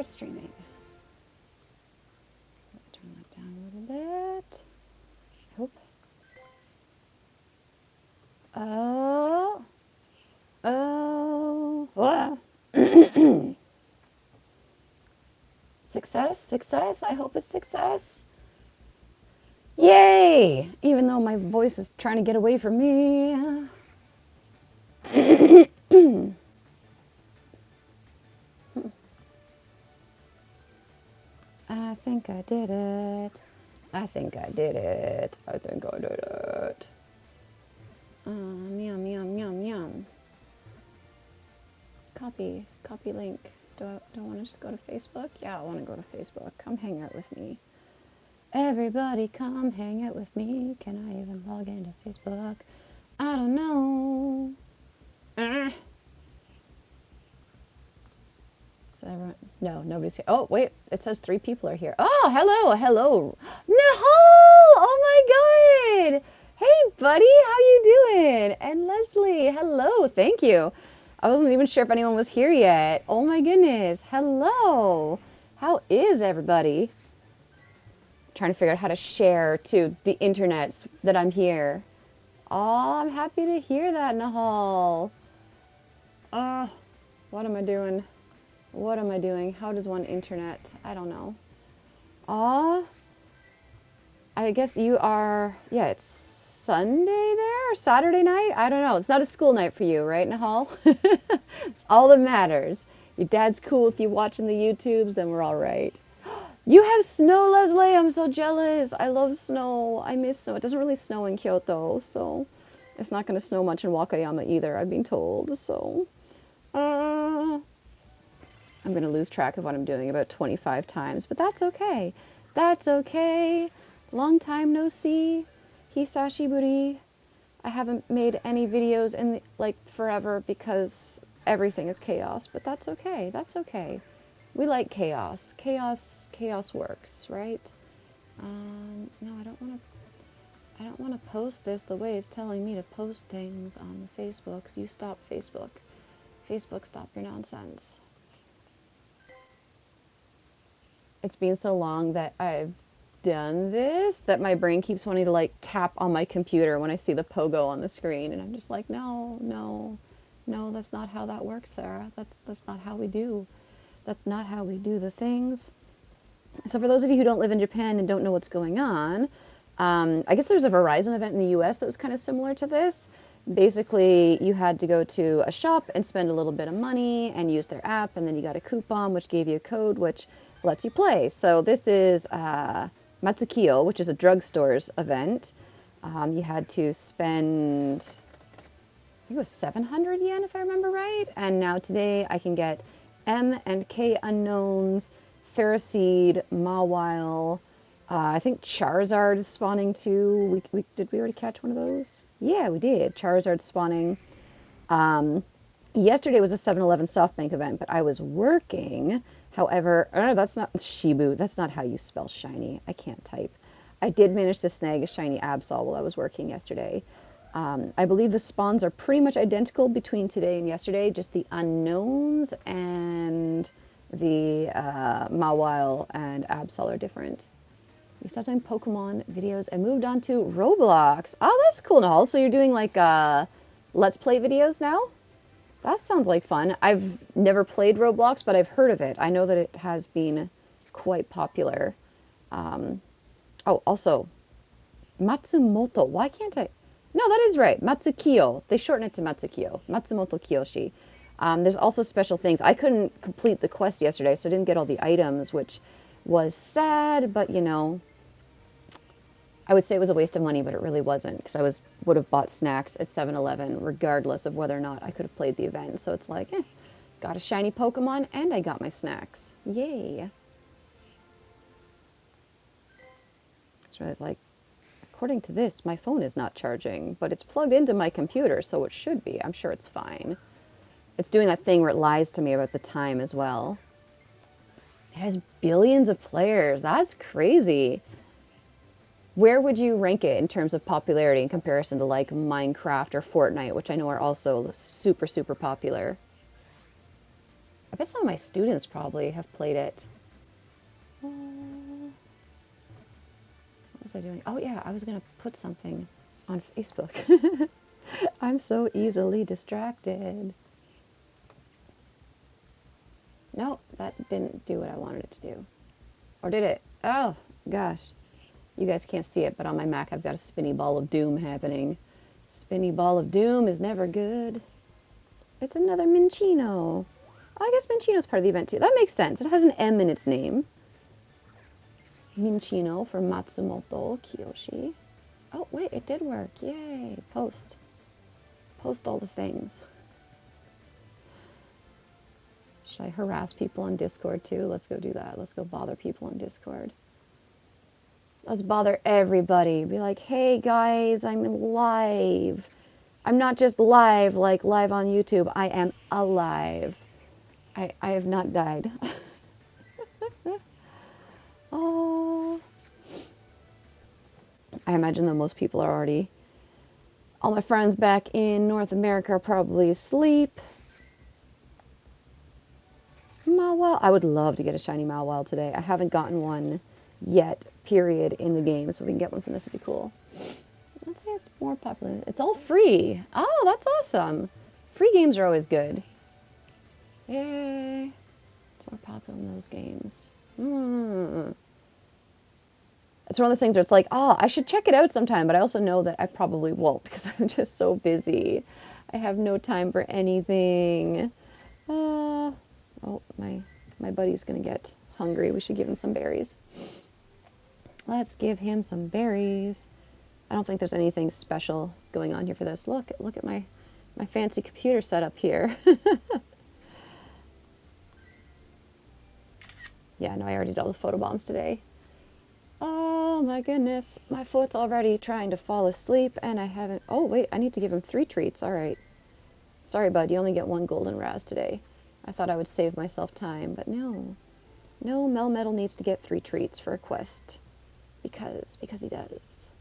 start streaming. Turn that down a little bit. I hope. Oh. Oh. Ah. Success, success. I hope it's success. Yay! Even though my voice is trying to get away from me. I think I did it. I think I did it. I think I did it. Yum, yum, yum, yum. Copy link. Do I want to just go to Facebook? Yeah, I want to go to Facebook. Come hang out with me. Everybody come hang out with me. Can I even log into Facebook? I don't know. Is everyone? No, nobody's here. Oh, wait. It says 3 people are here. Oh, hello. Hello. Nahal! Oh, my God. Hey, buddy. How you doing? And Leslie. Hello. Thank you. I wasn't even sure if anyone was here yet. Oh, my goodness. Hello. How is everybody? Trying to figure out how to share to the internet that I'm here. Oh, I'm happy to hear that, Nahal. What am I doing? What am I doing? How does one internet? I don't know. I guess you are, yeah, it's Sunday there? Saturday night? I don't know. It's not a school night for you, right, Nahal? It's all that matters. Your dad's cool with you watching the YouTubes, then we're all right. You have snow, Leslie. I'm so jealous. I love snow. I miss snow. It doesn't really snow in Kyoto, so it's not going to snow much in Wakayama either, I've been told. So, I'm going to lose track of what I'm doing about 25 times, but that's okay. That's okay. Long time no see. Hisashiburi. I haven't made any videos in forever because everything is chaos, but that's okay. That's okay. We like chaos. Chaos works, right? No, I don't want to post this the way it's telling me to post things on the Facebooks. You stop Facebook. Facebook, stop your nonsense. It's been so long that I've done this that my brain keeps wanting to tap on my computer when I see the pogo on the screen, and I'm just like, no, that's not how that works, Sarah. That's not how we do. That's not how we do the things. So for those of you who don't live in Japan and don't know what's going on, I guess there's a Verizon event in the US that was kind of similar to this. Basically, you had to go to a shop and spend a little bit of money and use their app, and then you got a coupon which gave you a code which lets you play. So this is Matsukiyo, which is a drugstore's event. You had to spend, I think it was 700 yen if I remember right, and now today I can get M and K Unknowns, Ferroseed, Mawile. I think Charizard is spawning too. Did we already catch one of those? Yeah, we did. Charizard spawning. Yesterday was a 7-Eleven SoftBank event, but I was working. However, that's not Shibu. That's not how you spell shiny. I can't type. I did manage to snag a shiny Absol while I was working yesterday. I believe the spawns are pretty much identical between today and yesterday, just the unknowns and the Mawile and Absol are different. We stopped doing Pokemon videos and moved on to Roblox. Oh, that's cool, Nahal. So you're doing Let's Play videos now? That sounds like fun. I've never played Roblox, but I've heard of it. I know that it has been quite popular. Oh, also, Matsumoto. Why can't I? No, that is right. Matsukiyo. They shorten it to Matsukiyo. Matsumoto Kiyoshi. There's also special things. I couldn't complete the quest yesterday, so I didn't get all the items, which was sad, but I would say it was a waste of money, but it really wasn't, because I would have bought snacks at 7-Eleven regardless of whether or not I could have played the event. So it's like, got a shiny Pokemon and I got my snacks. Yay. So it's like, according to this, my phone is not charging, but it's plugged into my computer, so it should be. I'm sure it's fine. It's doing that thing where it lies to me about the time as well. It has billions of players. That's crazy. Where would you rank it in terms of popularity in comparison to Minecraft or Fortnite, which I know are also super, super popular? I bet some of my students probably have played it. What was I doing? Oh yeah, I was going to put something on Facebook. I'm so easily distracted. No, that didn't do what I wanted it to do. Or did it? Oh, gosh. You guys can't see it, but on my Mac I've got a spinny ball of doom happening. Spinny ball of doom is never good. It's another Minccino. Oh, I guess Minccino's part of the event too. That makes sense. It has an M in its name. Minccino for Matsumoto Kiyoshi. Oh, wait, it did work. Yay. Post. Post all the things. Should I harass people on Discord too? Let's go do that. Let's go bother people on Discord. Let's bother everybody. Be like, hey guys, I'm live. I'm not just live, like live on YouTube. I am alive. I have not died. Oh. I imagine that most people are already... All my friends back in North America are probably asleep. Mawile. I would love to get a shiny Mawile today. I haven't gotten one yet, period, in the game. So if we can get one from this, it'd be cool. Let's say it's more popular. It's all free. Oh, that's awesome. Free games are always good. Yay. It's more popular in those games. It's one of those things where it's like, oh, I should check it out sometime, but I also know that I probably won't because I'm just so busy. I have no time for anything. Oh, my buddy's going to get hungry. We should give him some berries. Let's give him some berries. I don't think there's anything special going on here for this. Look at my fancy computer setup here. Yeah, no, I already did all the photobombs today. Oh my goodness, my foot's already trying to fall asleep and I haven't... Oh wait, I need to give him 3 treats. All right. Sorry, bud, you only get 1 golden Raz today. I thought I would save myself time, but no. No, Melmetal needs to get 3 treats for a quest. Because he does.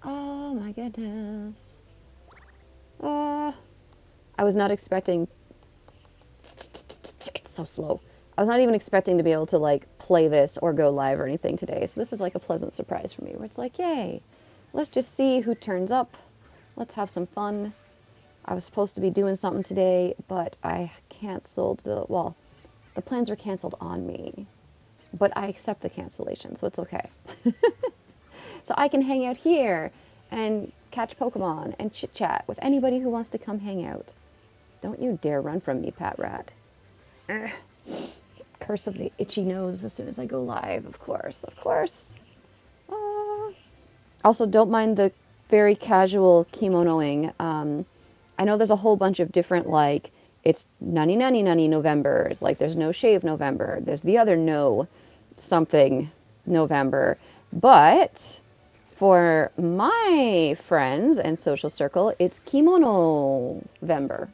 Oh my goodness. I was not expecting... It's so slow. I was not even expecting to be able to, like, play this or go live or anything today. So this was, like, a pleasant surprise for me, where it's like, yay, let's just see who turns up. Let's have some fun. I was supposed to be doing something today, but I canceled the... Well, the plans were canceled on me. But I accept the cancellation, so it's okay. So I can hang out here and catch Pokemon and chit-chat with anybody who wants to come hang out. Don't you dare run from me, Pat Rat. Ugh. Curse of the itchy nose as soon as I go live, of course, of course. Also, don't mind the very casual kimonoing. I know there's a whole bunch of different, like, it's Nani Nani Nani Novembers, like there's no shave November, there's the other no something November, but for my friends and social circle, it's Kimono-vember.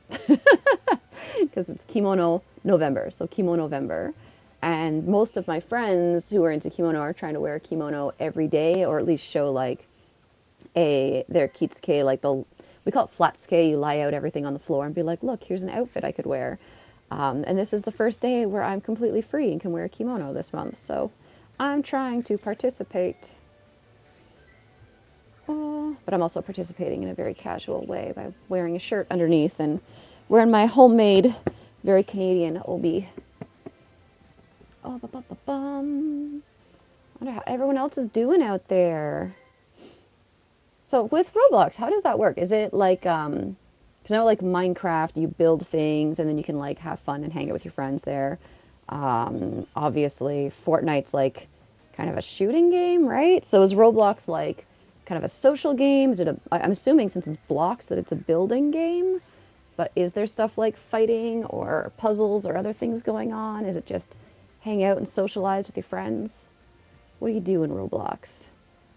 Because it's Kimono November, so Kimono-vember. And most of my friends who are into kimono are trying to wear a kimono every day, or at least show like their kitsuke, like we call it flatsuke. You lie out everything on the floor and be like, look, here's an outfit I could wear. And this is the first day where I'm completely free and can wear a kimono this month. So I'm trying to participate. But I'm also participating in a very casual way by wearing a shirt underneath and wearing my homemade, very Canadian obi. Oh, ba-ba-ba-bum. I wonder how everyone else is doing out there. So with Roblox, how does that work? Is it like, because I know like Minecraft, you build things and then you can like have fun and hang out with your friends there. Obviously, Fortnite's like kind of a shooting game, right? So is Roblox like kind of a social game? Is it I'm assuming since it's blocks that it's a building game, but is there stuff like fighting or puzzles or other things going on? Is it just hang out and socialize with your friends? What do you do in Roblox?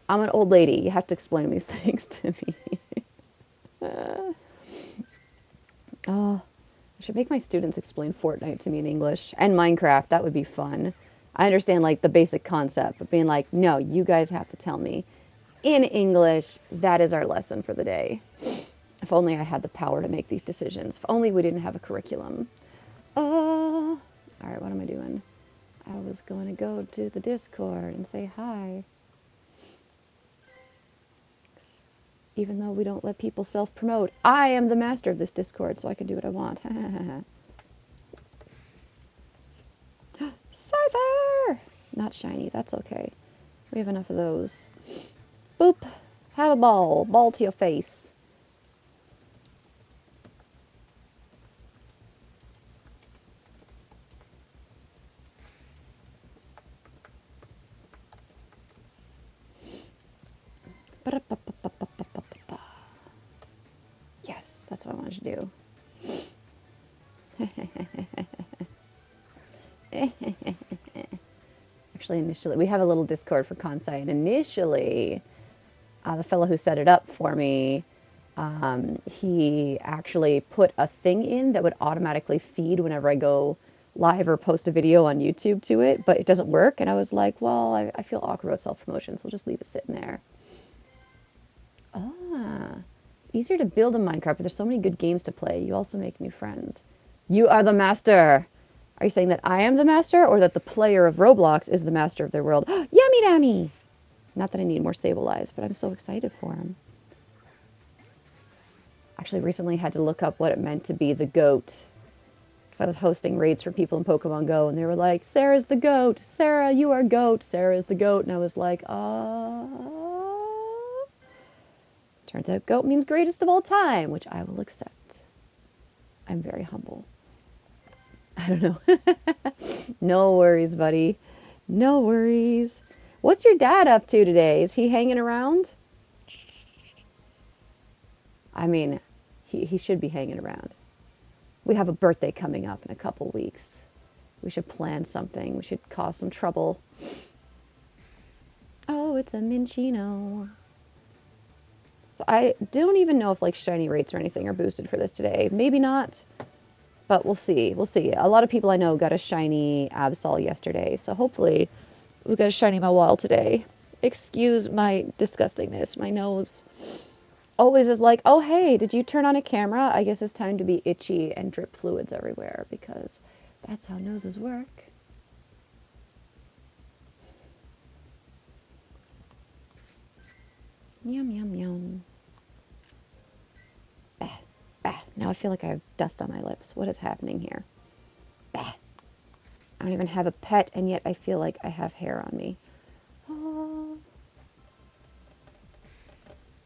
I'm an old lady. You have to explain these things to me. Oh, I should make my students explain Fortnite to me in English and Minecraft. That would be fun. I understand like the basic concept, but being like, no, you guys have to tell me in English. That is our lesson for the day. If only I had the power to make these decisions. If only we didn't have a curriculum. All right, what am I doing? I was going to go to the Discord and say hi. Even though we don't let people self-promote, I am the master of this Discord, so I can do what I want. Scyther! Not shiny, that's okay. We have enough of those. Boop! Have a ball. Ball to your face. Yes, that's what I wanted to do. Actually, initially, we have a little Discord for Kansai, and initially, the fellow who set it up for me, he actually put a thing in that would automatically feed whenever I go live or post a video on YouTube to it, but it doesn't work. And I was like, well, I feel awkward about self-promotion, so I'll just leave it sitting there. Ah, it's easier to build in Minecraft, but there's so many good games to play. You also make new friends. You are the master. Are you saying that I am the master, or that the player of Roblox is the master of their world? Yummy Dammy! Not that I need more stable lives, but I'm so excited for him. Actually, recently had to look up what it meant to be the GOAT. Because I was hosting raids for people in Pokemon Go, and they were like, Sarah's the GOAT. Sarah, you are GOAT. Sarah is the GOAT. And I was like, Turns out GOAT means greatest of all time, which I will accept. I'm very humble. I don't know. No worries, buddy. No worries. What's your dad up to today? Is he hanging around? I mean, he should be hanging around. We have a birthday coming up in a couple weeks. We should plan something. We should cause some trouble. Oh, it's a Minchino. So I don't even know if like shiny rates or anything are boosted for this today. Maybe not. But we'll see. We'll see. A lot of people I know got a shiny Absol yesterday. So hopefully we'll get a shiny Mawile today. Excuse my disgustingness. My nose always is like, oh, hey, did you turn on a camera? I guess it's time to be itchy and drip fluids everywhere because that's how noses work. Yum, yum, yum. Bah. Now I feel like I have dust on my lips. What is happening here? Bah. I don't even have a pet, and yet I feel like I have hair on me. Oh.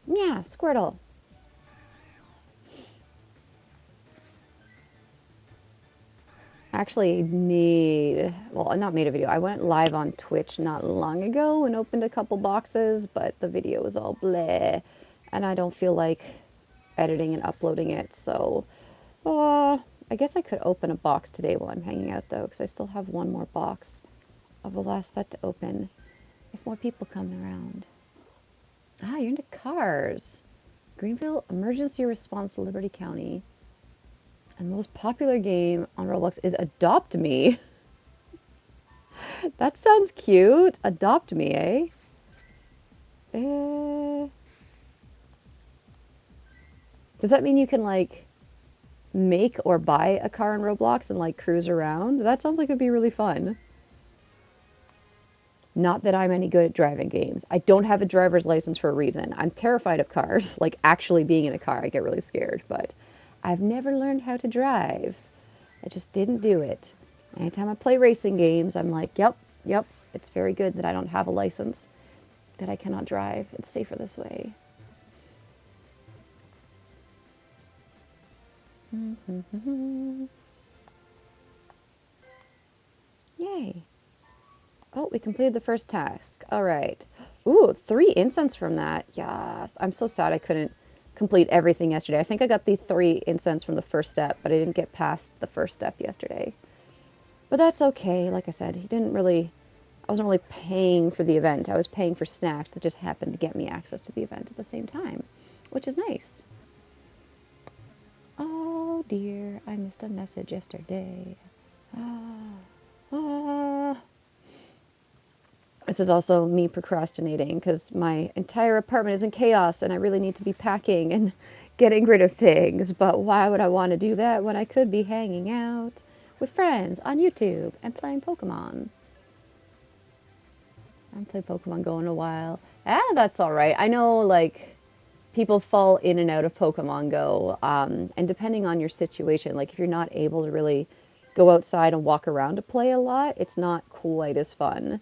Yeah, Squirtle. I actually not made a video. I went live on Twitch not long ago and opened a couple boxes, but the video was all bleh, and I don't feel like editing and uploading it, so I guess I could open a box today while I'm hanging out, though, because I still have one more box of the last set to open if more people come around. Ah, you're into cars. Greenville Emergency Response to Liberty County. And the most popular game on Roblox is Adopt Me. That sounds cute. Adopt Me, eh? Does that mean you can, like, make or buy a car in Roblox and, like, cruise around? That sounds like it'd be really fun. Not that I'm any good at driving games. I don't have a driver's license for a reason. I'm terrified of cars. Like, actually being in a car, I get really scared. But I've never learned how to drive. I just didn't do it. Anytime I play racing games, I'm like, yep. It's very good that I don't have a license, that I cannot drive. It's safer this way. Yay. Oh, we completed the first task. All right. Ooh, 3 incense from that. Yes. I'm so sad I couldn't complete everything yesterday. I think I got the 3 incense from the first step, but I didn't get past the first step yesterday. But that's okay. Like I said, I wasn't really paying for the event. I was paying for snacks that just happened to get me access to the event at the same time, which is nice. Oh dear, I missed a message yesterday. This is also me procrastinating because my entire apartment is in chaos and I really need to be packing and getting rid of things. But why would I want to do that when I could be hanging out with friends on YouTube and playing Pokemon. I haven't played Pokemon Go in a while. That's all right. I know, like, people fall in and out of Pokemon Go, and depending on your situation, like if you're not able to really go outside and walk around to play a lot, it's not quite as fun.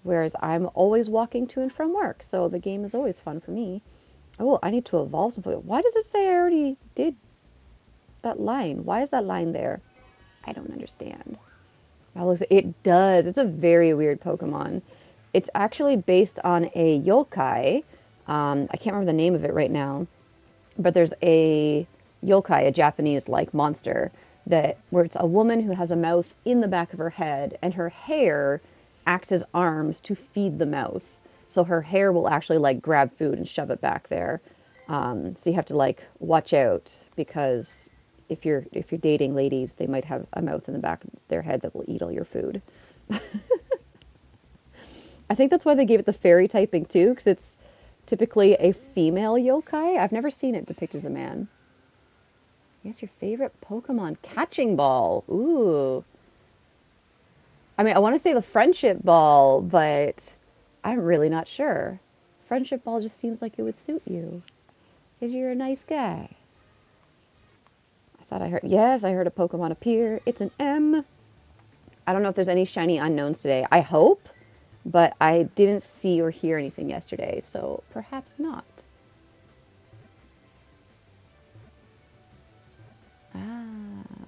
Whereas I'm always walking to and from work, so the game is always fun for me. Oh, I need to evolve some Pokemon. Why does it say I already did that line? Why is that line there? I don't understand. It does. It's a very weird Pokemon. It's actually based on a yokai. I can't remember the name of it right now, but there's a yokai, a Japanese like monster that where it's a woman who has a mouth in the back of her head, and her hair acts as arms to feed the mouth. So her hair will actually like grab food and shove it back there. So you have to like watch out because if you're dating ladies, they might have a mouth in the back of their head that will eat all your food. I think that's why they gave it the fairy typing too, because it's typically a female yokai. I've never seen it depicted as a man. Yes, your favorite Pokemon catching ball. Ooh. I mean, I want to say the friendship ball, but I'm really not sure. Friendship ball just seems like it would suit you because you're a nice guy. I thought I heard, yes, I heard a Pokemon appear. It's an M. I don't know if there's any shiny unknowns today. I hope, but I didn't see or hear anything yesterday, so perhaps not.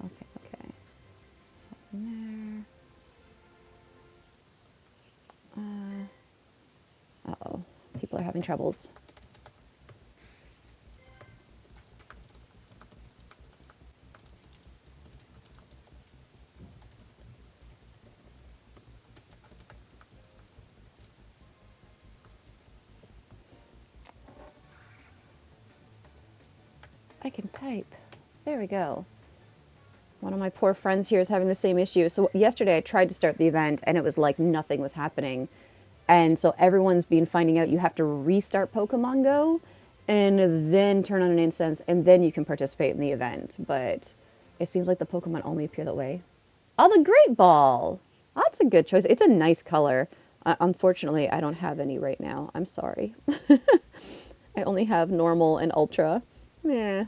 Okay, okay. In there. Uh-oh. People are having troubles. I can type. There we go. One of my poor friends here is having the same issue. So yesterday I tried to start the event and it was like nothing was happening. And so everyone's been finding out you have to restart Pokemon Go and then turn on an instance and then you can participate in the event. But it seems like the Pokemon only appear that way. Oh, the Great Ball! That's a good choice. It's a nice color. Unfortunately, I don't have any right now. I'm sorry. I only have normal and ultra. Yeah.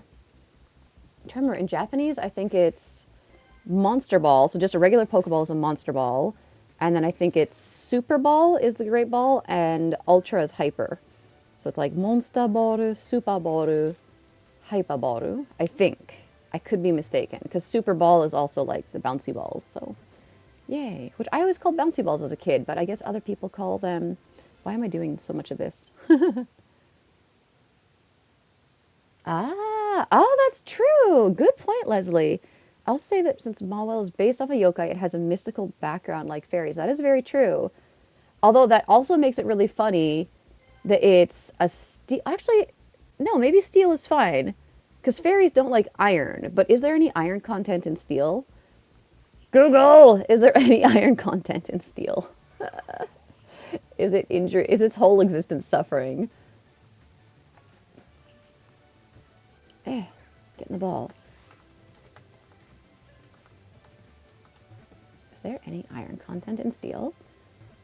I'm trying to remember, in Japanese, I think it's Monster Ball. So just a regular Pokeball is a Monster Ball. And then I think it's Super Ball is the Great Ball, and Ultra is Hyper. So it's like Monster Ball, Super Ball, Hyper Ball, I think. I could be mistaken, because Super Ball is also like the bouncy balls, so yay. Which I always called bouncy balls as a kid, but I guess other people call them... Why am I doing so much of this? Oh, that's true. Good point, Leslie. I'll say that since Mawile is based off a yokai, it has a mystical background like fairies. That is very true. Although that also makes it really funny that it's a steel... Actually, no, maybe steel is fine. Because fairies don't like iron. But is there any iron content in steel? Google! Is there any iron content in steel? Is it injury? Is its whole existence suffering? Eh, getting the ball. Is there any iron content in steel?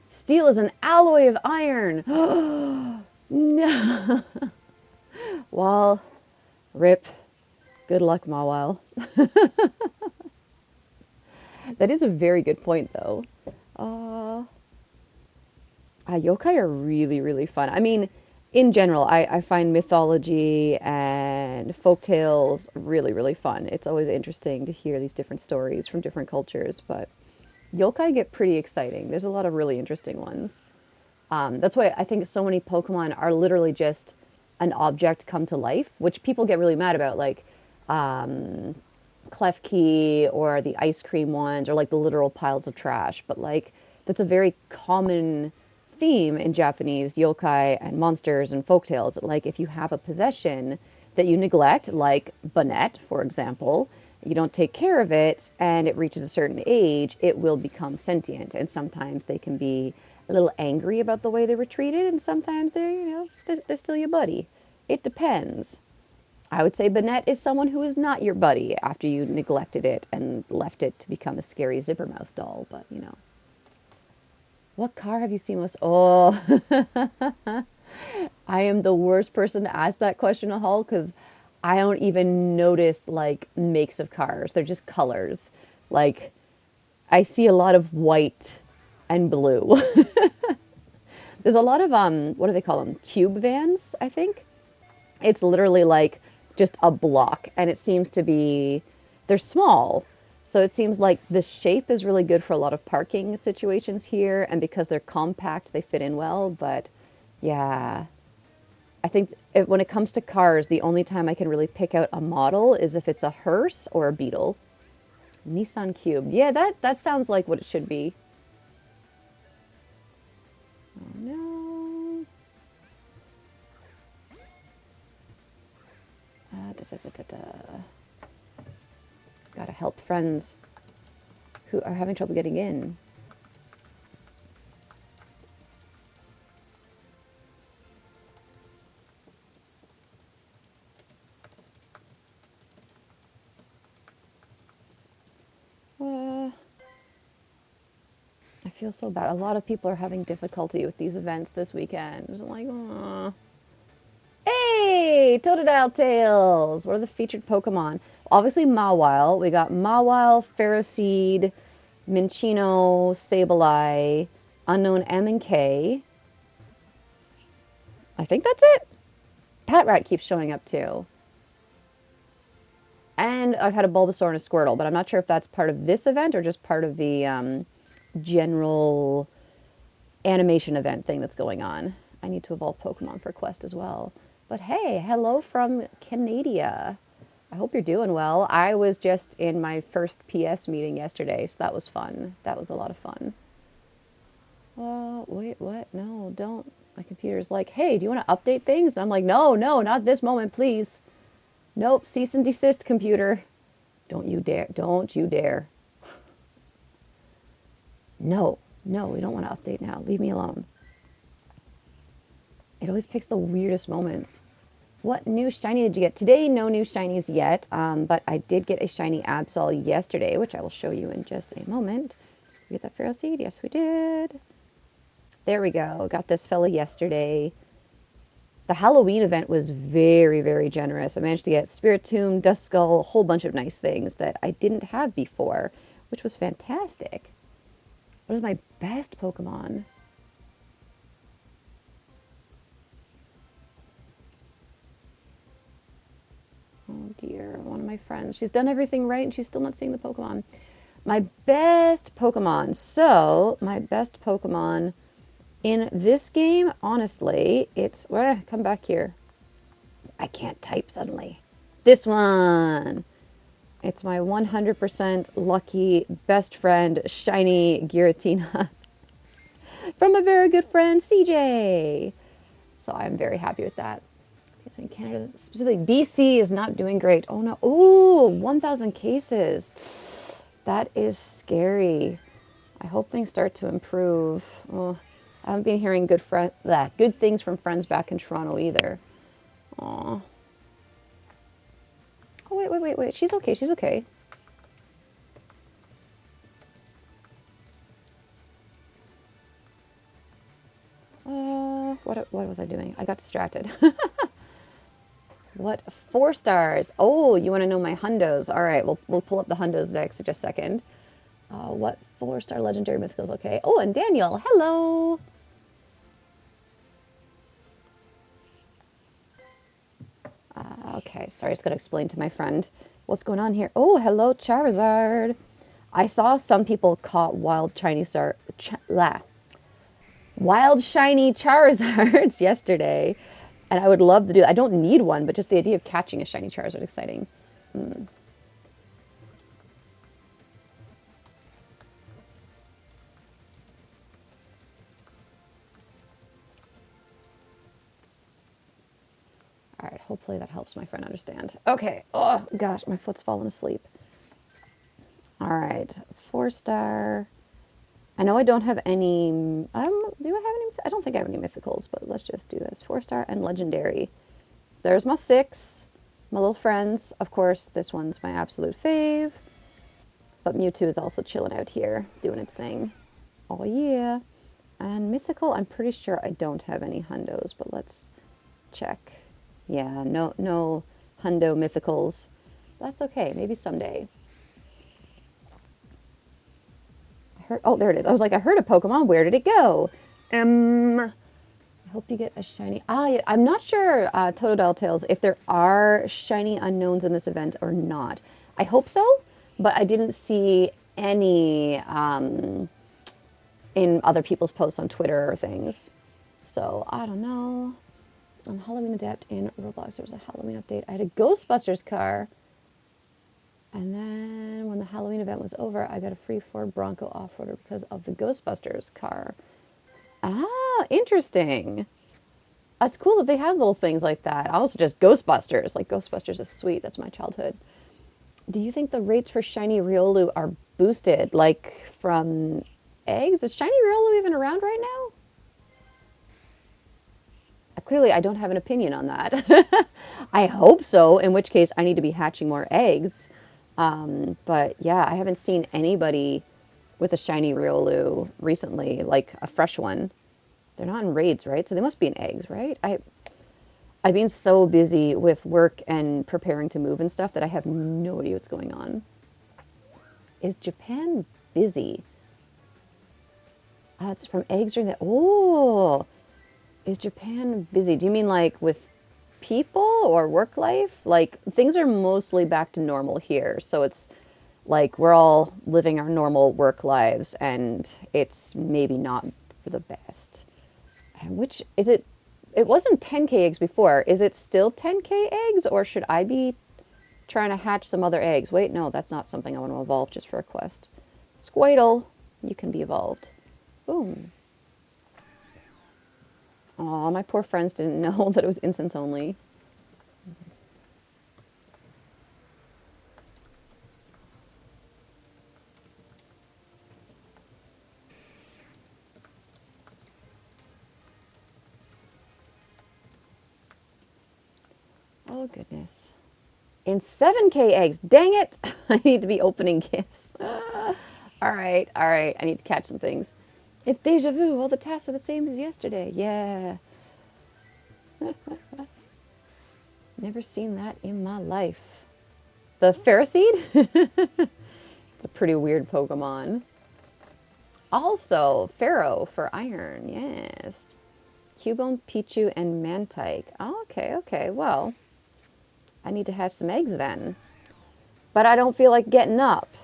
Steel is an alloy of iron! No! Well, rip. Good luck, Mawile. That is a very good point, though. Yokai are really, really fun. I mean, in general, I find mythology and folk tales really, really fun. It's always interesting to hear these different stories from different cultures, but yokai get pretty exciting. There's a lot of really interesting ones. That's why I think so many Pokemon are literally just an object come to life, which people get really mad about, like Klefki or the ice cream ones or like the literal piles of trash. But like that's a very common theme in Japanese yokai and monsters and folktales. Like if you have a possession that you neglect, like Bonnet, for example, you don't take care of it and it reaches a certain age, it will become sentient. And sometimes they can be a little angry about the way they were treated, and sometimes they're, they're still your buddy. It depends. I would say Banette is someone who is not your buddy after you neglected it and left it to become a scary Zippermouth doll, but you know. What car have you seen most? Oh, I am the worst person to ask that question, Hull, because I don't even notice like makes of cars. They're just colors. Like I see a lot of white and blue. There's a lot of what do they call them? Cube vans, I think. It's literally like just a block, and it seems to be they're small. So it seems like the shape is really good for a lot of parking situations here, and because they're compact, they fit in well, but yeah, I think when it comes to cars, the only time I can really pick out a model is if it's a hearse or a Beetle. Nissan Cube. Yeah, that sounds like what it should be. Oh no. Da, da, da, da, da. Gotta help friends who are having trouble getting in. I feel so bad. A lot of people are having difficulty with these events this weekend. I'm like, aw. Hey, Totodile Tails! What are the featured Pokemon? Obviously, Mawile. We got Mawile, Ferroseed, Minccino, Sableye, Unown M and K. I think that's it. Patrat keeps showing up too. And I've had a Bulbasaur and a Squirtle, but I'm not sure if that's part of this event or just part of the general animation event thing that's going on. I need to evolve Pokemon for Quest as well. But hey, hello from Canada. I hope you're doing well. I was just in my first PS meeting yesterday, so that was fun. That was a lot of fun. Wait, what? No, don't. My computer's like, hey, do you want to update things? And I'm like, no, not this moment, please. Nope, cease and desist, computer. Don't you dare. Don't you dare. No, we don't want to update now. Leave me alone. It always picks the weirdest moments. What new shiny did you get? Today, no new shinies yet, but I did get a shiny Absol yesterday, which I will show you in just a moment. We get that Ferroseed? Yes, we did. There we go. Got this fella yesterday. The Halloween event was very, very generous. I managed to get Spiritomb, Duskull, a whole bunch of nice things that I didn't have before, which was fantastic. What is my best Pokemon? Oh dear, one of my friends. She's done everything right and she's still not seeing the Pokemon. My best Pokemon. So, my best Pokemon in this game, honestly, it's... come back here. I can't type suddenly. This one! It's my 100% lucky best friend, shiny Giratina. From a very good friend, CJ. So I'm very happy with that. Okay, so in Canada, specifically, BC is not doing great. Oh no. Ooh, 1,000 cases. That is scary. I hope things start to improve. Oh, I haven't been hearing good things from friends back in Toronto either. Aw. Oh, wait. She's okay. She's okay. What was I doing? I got distracted. What 4 stars? Oh, you want to know my hundos? All right, we'll pull up the hundos next in just a second. What 4-star legendary mythicals? Okay. Oh, and Daniel, hello. Okay, sorry, I just got to explain to my friend what's going on here. Oh, hello, Charizard. I saw some people caught wild shiny Charizards yesterday, and I would love to do. I don't need one, but just the idea of catching a shiny Charizard is exciting. All right, hopefully that helps my friend understand. Okay. Oh gosh, my foot's falling asleep. All right, 4-star. I know I don't have any. Do I have any? I don't think I have any mythicals, but let's just do this. 4-star and legendary. There's my 6. my little friends. Of course, this one's my absolute fave. But Mewtwo is also chilling out here, doing its thing. Oh yeah. And Mythical, I'm pretty sure I don't have any hundos, but let's check. Yeah, no hundo Mythicals. That's okay, maybe someday. Oh, there it is. I was like, I heard a Pokemon. Where did it go? I hope you get a shiny. Yeah, I'm not sure, Totodile Tales, if there are shiny unknowns in this event or not. I hope so, but I didn't see any in other people's posts on Twitter or things. So I don't know. Halloween Adapt in Roblox. There was a Halloween update. I had a Ghostbusters car. And then when the Halloween event was over, I got a free Ford Bronco off-roader because of the Ghostbusters car. Ah, interesting. That's cool that they have little things like that. I also just Ghostbusters. Like, Ghostbusters is sweet. That's my childhood. Do you think the rates for shiny Riolu are boosted, like from eggs? Is shiny Riolu even around right now? Clearly, I don't have an opinion on that. I hope so, in which case I need to be hatching more eggs. But yeah, I haven't seen anybody with a shiny Riolu recently, like a fresh one. They're not in raids, right? So they must be in eggs, right? I've been so busy with work and preparing to move and stuff that I have no idea what's going on. Is Japan busy? It's from eggs during the... Oh! Is Japan busy? Do you mean like with people or work life? Like, things are mostly back to normal here. So it's like we're all living our normal work lives and it's maybe not for the best. And which is it? It wasn't 10K eggs before. Is it still 10K eggs, or should I be trying to hatch some other eggs? Wait, no, that's not something I want to evolve just for a quest. Squirtle, you can be evolved. Boom. Aw, my poor friends didn't know that it was incense only. Oh, goodness. In 7K eggs. Dang it! I need to be opening gifts. All right. I need to catch some things. It's deja vu. All the tasks are the same as yesterday. Yeah. Never seen that in my life. The Ferroseed? It's a pretty weird Pokemon. Also, Pharaoh for iron. Yes. Cubone, Pichu, and Mantike. Oh, okay. Well, I need to hatch some eggs then. But I don't feel like getting up.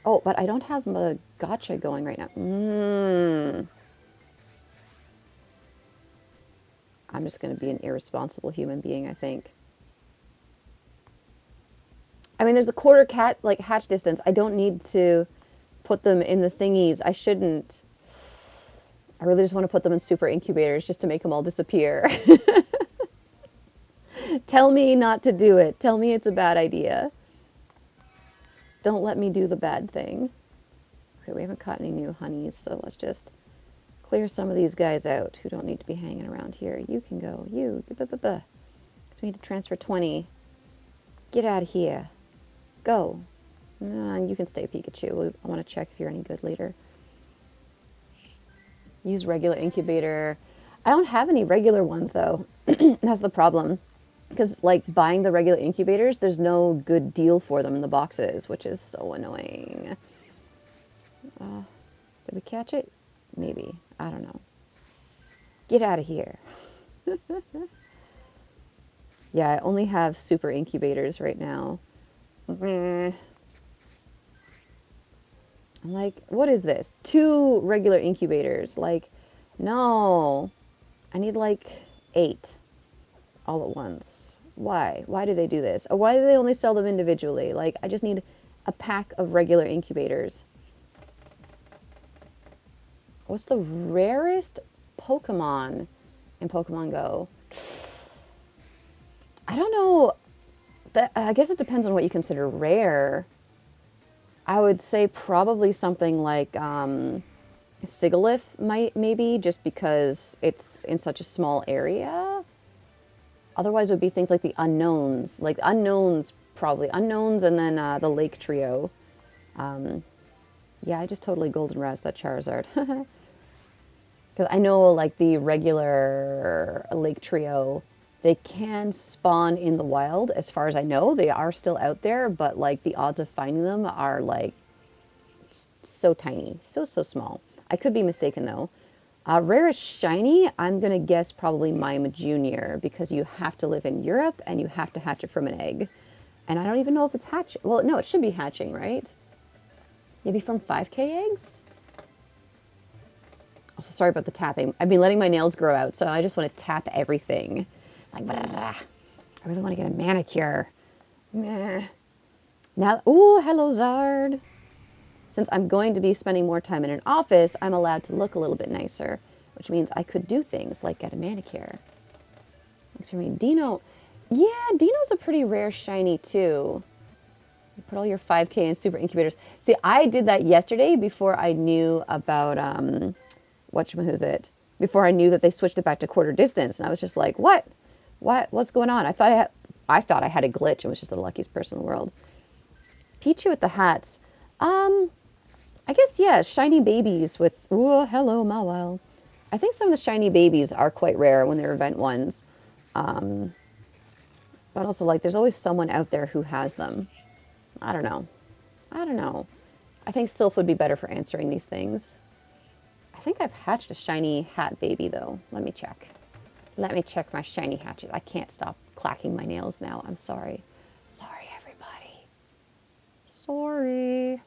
Oh, but I don't have a gotcha going right now. I'm just going to be an irresponsible human being, I think. I mean, there's a quarter cat, like, hatch distance. I don't need to put them in the thingies. I shouldn't. I really just want to put them in super incubators just to make them all disappear. Tell me not to do it. Tell me it's a bad idea. Don't let me do the bad thing. Okay, we haven't caught any new honeys, so let's just clear some of these guys out who don't need to be hanging around here. You can go. You. So we need to transfer 20. Get out of here. Go. You can stay, Pikachu. I want to check if you're any good later. Use regular incubator. I don't have any regular ones, though. That's the problem. Because, like, buying the regular incubators, there's no good deal for them in the boxes, which is so annoying. Did we catch it? Maybe. I don't know. Get out of here. Yeah, I only have super incubators right now. I'm like, what is this? 2 regular incubators. Like, no. I need, like, 8. All at once. Why? Why do they do this? Or why do they only sell them individually? Like, I just need a pack of regular incubators. What's the rarest Pokemon in Pokemon Go? I don't know. I guess it depends on what you consider rare. I would say probably something like Sigilyph maybe, just because it's in such a small area. Otherwise, it would be things like the unknowns. Like unknowns, probably. Unknowns and then the Lake Trio. Yeah, I just totally golden razed that Charizard. Because I know, like, the regular Lake Trio, they can spawn in the wild. As far as I know, they are still out there, but, like, the odds of finding them are, like, so tiny. So small. I could be mistaken, though. Rarest shiny, I'm going to guess probably Mime Jr. because you have to live in Europe and you have to hatch it from an egg. And I don't even know if it's hatching. Well, no, it should be hatching, right? Maybe from 5K eggs? Also, sorry about the tapping. I've been letting my nails grow out, so I just want to tap everything. Like, blah, blah, blah. I really want to get a manicure. Meh. Now, ooh, hello, Zard. Since I'm going to be spending more time in an office, I'm allowed to look a little bit nicer, which means I could do things like get a manicure. Thanks for me. Dino. Yeah, Dino's a pretty rare shiny, too. You put all your 5K in super incubators. See, I did that yesterday before I knew about, whatchamahoosit, before I knew that they switched it back to quarter distance. And I was just like, what? What's going on? I thought I had a glitch and was just the luckiest person in the world. Pichu with the hats. I guess, yeah, shiny babies with, ooh, hello, Mawile. I think some of the shiny babies are quite rare when they're event ones. But also, like, there's always someone out there who has them. I don't know. I think Sylph would be better for answering these things. I think I've hatched a shiny hat baby, though. Let me check. Let me check my shiny hatches. I can't stop clacking my nails now. I'm sorry. Sorry, everybody. Sorry.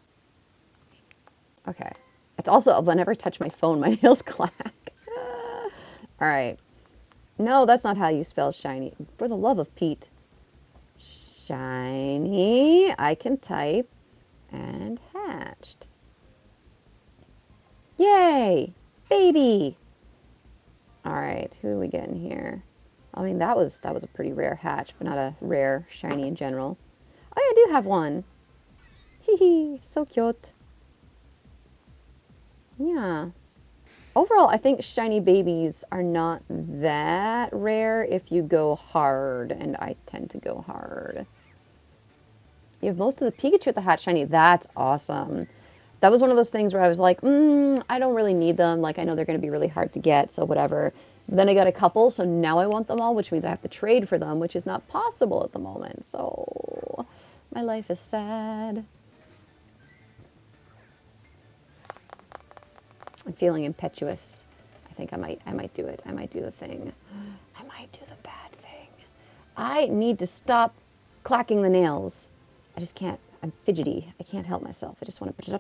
Okay. It's also, whenever I touch my phone, my nails clack. All right. No, that's not how you spell shiny. For the love of Pete. Shiny. I can type. And hatched. Yay! Baby! All right. Who do we get in here? I mean, that was a pretty rare hatch, but not a rare shiny in general. Oh, yeah, I do have one. Hee hee. So cute. Yeah. Overall, I think shiny babies are not that rare if you go hard, and I tend to go hard. You have most of the Pikachu at the hatch shiny. That's awesome. That was one of those things where I was like, I don't really need them. Like, I know they're going to be really hard to get, so whatever. Then I got a couple, so now I want them all, which means I have to trade for them, which is not possible at the moment. So, my life is sad. I'm feeling impetuous. I think I might do it. I might do the thing. I might do the bad thing. I need to stop clacking the nails. I just can't. I'm fidgety. I can't help myself. I just want to...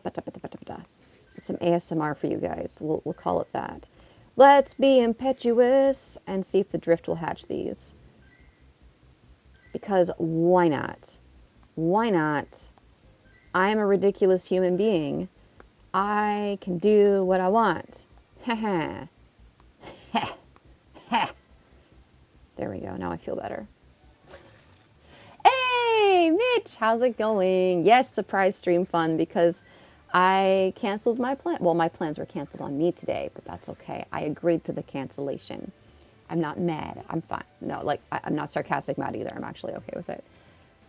Some ASMR for you guys. We'll call it that. Let's be impetuous and see if the drift will hatch these. Because why not? Why not? I'm a ridiculous human being. I can do what I want. Ha ha. Ha ha. There we go. Now I feel better. Hey, Mitch, how's it going? Yes, surprise stream fun because I canceled my plan. Well, my plans were canceled on me today, but that's okay. I agreed to the cancellation. I'm not mad. I'm fine. No, like, I'm not sarcastic mad either. I'm actually okay with it.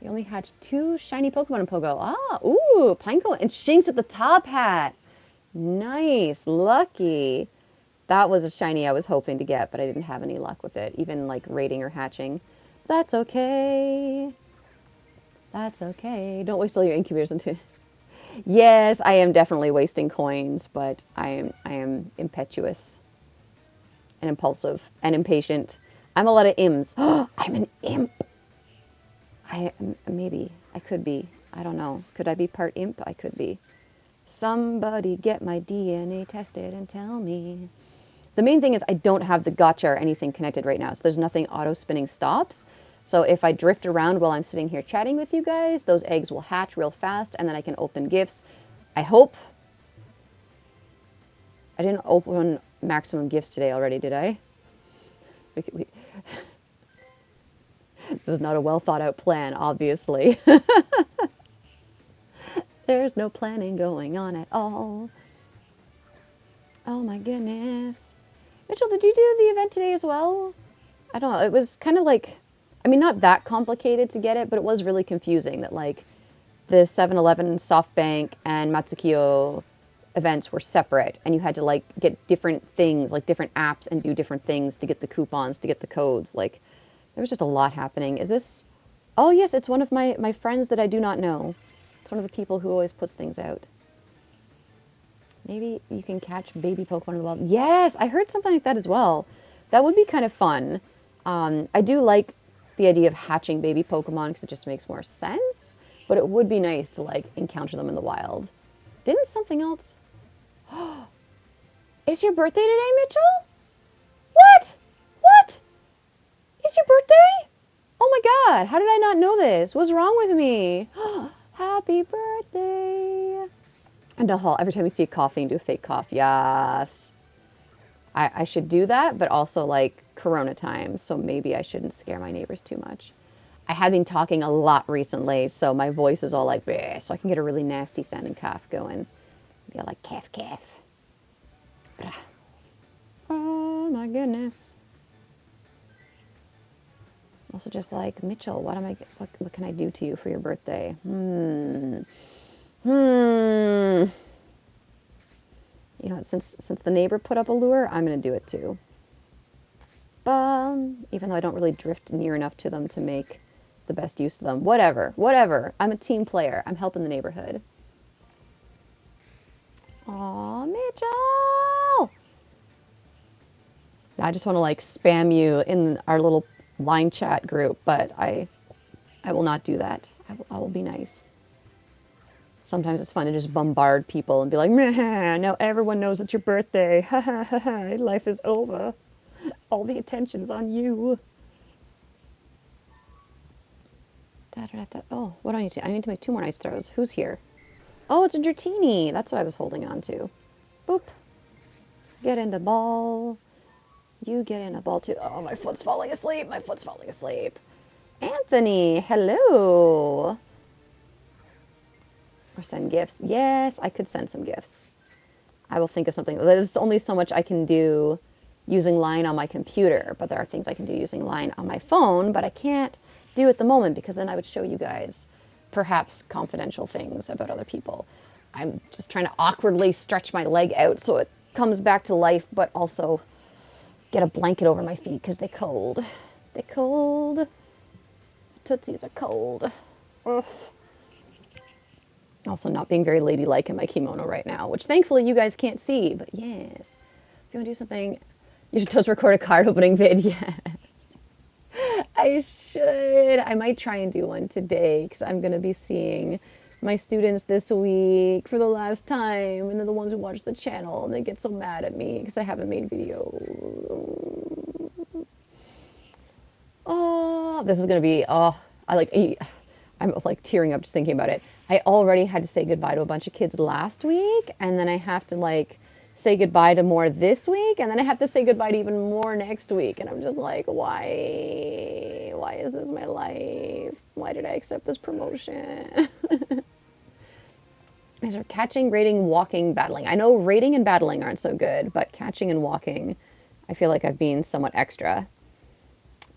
We only hatched 2 shiny Pokemon in Pogo. Ah, ooh, Pineco and Shinx at the top hat. Nice, lucky. That was a shiny I was hoping to get, but I didn't have any luck with it, even like raiding or hatching. That's okay. That's okay. Don't waste all your incubators into... Yes, I am definitely wasting coins, but I am impetuous and impulsive and impatient. I'm a lot of ims. I'm an imp. Maybe. I could be. I don't know. Could I be part imp? I could be. Somebody get my DNA tested and tell me. The main thing is I don't have the gotcha or anything connected right now, so there's nothing auto-spinning stops. So if I drift around while I'm sitting here chatting with you guys, those eggs will hatch real fast, and then I can open gifts. I hope. I didn't open maximum gifts today already, did I? This is not a well-thought-out plan, obviously. There's no planning going on at all. Oh my goodness. Mitchell, did you do the event today as well? I don't know. It was kind of like I mean, not that complicated to get it, but it was really confusing that like the 7-Eleven, SoftBank, and Matsukiyo events were separate, and you had to like get different things, like different apps, and do different things to get the coupons, to get the codes. Like there was just a lot happening. Is this? Oh yes, it's one of my friends that I do not know. It's one of the people who always puts things out. Maybe you can catch baby Pokemon in the wild. Yes, I heard something like that as well. That would be kind of fun. I do like the idea of hatching baby Pokemon because it just makes more sense. But it would be nice to like encounter them in the wild. Didn't something else? It's your birthday today, Mitchell? What? What? It's your birthday? Oh my god, how did I not know this? What's wrong with me? Happy birthday. And every time you see a coughing, do a fake cough. Yes. I should do that, but also like Corona time, so maybe I shouldn't scare my neighbors too much. I have been talking a lot recently, so my voice is all like, bleh, so I can get a really nasty sounding cough going. Be like, calf, calf. Oh my goodness. Also just like, Mitchell, what can I do to you for your birthday? You know, since the neighbor put up a lure, I'm going to do it too. Even though I don't really drift near enough to them to make the best use of them. Whatever. I'm a team player. I'm helping the neighborhood. Aw, Mitchell! I just want to like spam you in our little line chat group, but I will not do that. I will be nice. Sometimes it's fun to just bombard people and be like, meh, now everyone knows it's your birthday. Ha ha ha ha, life is over. All the attention's on you. Oh, what do I need to? I need to make 2 more ice throws. Who's here? Oh, it's a Dratini. That's what I was holding on to. Boop. Get in the ball. You get in a ball too. Oh, my foot's falling asleep. My foot's falling asleep. Anthony, hello. Or send gifts. Yes, I could send some gifts. I will think of something. There's only so much I can do using Line on my computer, but there are things I can do using Line on my phone, but I can't do at the moment because then I would show you guys perhaps confidential things about other people. I'm just trying to awkwardly stretch my leg out so it comes back to life, but also get a blanket over my feet because they're cold. They're cold. Tootsies are cold. Ugh. Also not being very ladylike in my kimono right now, which thankfully you guys can't see, but yes. If you want to do something, you should just record a card opening vid, yes. I should. I might try and do one today because I'm going to be seeing my students this week for the last time, and they're the ones who watch the channel, and they get so mad at me because I haven't made videos. Oh, this is going to be, I'm like tearing up just thinking about it. I already had to say goodbye to a bunch of kids last week, and then I have to like say goodbye to more this week, and then I have to say goodbye to even more next week, and I'm just like, why? Why is this my life? Why did I accept this promotion? Is there catching, raiding, walking, battling? I know raiding and battling aren't so good, but catching and walking, I feel like I've been somewhat extra.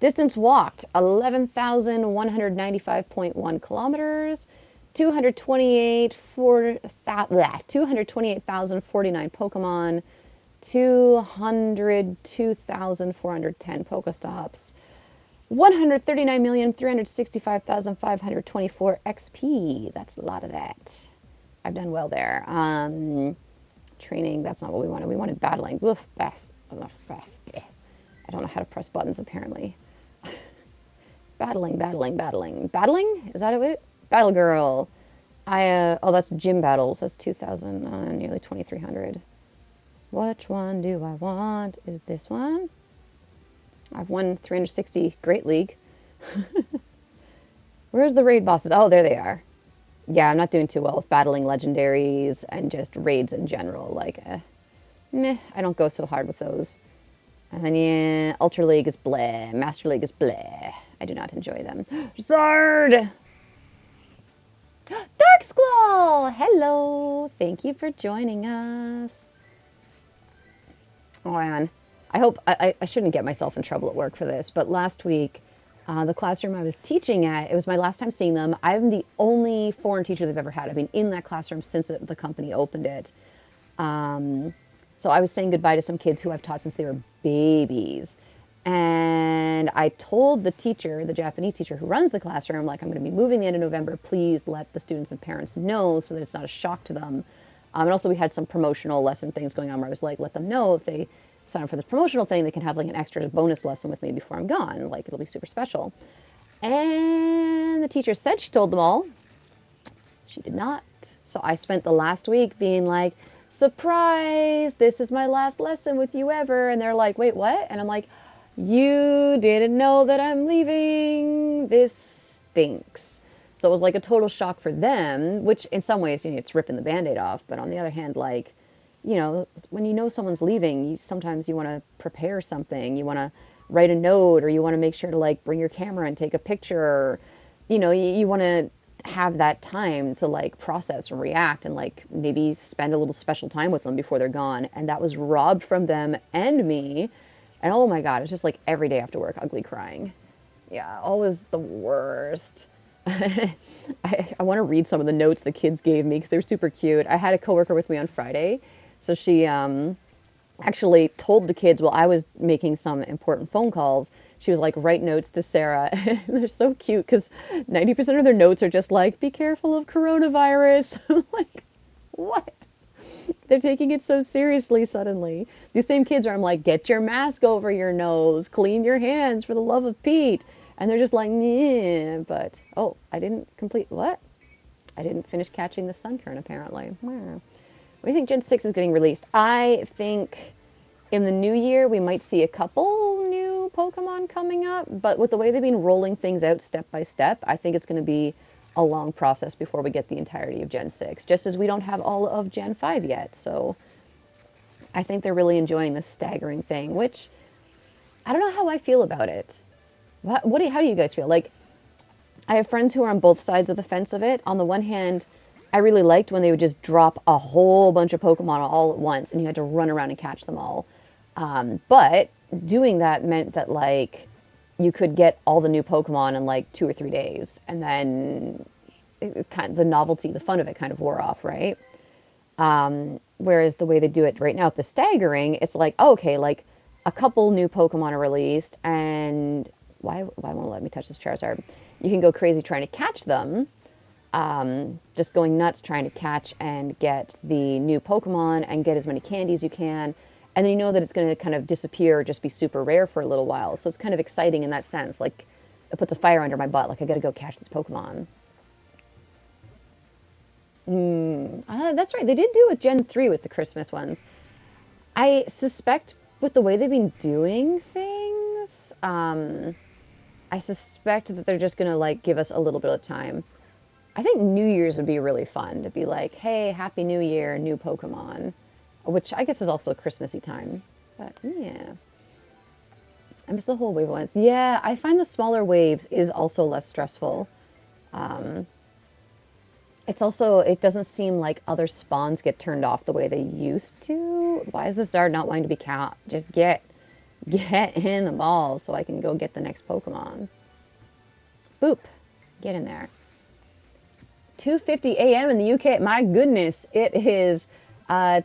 Distance walked, 11,195.1 kilometers, 228,049 Pokemon, 202,410 Pokestops, 139,365,524 XP. That's a lot of that. I've done well there. Training, that's not what we wanted. We wanted battling. I don't know how to press buttons, apparently. Battling. Battling? Is that it? Battle Girl. That's gym battles. That's 2,000, nearly 2,300. Which one do I want? Is this one? I've won 360 Great League. Where's the raid bosses? Oh, there they are. Yeah, I'm not doing too well with battling legendaries and just raids in general. Like, meh, I don't go so hard with those. And then, yeah, Ultra League is bleh. Master League is bleh. I do not enjoy them. Zard! Dark Squall! Hello! Thank you for joining us. Oh, man. I hope... I shouldn't get myself in trouble at work for this, but last week The classroom I was teaching at, it was my last time seeing them. I'm the only foreign teacher they've ever had. I've been in that classroom since the company opened it. So I was saying goodbye to some kids who I've taught since they were babies. And I told the teacher, the Japanese teacher who runs the classroom, like, I'm going to be moving the end of November. Please let the students and parents know so that it's not a shock to them. And also we had some promotional lesson things going on where I was like, let them know if they sign up for this promotional thing, they can have like an extra bonus lesson with me before I'm gone. Like, it'll be super special. And the teacher said she told them all. She did not. So I spent the last week being like, surprise, this is my last lesson with you ever. And they're like, wait, what? And I'm like, you didn't know that I'm leaving. This stinks. So it was like a total shock for them, which in some ways, you know, it's ripping the Band-Aid off. But on the other hand, like, you know, when you know someone's leaving, sometimes you want to prepare something. You want to write a note, or you want to make sure to like bring your camera and take a picture. Or, you know, you want to have that time to like process and react and like maybe spend a little special time with them before they're gone. And that was robbed from them and me. And oh my God, it's just like every day after work, ugly crying. Yeah, always the worst. I want to read some of the notes the kids gave me because they're super cute. I had a coworker with me on Friday. So she actually told the kids while I was making some important phone calls, she was like, write notes to Sarah. They're so cute because 90% of their notes are just like, be careful of coronavirus. I'm like, what? They're taking it so seriously suddenly. These same kids are, I'm like, get your mask over your nose, clean your hands for the love of Pete. And they're just like, yeah, but, oh, I didn't complete, what? I didn't finish catching the sun current, apparently. What do you think Gen 6 is getting released? I think in the new year, we might see a couple new Pokemon coming up, but with the way they've been rolling things out step by step, I think it's going to be a long process before we get the entirety of Gen 6, just as we don't have all of Gen 5 yet. So I think they're really enjoying this staggering thing, which I don't know how I feel about it. How do you guys feel? Like, I have friends who are on both sides of the fence of it. On the one hand, I really liked when they would just drop a whole bunch of Pokemon all at once and you had to run around and catch them all. But doing that meant that, like, you could get all the new Pokemon in like 2 or 3 days, and then the novelty, the fun of it kind of wore off, right? Whereas the way they do it right now with the staggering, it's like, oh, okay, like a couple new Pokemon are released, and why won't it let me touch this Charizard? You can go crazy trying to catch them, just going nuts trying to catch and get the new Pokemon and get as many candies you can. And then you know that it's going to kind of disappear or just be super rare for a little while. So it's kind of exciting in that sense. Like, it puts a fire under my butt. Like, I got to go catch this Pokemon. That's right. They did do it with Gen 3 with the Christmas ones. I suspect with the way they've been doing things, I suspect that they're just going to, like, give us a little bit of time. I think New Year's would be really fun to be like, hey, Happy New Year, new Pokemon. Which I guess is also a Christmassy time. But, yeah. I miss the whole wave ones. Yeah, I find the smaller waves is also less stressful. It's also, it doesn't seem like other spawns get turned off the way they used to. Why is this Zard not wanting to be caught? Just get in the ball so I can go get the next Pokemon. Boop. Get in there. 2:50 a.m. in the UK. My goodness, it is 10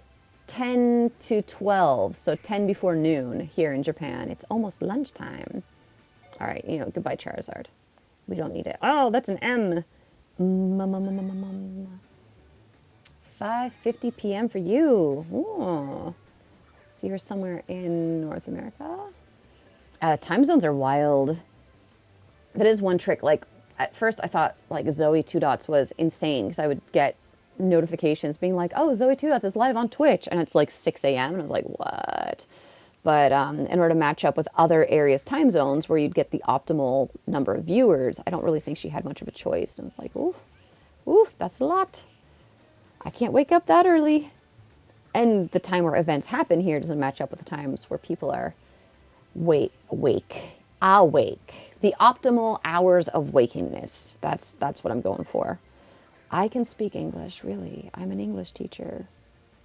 to 12, so 10 before noon here in Japan. It's almost lunchtime. All right, you know, goodbye Charizard. We don't need it. Oh, that's an M. 5:50 p.m. for you. Ooh. So you're somewhere in North America? Time zones are wild. That is one trick. Like, at first I thought, like, Zoe 2 Dots was insane because I would get notifications being like, oh, Zoe 2 Dots is live on Twitch, and it's like 6 a.m. and I was like, what? But in order to match up with other areas' time zones where you'd get the optimal number of viewers, I don't really think she had much of a choice. And I was like, oof, that's a lot. I can't wake up that early. And the time where events happen here doesn't match up with the times where people are awake. The optimal hours of wakingness. That's what I'm going for. I can speak English, really. I'm an English teacher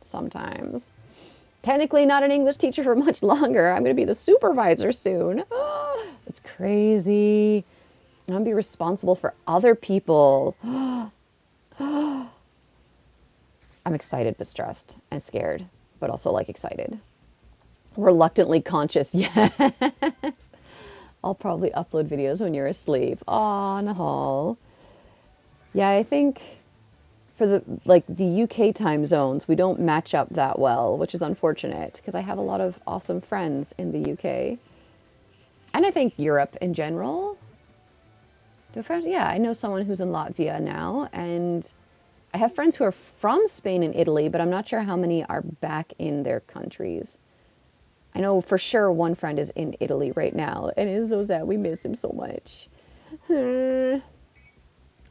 sometimes. Technically not an English teacher for much longer. I'm going to be the supervisor soon. That's crazy. I'm gonna be responsible for other people. I'm excited but stressed and scared, but also like excited. Reluctantly conscious, yes. I'll probably upload videos when you're asleep. Aw, Nahal. Yeah, I think for the UK time zones, we don't match up that well, which is unfortunate because I have a lot of awesome friends in the UK. And I think Europe in general. Yeah, I know someone who's in Latvia now, and I have friends who are from Spain and Italy, but I'm not sure how many are back in their countries. I know for sure one friend is in Italy right now, and it is so sad. We miss him so much. Oh,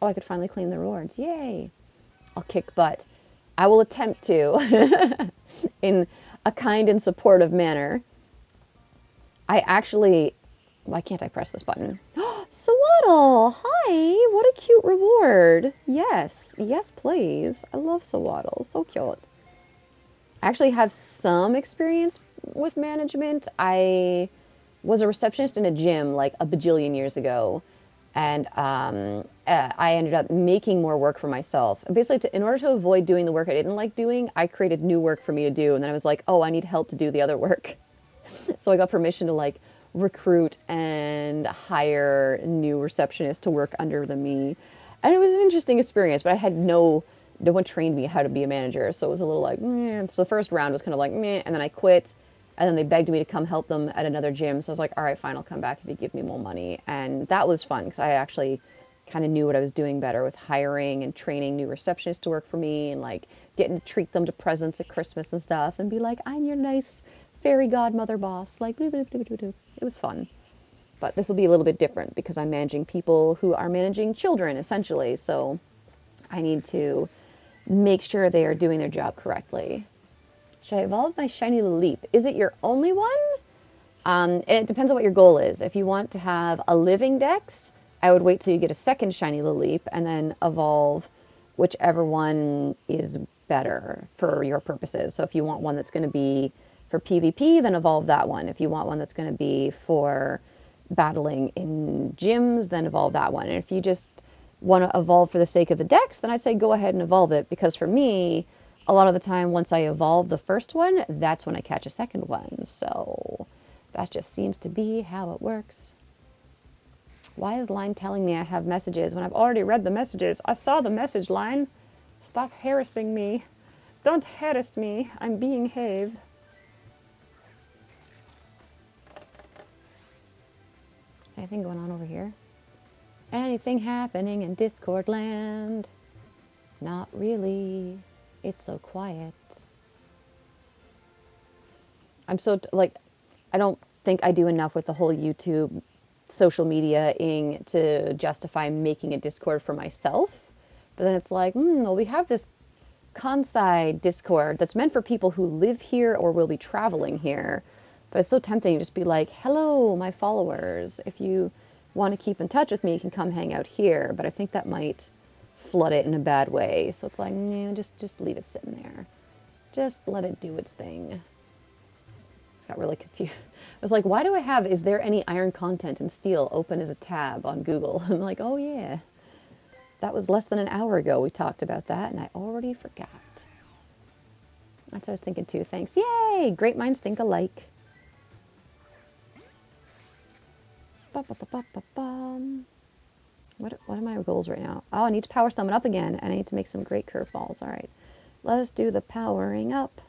I could finally claim the rewards. Yay. I'll kick butt. I will attempt to in a kind and supportive manner. I actually, why can't I press this button? Swaddle! Hi! What a cute reward. Yes, yes, please. I love Swaddle. So cute. I actually have some experience with management. I was a receptionist in a gym like a bajillion years ago, and I ended up making more work for myself. And basically, in order to avoid doing the work I didn't like doing, I created new work for me to do. And then I was like, oh, I need help to do the other work. So I got permission to like recruit and hire new receptionists to work under me. And it was an interesting experience, but I had no one trained me how to be a manager. So it was a little like, meh. So the first round was kind of like, meh. And then I quit. And then they begged me to come help them at another gym. So I was like, all right, fine, I'll come back if you give me more money. And that was fun because I actually kind of knew what I was doing better with hiring and training new receptionists to work for me and like getting to treat them to presents at Christmas and stuff and be like, I'm your nice fairy godmother boss. Like, it was fun. But this will be a little bit different because I'm managing people who are managing children essentially. So I need to make sure they are doing their job correctly. Should I evolve my shiny leap? Is it your only one? And it depends on what your goal is. If you want to have a living dex, I would wait till you get a second shiny leap and then evolve whichever one is better for your purposes. So if you want one that's going to be for PvP, then evolve that one. If you want one that's going to be for battling in gyms, then evolve that one. And if you just want to evolve for the sake of the dex, then I'd say go ahead and evolve it, because for me, a lot of the time, once I evolve the first one, that's when I catch a second one. So that just seems to be how it works. Why is Line telling me I have messages when I've already read the messages? I saw the message, Line. Stop harassing me. Don't harass me. I'm being Have. Anything going on over here? Anything happening in Discord land? Not really. It's so quiet. I'm so, I don't think I do enough with the whole YouTube social media-ing to justify making a Discord for myself. But then it's like, well, we have this Kansai Discord that's meant for people who live here or will be traveling here. But it's so tempting to just be like, hello, my followers. If you want to keep in touch with me, you can come hang out here. But I think that might flood it in a bad way. So it's like, just leave it sitting there. Just let it do its thing. It's got really confused. I was like, why do I have, is there any iron content in steel open as a tab on Google? I'm like, oh yeah. That was less than an hour ago we talked about that, and I already forgot. That's what I was thinking too. Thanks. Yay! Great minds think alike. What are my goals right now? Oh, I need to power someone up again, and I need to make some great curveballs. All right. Let's do the powering up.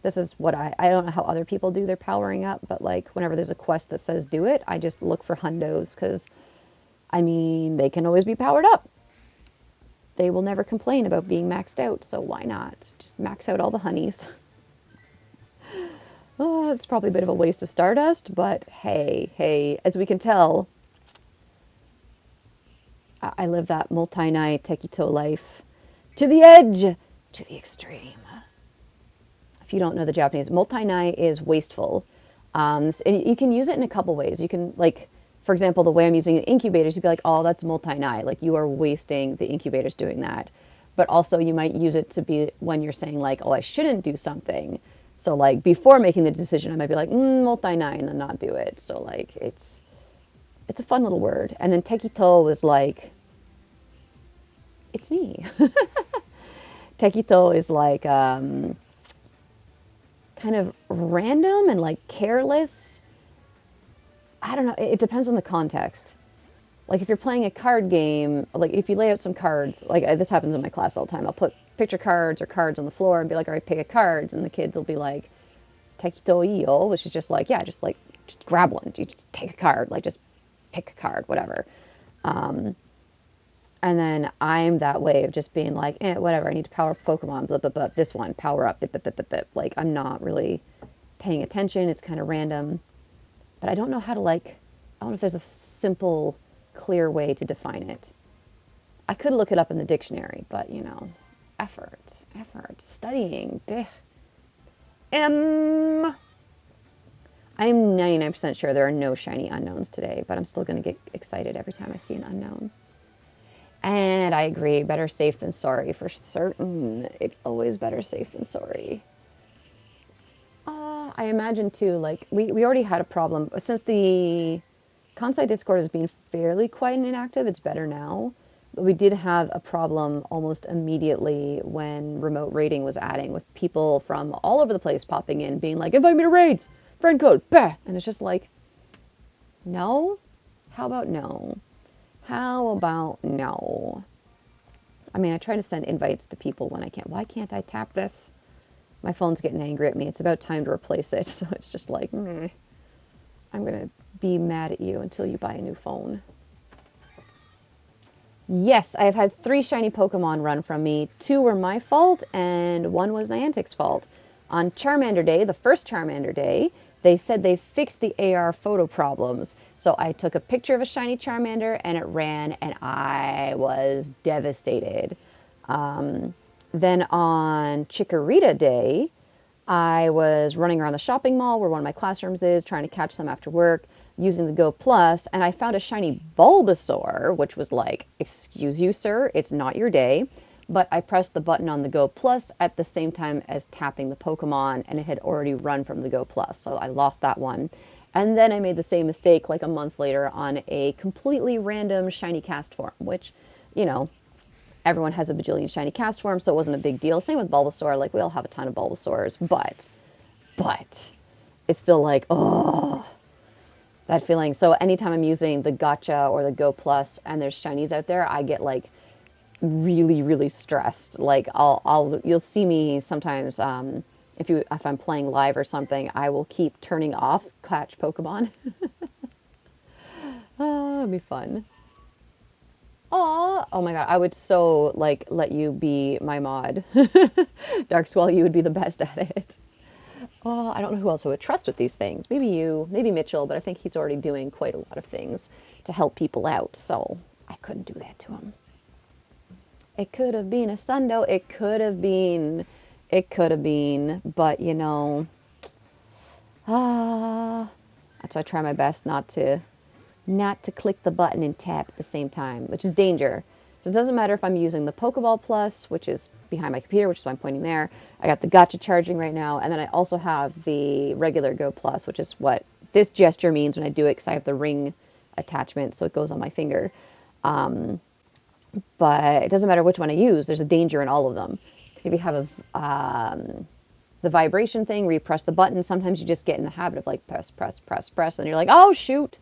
This is what I don't know how other people do their powering up, but like whenever there's a quest that says do it, I just look for hundos because, I mean, they can always be powered up. They will never complain about being maxed out, so why not? Just max out all the honeys. Oh, it's probably a bit of a waste of Stardust, but hey, as we can tell, I live that multi-night Tekito life to the edge, to the extreme. If you don't know the Japanese, multi-night is wasteful. And you can use it in a couple ways. You can, like, for example, the way I'm using the incubators, you'd be like, oh, that's multi-night. Like, you are wasting the incubators doing that. But also, you might use it to be when you're saying, like, oh, I shouldn't do something. So like before making the decision, I might be like, multi-9 and not do it. So like it's a fun little word. And then tekito was like, it's me. Tekito is like kind of random and like careless. I don't know. It depends on the context. Like if you're playing a card game, like if you lay out some cards, like this happens in my class all the time. I'll put picture cards or cards on the floor and be like, all right, pick a cards. And the kids will be like, tekito iyo, which is just like, yeah, just grab one. You just take a card, like just pick a card, whatever. And then I'm that way of just being like, whatever, I need to power up Pokemon, blah, blah, blah, this one, power up, blah, blah, blah, blah, blah. Like, I'm not really paying attention. It's kind of random. But I don't know how to, like, I don't know if there's a simple, clear way to define it. I could look it up in the dictionary, but, effort, studying. Blech. I'm 99% sure there are no shiny unknowns today, but I'm still going to get excited every time I see an unknown. And I agree, better safe than sorry for certain. It's always better safe than sorry. I imagine too, like, we already had a problem. Since the Kansai Discord has been fairly quiet and inactive, it's better now. But we did have a problem almost immediately when remote raiding was adding, with people from all over the place popping in, being like, invite me to raids, friend code, bah! And it's just like, no? How about no? How about no? I mean, I try to send invites to people when I can't. Why can't I tap this? My phone's getting angry at me. It's about time to replace it. So it's just like, I'm going to be mad at you until you buy a new phone. Yes, I have had 3 shiny Pokemon run from me. 2 were my fault, and 1 was Niantic's fault. On Charmander Day, the first Charmander Day, they said they fixed the AR photo problems. So I took a picture of a shiny Charmander, and it ran, and I was devastated. Then on Chikorita Day, I was running around the shopping mall where one of my classrooms is, trying to catch them after work, using the Go Plus, and I found a shiny Bulbasaur, which was like, excuse you, sir, it's not your day. But I pressed the button on the Go Plus at the same time as tapping the Pokemon, and it had already run from the Go Plus, so I lost that one. And then I made the same mistake like a month later on a completely random shiny cast form, which, everyone has a bajillion shiny cast forms, so it wasn't a big deal. Same with Bulbasaur, like we all have a ton of Bulbasaurs, but it's still like, oh, that feeling. So anytime I'm using the Gacha or the Go Plus and there's shinies out there, I get like really, really stressed. Like you'll see me sometimes, if I'm playing live or something, I will keep turning off catch Pokemon. It'll be fun. Aw, oh my god, I would so like let you be my mod. Dark Swell, you would be the best at it. Oh, I don't know who else I would trust with these things. Maybe you, maybe Mitchell, but I think he's already doing quite a lot of things to help people out, so I couldn't do that to him. It could have been a Sundo, it could have been, but that's why I try my best not to click the button and tap at the same time, which is danger. So it doesn't matter if I'm using the Pokeball Plus, which is behind my computer, which is why I'm pointing there. I got the Gacha charging right now, and then I also have the regular Go Plus, which is what this gesture means when I do it, because I have the ring attachment, so it goes on my finger. But it doesn't matter which one I use. There's a danger in all of them. Because if you have the vibration thing where you press the button, sometimes you just get in the habit of like press, and you're like, oh shoot.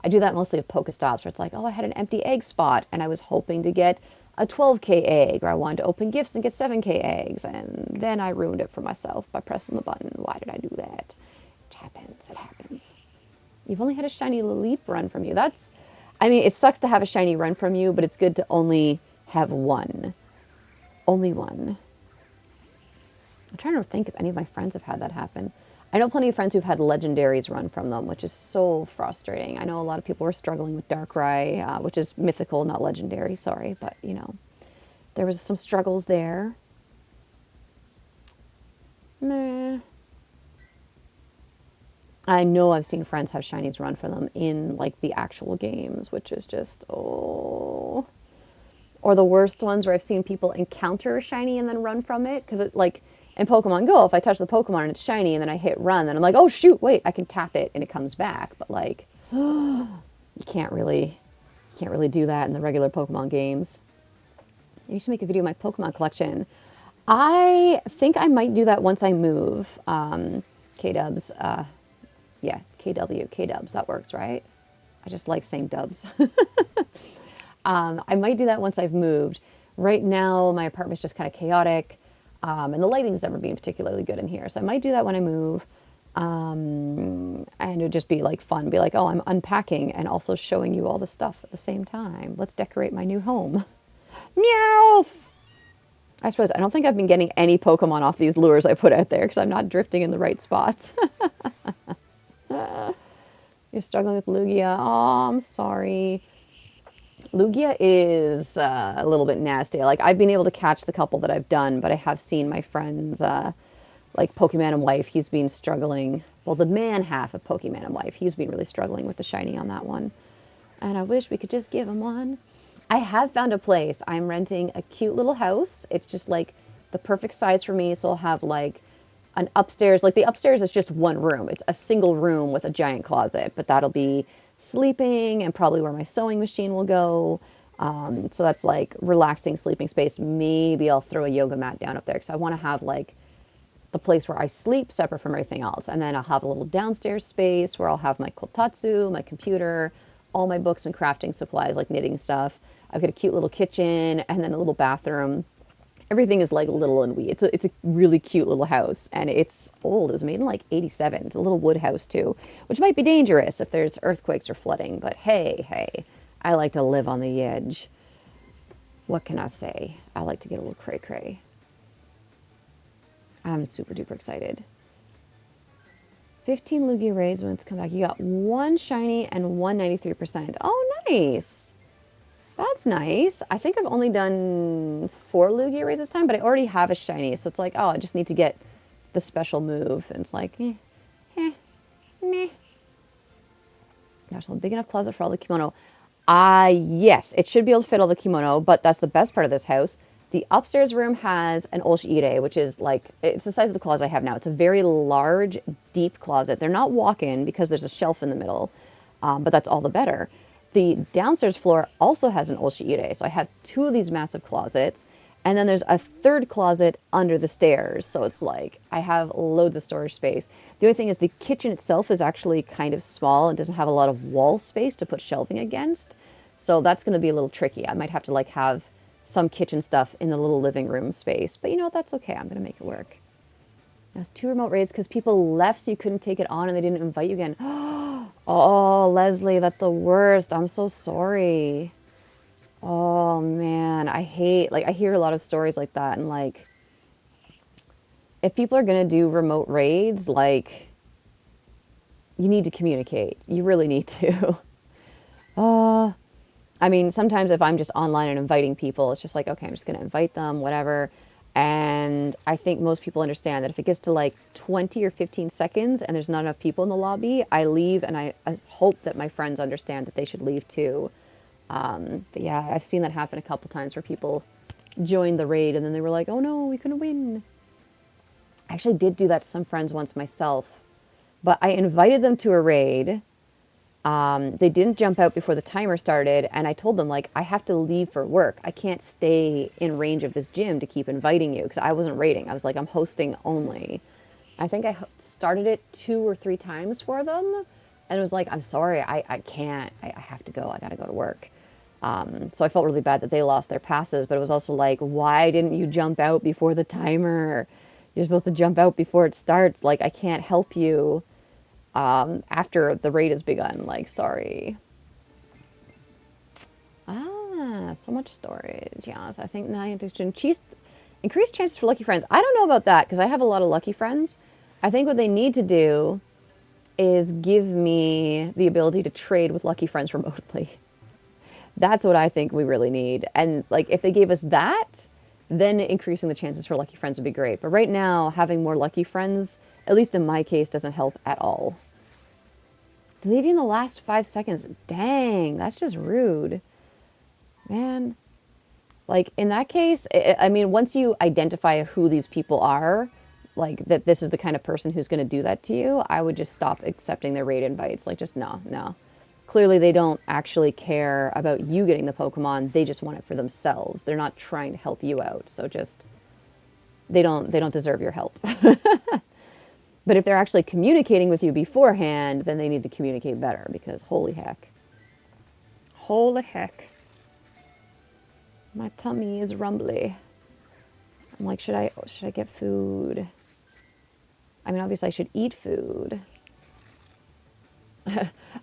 I do that mostly with Pokestops, where it's like, oh, I had an empty egg spot, and I was hoping to get a 12k egg, or I wanted to open gifts and get 7k eggs, and then I ruined it for myself by pressing the button. Why did I do that? It happens. You've only had a shiny Leap run from you. It sucks to have a shiny run from you, but it's good to only have one. Only one. I'm trying to think if any of my friends have had that happen. I know plenty of friends who've had legendaries run from them, which is so frustrating. I know a lot of people were struggling with Darkrai, which is mythical, not legendary, sorry. But, there was some struggles there. Meh. I know I've seen friends have shinies run from them in, like, the actual games, which is just, oh. Or the worst ones where I've seen people encounter a shiny and then run from it, because In Pokemon Go, if I touch the Pokemon and it's shiny and then I hit run, then I'm like, oh shoot, wait, I can tap it and it comes back. But like, you can't really do that in the regular Pokemon games. I should make a video of my Pokemon collection. I think I might do that once I move. K-dubs, yeah, KW, K-dubs, that works, right? I just like saying dubs. I might do that once I've moved. Right now, my apartment's just kind of chaotic, and the lighting's never been particularly good in here. So I might do that when I move, and it would just be like fun. Be like, oh, I'm unpacking and also showing you all the stuff at the same time. Let's decorate my new home. Meow! I suppose I don't think I've been getting any Pokemon off these lures I put out there because I'm not drifting in the right spots. You're struggling with Lugia. Oh, I'm sorry. Lugia is a little bit nasty. Like, I've been able to catch the couple that I've done, but I have seen my friends, like Pokemon and Wife, he's been struggling. Well, the man half of Pokemon and Wife, he's been really struggling with the shiny on that one. And I wish we could just give him one. I have found a place. I'm renting a cute little house. It's just like the perfect size for me. So I'll have like an upstairs, like the upstairs is just one room. It's a single room with a giant closet, but that'll be sleeping and probably where my sewing machine will go. So that's like relaxing sleeping space. Maybe I'll throw a yoga mat down up there because I want to have like the place where I sleep separate from everything else. And then I'll have a little downstairs space where I'll have my kotatsu, my computer, all my books and crafting supplies like knitting stuff. I've got a cute little kitchen and then a little bathroom. Everything is like little and wee. It's a really cute little house, and it's old. It was made in like 87. It's a little wood house too, which might be dangerous if there's earthquakes or flooding. But hey, I like to live on the edge. What can I say? I like to get a little cray-cray. I'm super duper excited. 15 Lugia raids when it's come back. You got one shiny and one 93%. Oh, nice. That's nice. I think I've only done 4 Lugia raids this time, but I already have a shiny. So it's like, oh, I just need to get the special move. And it's like, meh. Gosh, a big enough closet for all the kimono. Yes, it should be able to fit all the kimono, but that's the best part of this house. The upstairs room has an oshiire, which is like, it's the size of the closet I have now. It's a very large, deep closet. They're not walk-in because there's a shelf in the middle, but that's all the better. The downstairs floor also has an oshiire, so I have 2 of these massive closets, and then there's a third closet under the stairs, so it's like I have loads of storage space. The only thing is the kitchen itself is actually kind of small and doesn't have a lot of wall space to put shelving against, so that's going to be a little tricky. I might have to like have some kitchen stuff in the little living room space, but you know, that's okay. I'm going to make it work. That's 2 remote raids because people left so you couldn't take it on and they didn't invite you again. Oh, Leslie, that's the worst. I'm so sorry. Oh, man. I hear a lot of stories like that. And, like, if people are going to do remote raids, like, you need to communicate. You really need to. I mean, sometimes if I'm just online and inviting people, it's just like, okay, I'm just going to invite them, whatever. And I think most people understand that if it gets to like 20 or 15 seconds and there's not enough people in the lobby, I leave, and I hope that my friends understand that they should leave too. But yeah, I've seen that happen a couple times where people joined the raid and then they were like, oh no, we couldn't win. I actually did do that to some friends once myself, but I invited them to a raid. They didn't jump out before the timer started, and I told them, like, I have to leave for work. I can't stay in range of this gym to keep inviting you, because I wasn't raiding. I was like, I'm hosting only. I think I started it 2 or 3 times for them, and it was like, I'm sorry, I can't. I have to go. I got to go to work. So I felt really bad that they lost their passes, but it was also like, why didn't you jump out before the timer? You're supposed to jump out before it starts. Like, I can't help you. After the raid has begun, like, sorry. So much storage. Yes, I think now you have to increase chances for lucky friends. I don't know about that because I have a lot of lucky friends. I think what they need to do is give me the ability to trade with lucky friends remotely. That's what I think we really need. And like, if they gave us that, then increasing the chances for lucky friends would be great. But right now, having more lucky friends, at least in my case, doesn't help at all. Leaving in the last 5 seconds. Dang, that's just rude. Man. Like, in that case, I mean, once you identify who these people are, like that this is the kind of person who's going to do that to you, I would just stop accepting their raid invites. Like, just no, no. Clearly, they don't actually care about you getting the Pokemon. They just want it for themselves. They're not trying to help you out. So just they don't deserve your help. But if they're actually communicating with you beforehand, then they need to communicate better because holy heck. Holy heck. My tummy is rumbly. I'm like, should I get food? I mean, obviously I should eat food.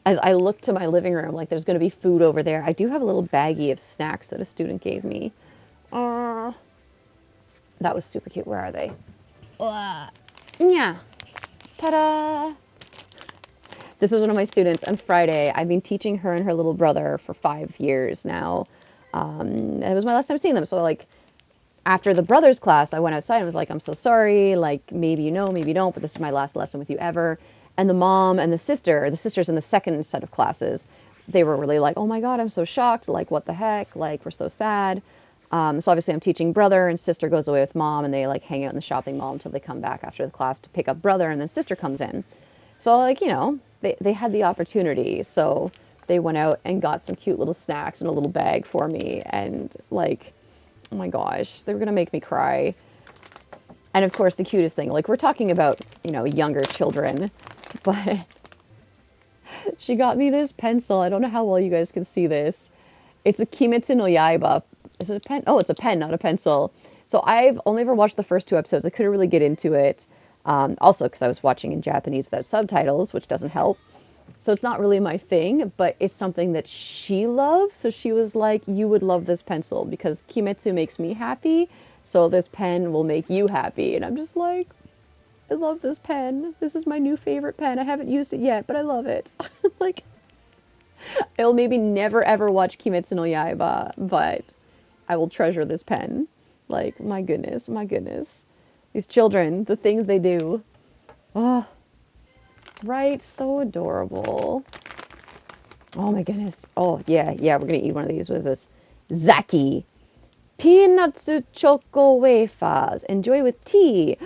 As I look to my living room, like there's going to be food over there. I do have a little baggie of snacks that a student gave me. That was super cute. Where are they? Yeah. Ta-da! This was one of my students on Friday. I've been teaching her and her little brother for 5 years now. It was my last time seeing them. So like after the brothers class, I went outside and was like, I'm so sorry. Like maybe you know, maybe you don't, but this is my last lesson with you ever. And the mom and the sister's in the second set of classes. They were really like, oh my God, I'm so shocked. Like, what the heck? Like, we're so sad. So obviously I'm teaching brother and sister goes away with mom and they like hang out in the shopping mall until they come back after the class to pick up brother and then sister comes in. So like, you know, they had the opportunity. So they went out and got some cute little snacks in a little bag for me. And like, oh my gosh, they were going to make me cry. And of course, the cutest thing, like we're talking about, you know, younger children, but she got me this pencil. I don't know how well you guys can see this. It's a Kimetsu no Yaiba. Is it a pen? Oh, it's a pen, not a pencil. So I've only ever watched the first 2 episodes. I couldn't really get into it. Also, because I was watching in Japanese without subtitles, which doesn't help. So it's not really my thing, but it's something that she loves. So she was like, you would love this pencil because Kimetsu makes me happy. So this pen will make you happy. And I'm just like, I love this pen. This is my new favorite pen. I haven't used it yet, but I love it. Like, I'll maybe never ever watch Kimetsu no Yaiba, but I will treasure this pen. Like, my goodness, my goodness. These children, the things they do. Oh, right? So adorable. Oh my goodness. Oh, yeah, we're going to eat one of these. What is this? Zaki. Peanuts choco wafers. Enjoy with tea.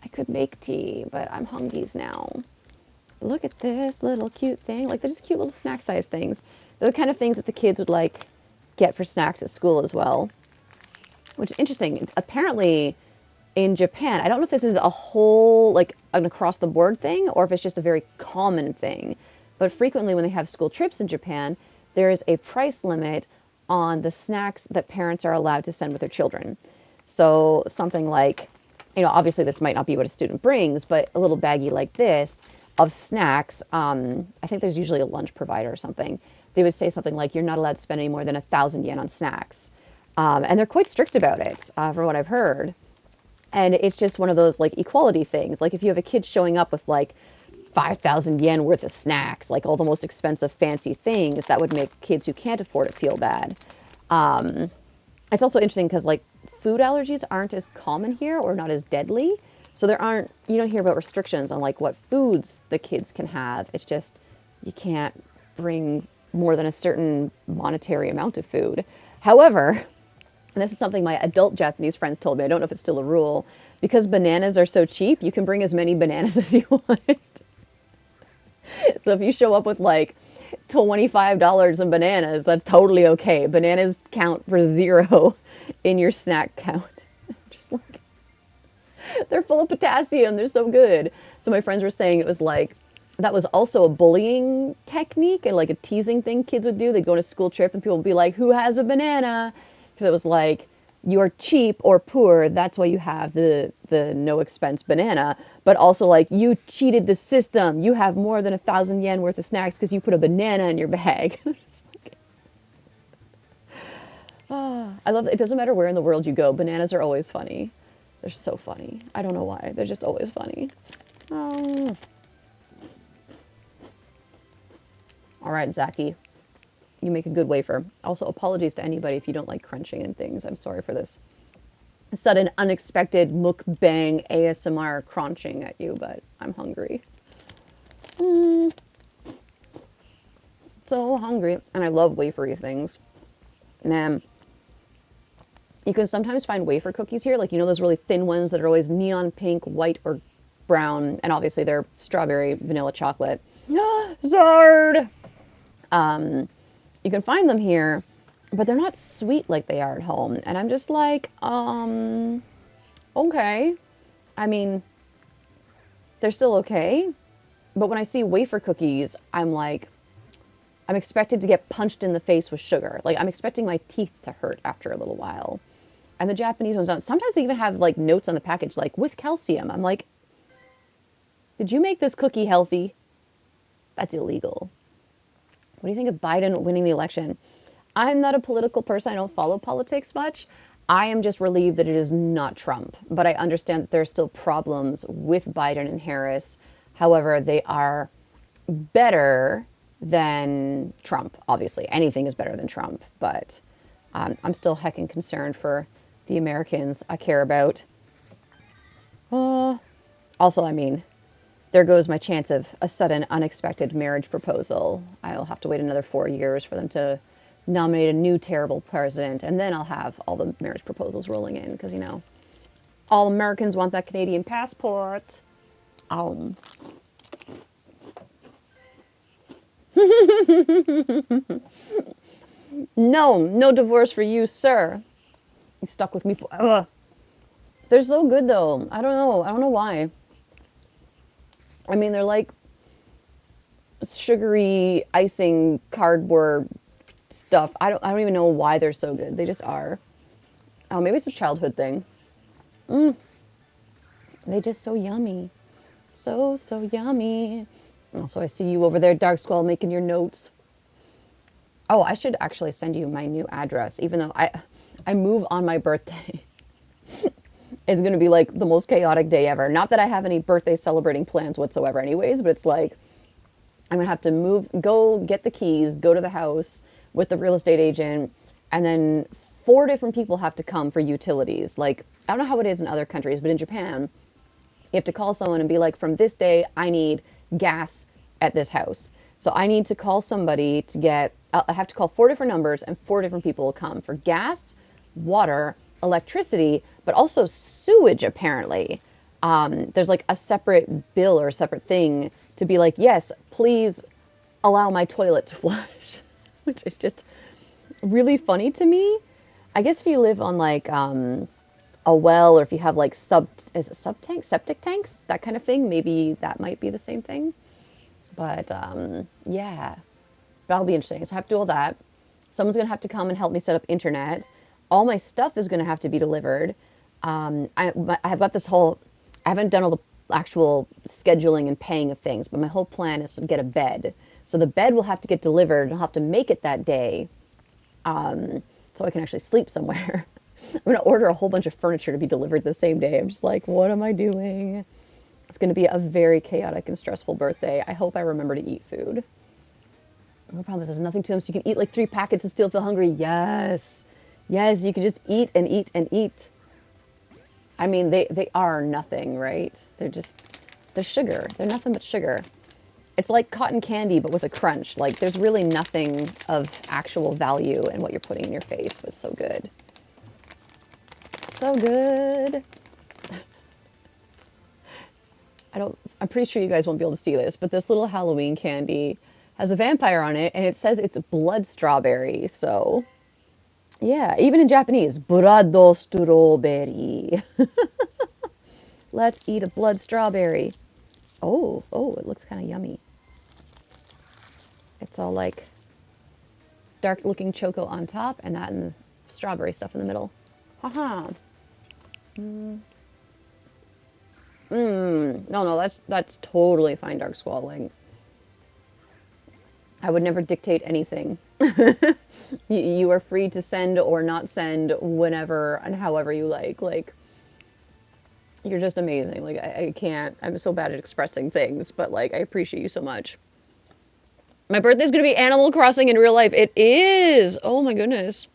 I could make tea, but I'm hungry now. Look at this little cute thing. Like, they're just cute little snack size things. They're the kind of things that the kids would like get for snacks at school as well. Which is interesting. Apparently in Japan, I don't know if this is a whole, like, an across the board thing or if it's just a very common thing. But frequently when they have school trips in Japan, there is a price limit on the snacks that parents are allowed to send with their children. So something like, you know, obviously this might not be what a student brings, but a little baggie like this of snacks, I think there's usually a lunch provider or something. They would say something like, you're not allowed to spend any more than 1,000 yen on snacks. And they're quite strict about it, from what I've heard. And it's just one of those like equality things. Like if you have a kid showing up with like 5,000 yen worth of snacks, like all the most expensive fancy things, that would make kids who can't afford it feel bad. It's also interesting because like food allergies aren't as common here or not as deadly. So you don't hear about restrictions on like what foods the kids can have. It's just, you can't bring more than a certain monetary amount of food. However, and this is something my adult Japanese friends told me, I don't know if it's still a rule, because bananas are so cheap, you can bring as many bananas as you want. So if you show up with like $25 in bananas, that's totally okay. Bananas count for 0 in your snack count. Just like, they're full of potassium, they're so good. So my friends were saying it was like, that was also a bullying technique and like a teasing thing kids would do. They'd go on a school trip and people would be like, who has a banana? Because it was like, you're cheap or poor, that's why you have the no expense banana. But also like, you cheated the system. You have more than 1,000 yen worth of snacks because you put a banana in your bag. Like, I love it. It doesn't matter where in the world you go. Bananas are always funny. They're so funny. I don't know why. They're just always funny. Oh. All right, Zaki. You make a good wafer. Also, apologies to anybody if you don't like crunching and things. I'm sorry for this sudden, unexpected mukbang ASMR crunching at you, but I'm hungry. So hungry. And I love wafery things. Man. You can sometimes find wafer cookies here, like, you know, those really thin ones that are always neon pink, white, or brown, and obviously they're strawberry vanilla chocolate. Zard! You can find them here, but they're not sweet like they are at home. And I'm just like, okay. I mean, they're still okay. But when I see wafer cookies, I'm like, I'm expected to get punched in the face with sugar. Like, I'm expecting my teeth to hurt after a little while. And the Japanese ones don't. Sometimes they even have, like, notes on the package, like, with calcium. I'm like, did you make this cookie healthy? That's illegal. What do you think of Biden winning the election? I'm not a political person. I don't follow politics much. I am just relieved that it is not Trump. But I understand that there are still problems with Biden and Harris. However, they are better than Trump, obviously. Anything is better than Trump. But I'm still heckin' concerned for the Americans I care about. Also, I mean, there goes my chance of a sudden, unexpected marriage proposal. I'll have to wait another 4 years for them to nominate a new terrible president, and then I'll have all the marriage proposals rolling in, because, you know, all Americans want that Canadian passport. No divorce for you, sir. You stuck with me forever. They're so good, though. I don't know why. I mean, they're like sugary icing cardboard stuff. I don't even know why they're so good. They just are. Oh, maybe it's a childhood thing. They just so yummy. So yummy. Also, I see you over there, Dark Squall, making your notes. Oh, I should actually send you my new address, even though I move on my birthday. It's going to be like the most chaotic day ever. Not that I have any birthday celebrating plans whatsoever anyways, but it's like I'm going to have to move, go get the keys, go to the house with the real estate agent, and then 4 different people have to come for utilities. Like, I don't know how it is in other countries, but in Japan, you have to call someone and be like, from this day, I need gas at this house. So I need to call somebody to get, I have to call 4 different numbers, and 4 different people will come for gas, water, electricity, but also sewage, apparently. There's like a separate bill or a separate thing to be like, yes, please allow my toilet to flush, which is just really funny to me. I guess if you live on like a well, or if you have like septic tanks, that kind of thing, maybe that might be the same thing. But yeah, that'll be interesting. So I have to do all that. Someone's going to have to come and help me set up internet. All my stuff is going to have to be delivered. I've got this whole, I haven't done all the actual scheduling and paying of things, but my whole plan is to get a bed. So the bed will have to get delivered, and I'll have to make it that day so I can actually sleep somewhere. I'm going to order a whole bunch of furniture to be delivered the same day. I'm just like, what am I doing? It's going to be a very chaotic and stressful birthday. I hope I remember to eat food. No problem is there's nothing to them, so you can eat like 3 packets and still feel hungry. Yes. Yes, you can just eat and eat and eat. I mean, they are nothing, right? They're sugar. They're nothing but sugar. It's like cotton candy, but with a crunch. Like, there's really nothing of actual value in what you're putting in your face, but it's so good. So good. I'm pretty sure you guys won't be able to see this, but this little Halloween candy has a vampire on it, and it says it's blood strawberry, so yeah, even in Japanese, burado strawberry. Let's eat a blood strawberry. Oh, it looks kind of yummy. It's all like dark looking choco on top, and that and strawberry stuff in the middle. Haha. No, that's totally fine, Dark Squalling. I would never dictate anything. You are free to send or not send whenever and however you like. Like, you're just amazing. Like, I can't, I'm so bad at expressing things, but like, I appreciate you so much. My birthday's gonna be Animal Crossing in real life. It is! Oh my goodness.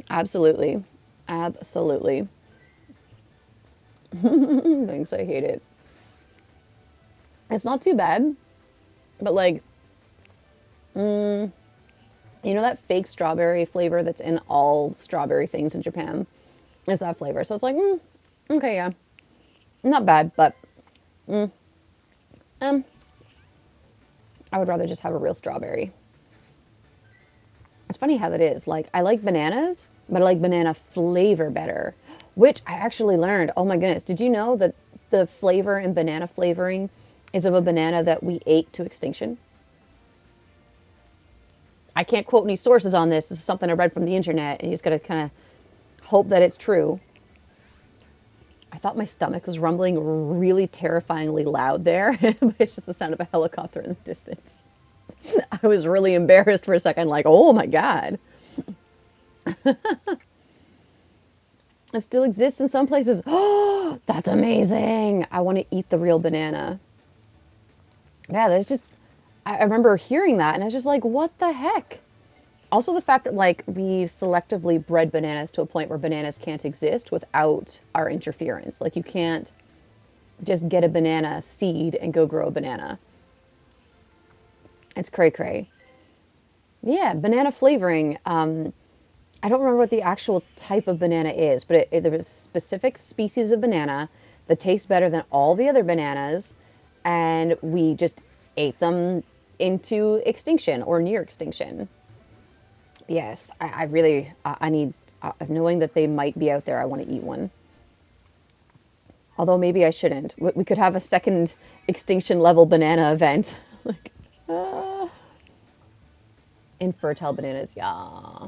Absolutely. Absolutely. Thanks, I hate it. It's not too bad, but like, You know that fake strawberry flavor that's in all strawberry things in Japan? It's that flavor. So it's like, okay, yeah. Not bad, but um, I would rather just have a real strawberry. It's funny how that is. Like, I like bananas, but I like banana flavor better, which I actually learned. Oh my goodness. Did you know that the flavor in banana flavoring is of a banana that we ate to extinction? I can't quote any sources on this. This is something I read from the internet, and you just got to kind of hope that it's true. I thought my stomach was rumbling really terrifyingly loud there, but it's just the sound of a helicopter in the distance. I was really embarrassed for a second, like, oh my God. It still exists in some places. Oh, that's amazing. I want to eat the real banana. Yeah, there's just, I remember hearing that and I was just like, what the heck? Also, the fact that like we selectively bred bananas to a point where bananas can't exist without our interference. Like you can't just get a banana seed and go grow a banana. It's cray cray. Yeah, banana flavoring. I don't remember what the actual type of banana is, but there was a specific species of banana that tastes better than all the other bananas, and we just ate them into extinction or near extinction. Yes, I really, I need, knowing that they might be out there, I want to eat one. Although maybe I shouldn't. We could have a second extinction level banana event. Like, uh, infertile bananas, yeah.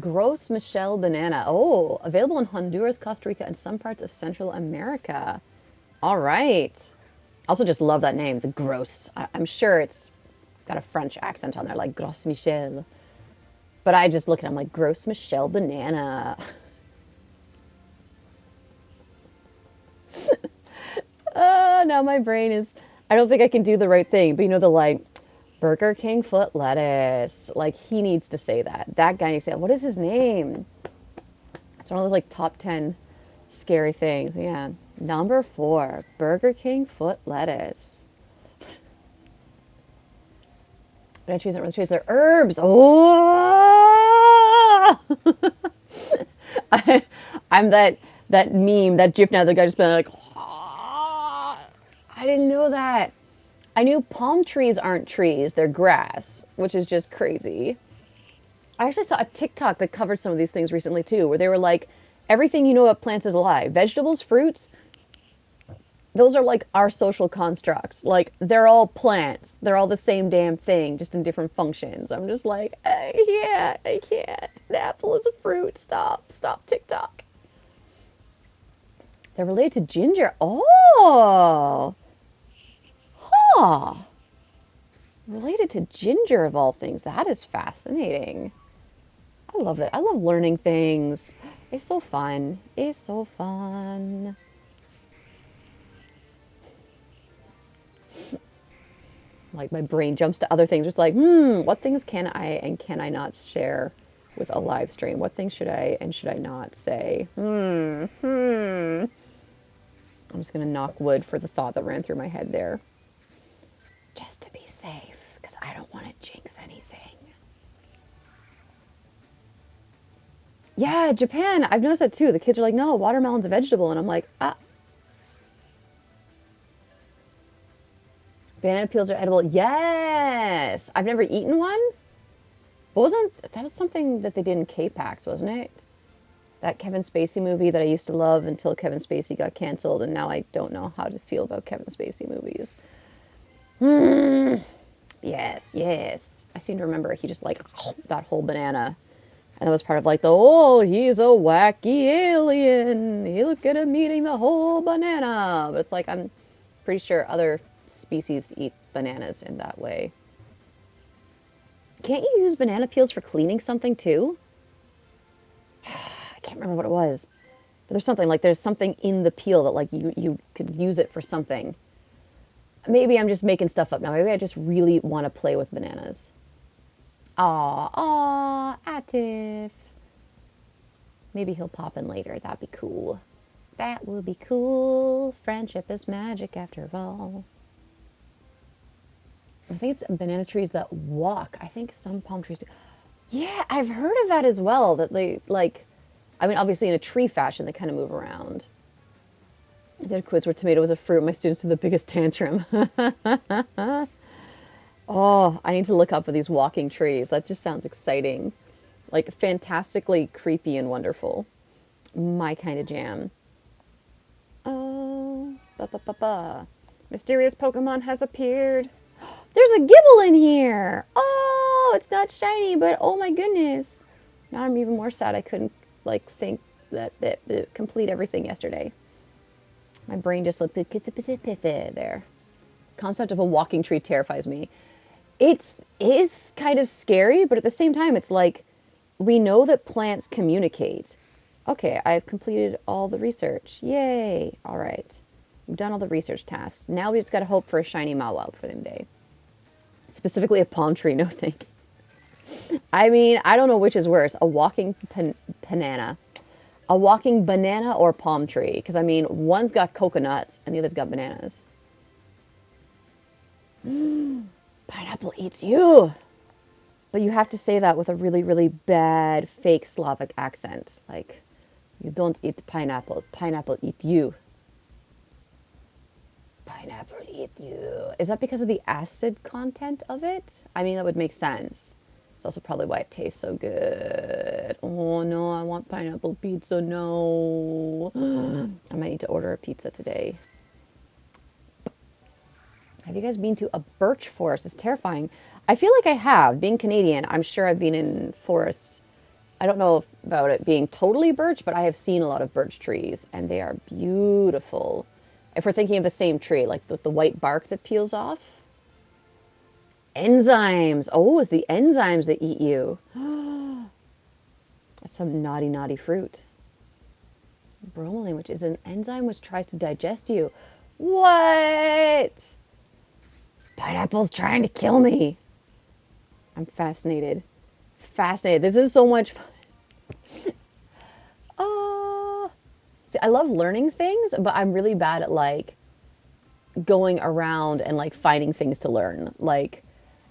Gros Michel banana. Oh, available in Honduras, Costa Rica, and some parts of Central America. All right. Also, just love that name, the Gros. I'm sure it's got a French accent on there, like Gros Michel. But I just look at them like Gros Michel banana. Now my brain is. I don't think I can do the right thing, but you know the like Burger King foot lettuce. Like he needs to say that. That guy needs to say, what is his name? It's one of those like top 10 scary things. Yeah. Number 4, Burger King foot lettuce. Banana trees don't really trees, they're herbs. Oh, I'm that meme, that gif now. The guy just been like, oh, I didn't know that. I knew palm trees aren't trees; they're grass, which is just crazy. I actually saw a TikTok that covered some of these things recently too, where they were like, everything you know about plants is alive. Vegetables, fruits, those are like our social constructs. Like they're all plants. They're all the same damn thing, just in different functions. I'm just like, I can't. An apple is a fruit. Stop TikTok. They're related to ginger. Oh, huh. Related to ginger of all things. That is fascinating. I love it. I love learning things. It's so fun. It's so fun. Like my brain jumps to other things. It's like, what things can I and can I not share with a live stream? What things should I and should I not say? I'm just gonna knock wood for the thought that ran through my head there. Just to be safe, because I don't want to jinx anything. Yeah, Japan. I've noticed that too. The kids are like, no, watermelon's a vegetable. And I'm like, ah. Banana peels are edible. Yes. I've never eaten one. But that was something that they did in K-Pax, wasn't it? That Kevin Spacey movie that I used to love until Kevin Spacey got canceled. And now I don't know how to feel about Kevin Spacey movies. Yes. I seem to remember he just like that whole banana. And that was part of like he's a wacky alien. You look at him eating the whole banana. But it's like, I'm pretty sure other species eat bananas in that way. Can't you use banana peels for cleaning something too? I can't remember what it was. But there's something in the peel that like you could use it for something. Maybe I'm just making stuff up now. Maybe I just really want to play with bananas. Atif. Maybe he'll pop in later. That'd be cool. That would be cool. Friendship is magic after all. I think it's banana trees that walk. I think some palm trees do. Yeah, I've heard of that as well. That they like, I mean, obviously in a tree fashion, they kind of move around. I did a quiz where tomato was a fruit. My students did the biggest tantrum. Oh, I need to look up for these walking trees. That just sounds exciting. Like fantastically creepy and wonderful. My kind of jam. Oh, ba ba ba ba. Mysterious Pokemon has appeared. There's a Gibble in here. Oh, it's not shiny, but oh my goodness. Now I'm even more sad I couldn't like think that complete everything yesterday. My brain just looked there. Concept of a walking tree terrifies me. It is kind of scary, but at the same time, it's like we know that plants communicate. Okay, I've completed all the research. Yay! All right, we've done all the research tasks. Now we just got to hope for a shiny Mawile for the day. Specifically, a palm tree. No thank you. I mean, I don't know which is worse: a walking banana, a walking banana, or palm tree. Because I mean, one's got coconuts and the other's got bananas. Pineapple eats you. But you have to say that with a really, really bad fake Slavic accent. Like, you don't eat pineapple. Pineapple eat you. Pineapple eat you. Is that because of the acid content of it? I mean, that would make sense. It's also probably why it tastes so good. Oh no, I want pineapple pizza. No. I might need to order a pizza today. Have you guys been to a birch forest? It's terrifying. I feel like I have. Being Canadian, I'm sure I've been in forests. I don't know about it being totally birch, but I have seen a lot of birch trees, and they are beautiful. If we're thinking of the same tree, like the white bark that peels off. Enzymes. Oh, it's the enzymes that eat you. That's some naughty, naughty fruit. Bromelain, which is an enzyme which tries to digest you. What? Pineapple's trying to kill me. I'm fascinated. Fascinated. This is so much fun. See, I love learning things, but I'm really bad at like going around and like finding things to learn. Like,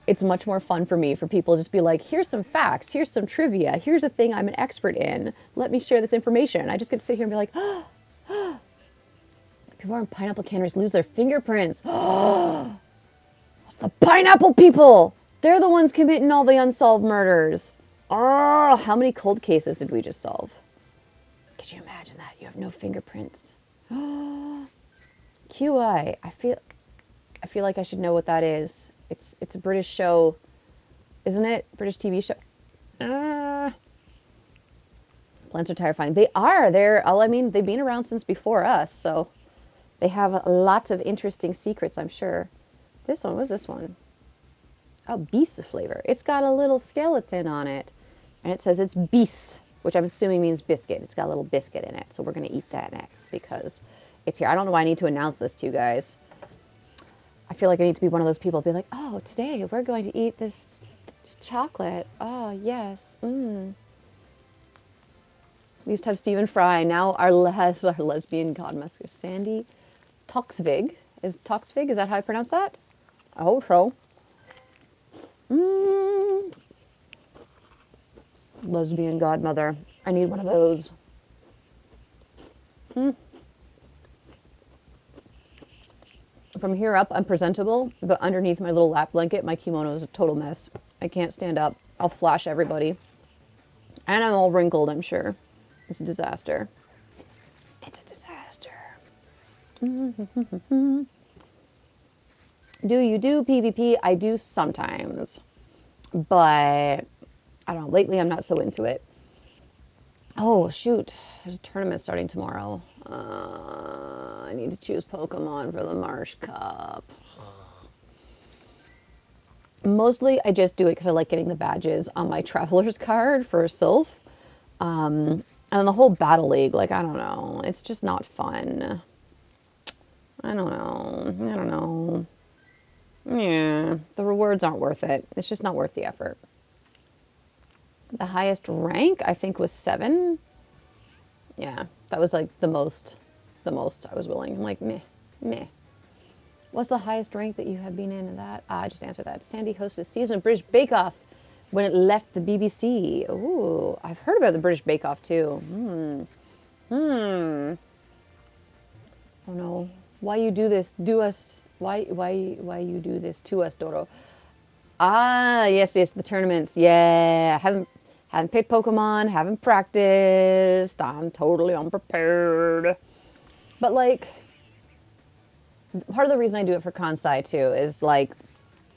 it's much more fun for me for people to just be like, here's some facts, here's some trivia, here's a thing I'm an expert in. Let me share this information. I just get to sit here and be like, oh, people in pineapple canneries lose their fingerprints. Oh, it's the pineapple people. They're the ones committing all the unsolved murders. Oh, how many cold cases did we just solve? Could you imagine that? You have no fingerprints. QI. I feel like I should know what that is. It's a British show, isn't it? British TV show. Plants are terrifying. They are. I mean, they've been around since before us, so they have lots of interesting secrets, I'm sure. This one, what's this one? Oh, beast flavor. It's got a little skeleton on it. And it says it's beast, which I'm assuming means biscuit. It's got a little biscuit in it. So we're going to eat that next because it's here. I don't know why I need to announce this to you guys. I feel like I need to be one of those people. Be like, oh, today we're going to eat this chocolate. Oh, yes. We used to have Stephen Fry. Now our lesbian godmaster, Sandy Toksvig. Is that how I pronounce that? I hope so. Lesbian godmother. I need one of those. From here up, I'm presentable, but underneath my little lap blanket, my kimono is a total mess. I can't stand up. I'll flash everybody. And I'm all wrinkled, I'm sure. It's a disaster. It's a disaster. Do you do PvP? I do sometimes. But, I don't know, lately I'm not so into it. Oh, shoot. There's a tournament starting tomorrow. I need to choose Pokemon for the Marsh Cup. Mostly, I just do it because I like getting the badges on my Traveler's card for Sylph. And the whole Battle League, like, I don't know. It's just not fun. I don't know. Yeah, the rewards aren't worth it. It's just not worth the effort. The highest rank, I think, was 7. Yeah, that was like the most I was willing. I'm like, meh. What's the highest rank that you have been in that? I just answered that. Sandy hosted a season of British Bake Off when it left the BBC. Ooh, I've heard about the British Bake Off too. Hmm. Oh no. Why you do this? Do us. Why you do this to us, Doro? Ah, yes, yes, the tournaments. Yeah, haven't played Pokemon, haven't practiced. I'm totally unprepared. But like, part of the reason I do it for Kansai too is like,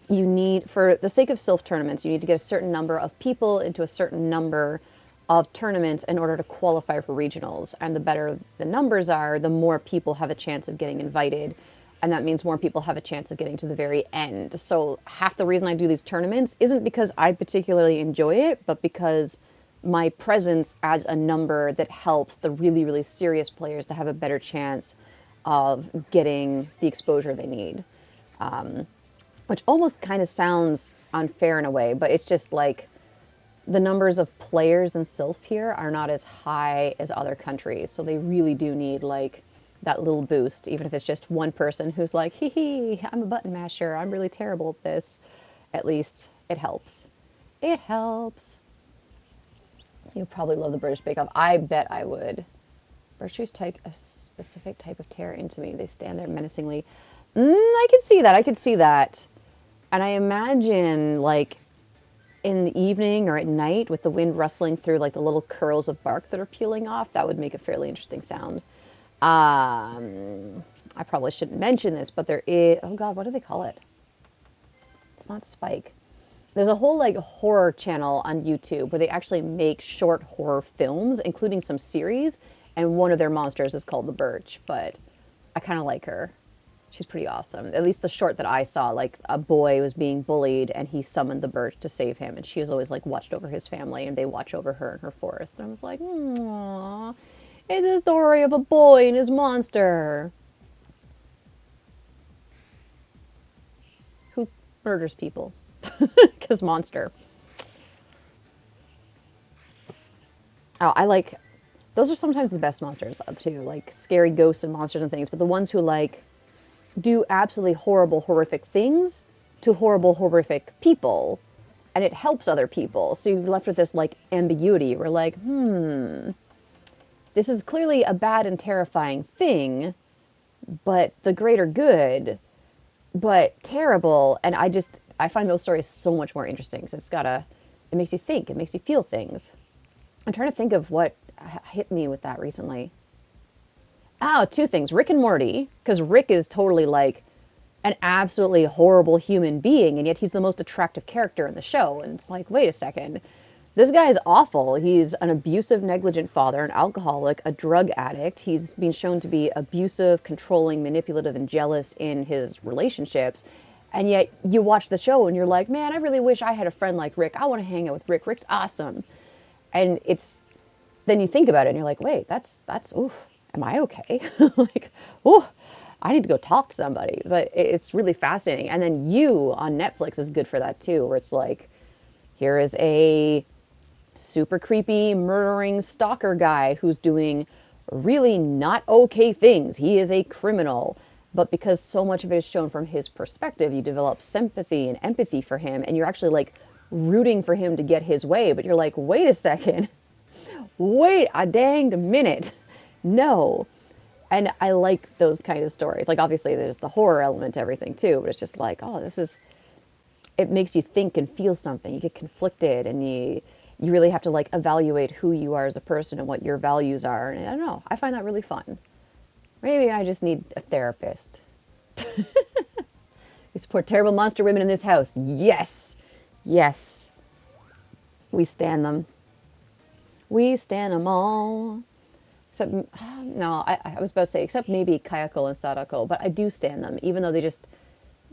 you need, for the sake of self tournaments, you need to get a certain number of people into a certain number of tournaments in order to qualify for regionals. And the better the numbers are, the more people have a chance of getting invited. And that means more people have a chance of getting to the very end. So half the reason I do these tournaments isn't because I particularly enjoy it, but because my presence adds a number that helps the really, really serious players to have a better chance of getting the exposure they need. Which almost kind of sounds unfair in a way, but it's just like the numbers of players in Sylph here are not as high as other countries. So they really do need like that little boost, even if it's just one person who's like, hee hee, I'm a button masher. I'm really terrible at this. At least it helps. It helps. You probably love the British Bake Off. I bet I would. Virtues take a specific type of terror into me. They stand there menacingly. I could see that. I could see that. And I imagine, like, in the evening or at night with the wind rustling through, like, the little curls of bark that are peeling off, that would make a fairly interesting sound. I probably shouldn't mention this, but there is... Oh, God, what do they call it? It's not Spike. There's a whole, like, horror channel on YouTube where they actually make short horror films, including some series, and one of their monsters is called the Birch, but I kind of like her. She's pretty awesome. At least the short that I saw, like a boy was being bullied and he summoned the Birch to save him. And she was always like watched over his family and they watch over her in her forest. And I was like, aww, it's a story of a boy and his monster who murders people because monster. Oh, I like, those are sometimes the best monsters too, like scary ghosts and monsters and things. But the ones who like do absolutely horrible, horrific things to horrible, horrific people, and it helps other people. So you're left with this like ambiguity. We're like, this is clearly a bad and terrifying thing, but the greater good, but terrible. And I find those stories so much more interesting. So it makes you think, it makes you feel things. I'm trying to think of what hit me with that recently. Oh, two things. Rick and Morty, because Rick is totally like an absolutely horrible human being, and yet he's the most attractive character in the show. And it's like, wait a second. This guy is awful. He's an abusive, negligent father, an alcoholic, a drug addict. He's been shown to be abusive, controlling, manipulative, and jealous in his relationships. And yet you watch the show and you're like, man, I really wish I had a friend like Rick. I want to hang out with Rick. Rick's awesome. And then you think about it and you're like, wait, that's, oof. Am I okay? Like, oh, I need to go talk to somebody. But it's really fascinating. And then You on Netflix is good for that too, where it's like, here is a super creepy murdering stalker guy who's doing really not okay things. He is a criminal. But because so much of it is shown from his perspective, you develop sympathy and empathy for him. And you're actually like rooting for him to get his way. But you're like, wait a second. Wait a danged minute. No. And I like those kind of stories. Like, obviously, there's the horror element to everything, too. But it's just like, oh, it makes you think and feel something. You get conflicted, and you really have to, like, evaluate who you are as a person and what your values are. And I don't know. I find that really fun. Maybe I just need a therapist. We support terrible monster women in this house. Yes. Yes. We stand them. We stand them all. Except, no, I was about to say, except maybe Kayako and Sadako, but I do stand them, even though they just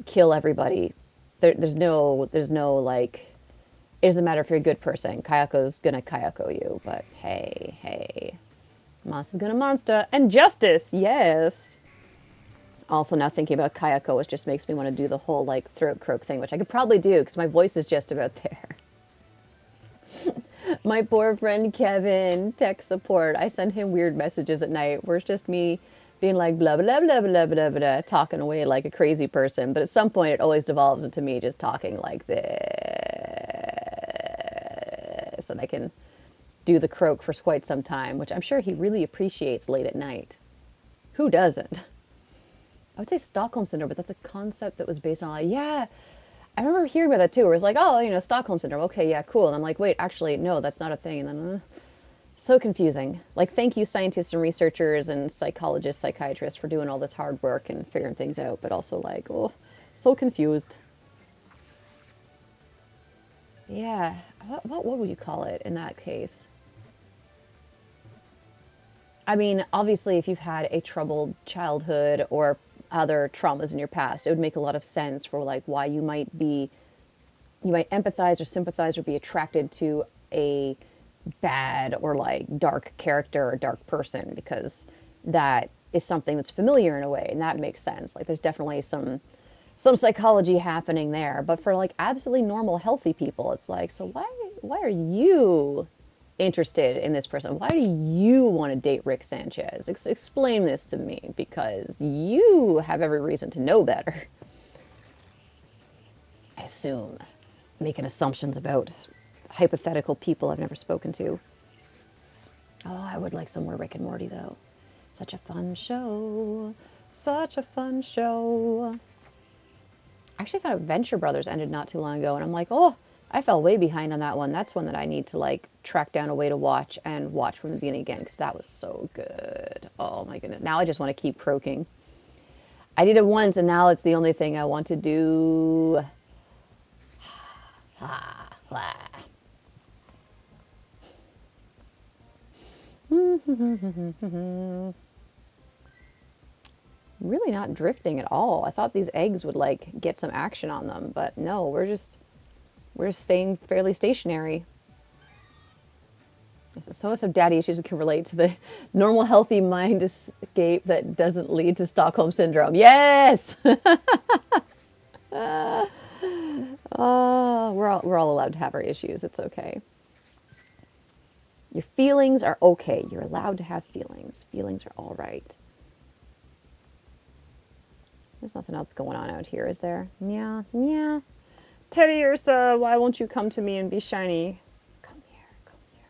kill everybody. There's no, like, it doesn't matter if you're a good person. Kayako's gonna Kayako you, but hey. Monster's gonna monster. And justice, yes! Also, now thinking about Kayako, it just makes me want to do the whole, like, throat croak thing, which I could probably do, because my voice is just about there. My poor friend Kevin, tech support. I send him weird messages at night where it's just me being like blah, blah, blah, blah, blah, blah, talking away like a crazy person. But at some point, it always devolves into me just talking like this. nice that I can do the croak for quite some time, which I'm sure he really appreciates late at night. Who doesn't? I would say Stockholm Syndrome, but that's a concept that was based on, yeah, I remember hearing about that too, where it's like, oh, Stockholm Syndrome, okay, yeah, cool. And I'm like, wait, actually, no, that's not a thing. And then, so confusing. Like, thank you, scientists and researchers and psychologists, psychiatrists, for doing all this hard work and figuring things out, but also like, oh, so confused. Yeah, what would you call it in that case? I mean, obviously, if you've had a troubled childhood or other traumas in your past, it would make a lot of sense for like why you might empathize or sympathize or be attracted to a bad or like dark character or dark person, because that is something that's familiar in a way, and that makes sense. Like there's definitely some psychology happening there. But for like absolutely normal, healthy people, it's like, so why are you interested in this person? Why do you want to date Rick Sanchez? Explain this to me, because you have every reason to know better. I assume, making assumptions about hypothetical people I've never spoken to. Oh, I would like some more Rick and Morty though. Such a fun show. Such a fun show. I actually found out Venture Brothers ended not too long ago, and I'm like, oh, I fell way behind on that one. That's one that I need to like track down a way to watch and watch from the beginning again, because that was so good. Oh my goodness. Now I just want to keep croaking. I did it once, and now it's the only thing I want to do. Really not drifting at all. I thought these eggs would like get some action on them, but no, we're staying fairly stationary. Some of us have daddy issues that can relate to the normal healthy mind escape that doesn't lead to Stockholm Syndrome. Yes! Oh, we're all allowed to have our issues. It's okay. Your feelings are okay. You're allowed to have feelings. Feelings are all right. There's nothing else going on out here, is there? Yeah, yeah. Teddy Ursa, why won't you come to me and be shiny? Come here, come here.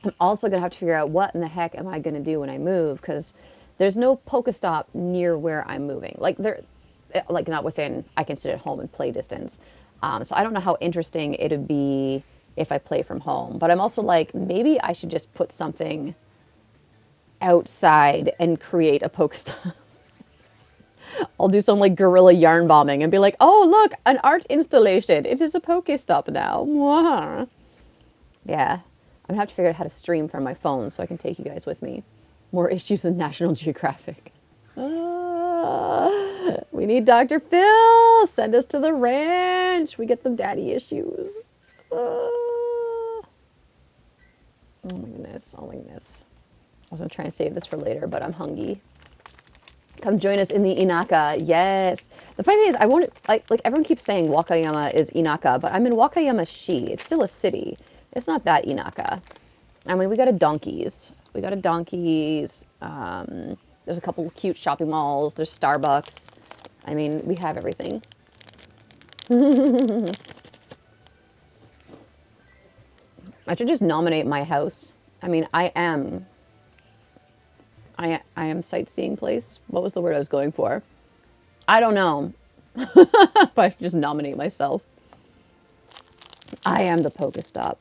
I'm also going to have to figure out what in the heck am I going to do when I move, because there's no Pokestop near where I'm moving. Like, not within, I can sit at home and play distance. So I don't know how interesting it would be if I play from home. But I'm also like, maybe I should just put something outside and create a Pokestop. I'll do some like guerrilla yarn bombing and be like, oh, look, an art installation. It is a Pokestop now. Mwah. Yeah, I'm gonna have to figure out how to stream from my phone so I can take you guys with me. More issues than National Geographic. We need Dr. Phil. Send us to the ranch. We get them daddy issues. Oh my goodness. Oh my goodness. I was gonna try and save this for later, but I'm hungry. Come join us in the Inaka. Yes. The funny thing is, I won't, like everyone keeps saying Wakayama is Inaka, but I'm in Wakayama-shi. It's still a city. It's not that Inaka. I mean, we got a donkeys. There's a couple of cute shopping malls. There's Starbucks. I mean, we have everything. I should just nominate my house. I mean, I am sightseeing place. What was the word I was going for? I don't know. If I should just nominate myself. I am the Pokestop.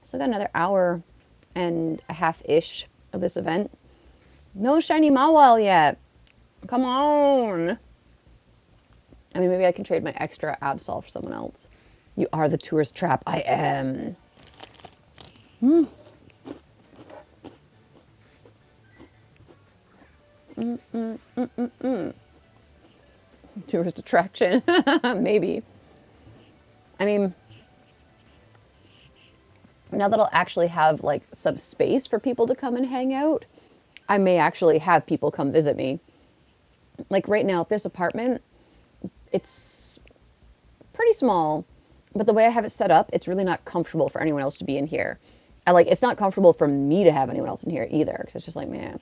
So I got another hour and a half-ish of this event. No shiny Mawile yet. Come on. I mean, maybe I can trade my extra Absol for someone else. You are the tourist trap. I am. Tourist attraction. Maybe. I mean, now that I'll actually have like some space for people to come and hang out, I may actually have people come visit me. Like right now at this apartment, it's pretty small, but the way I have it set up, it's really not comfortable for anyone else to be in here. I like, it's not comfortable for me to have anyone else in here either, because it's just like, man.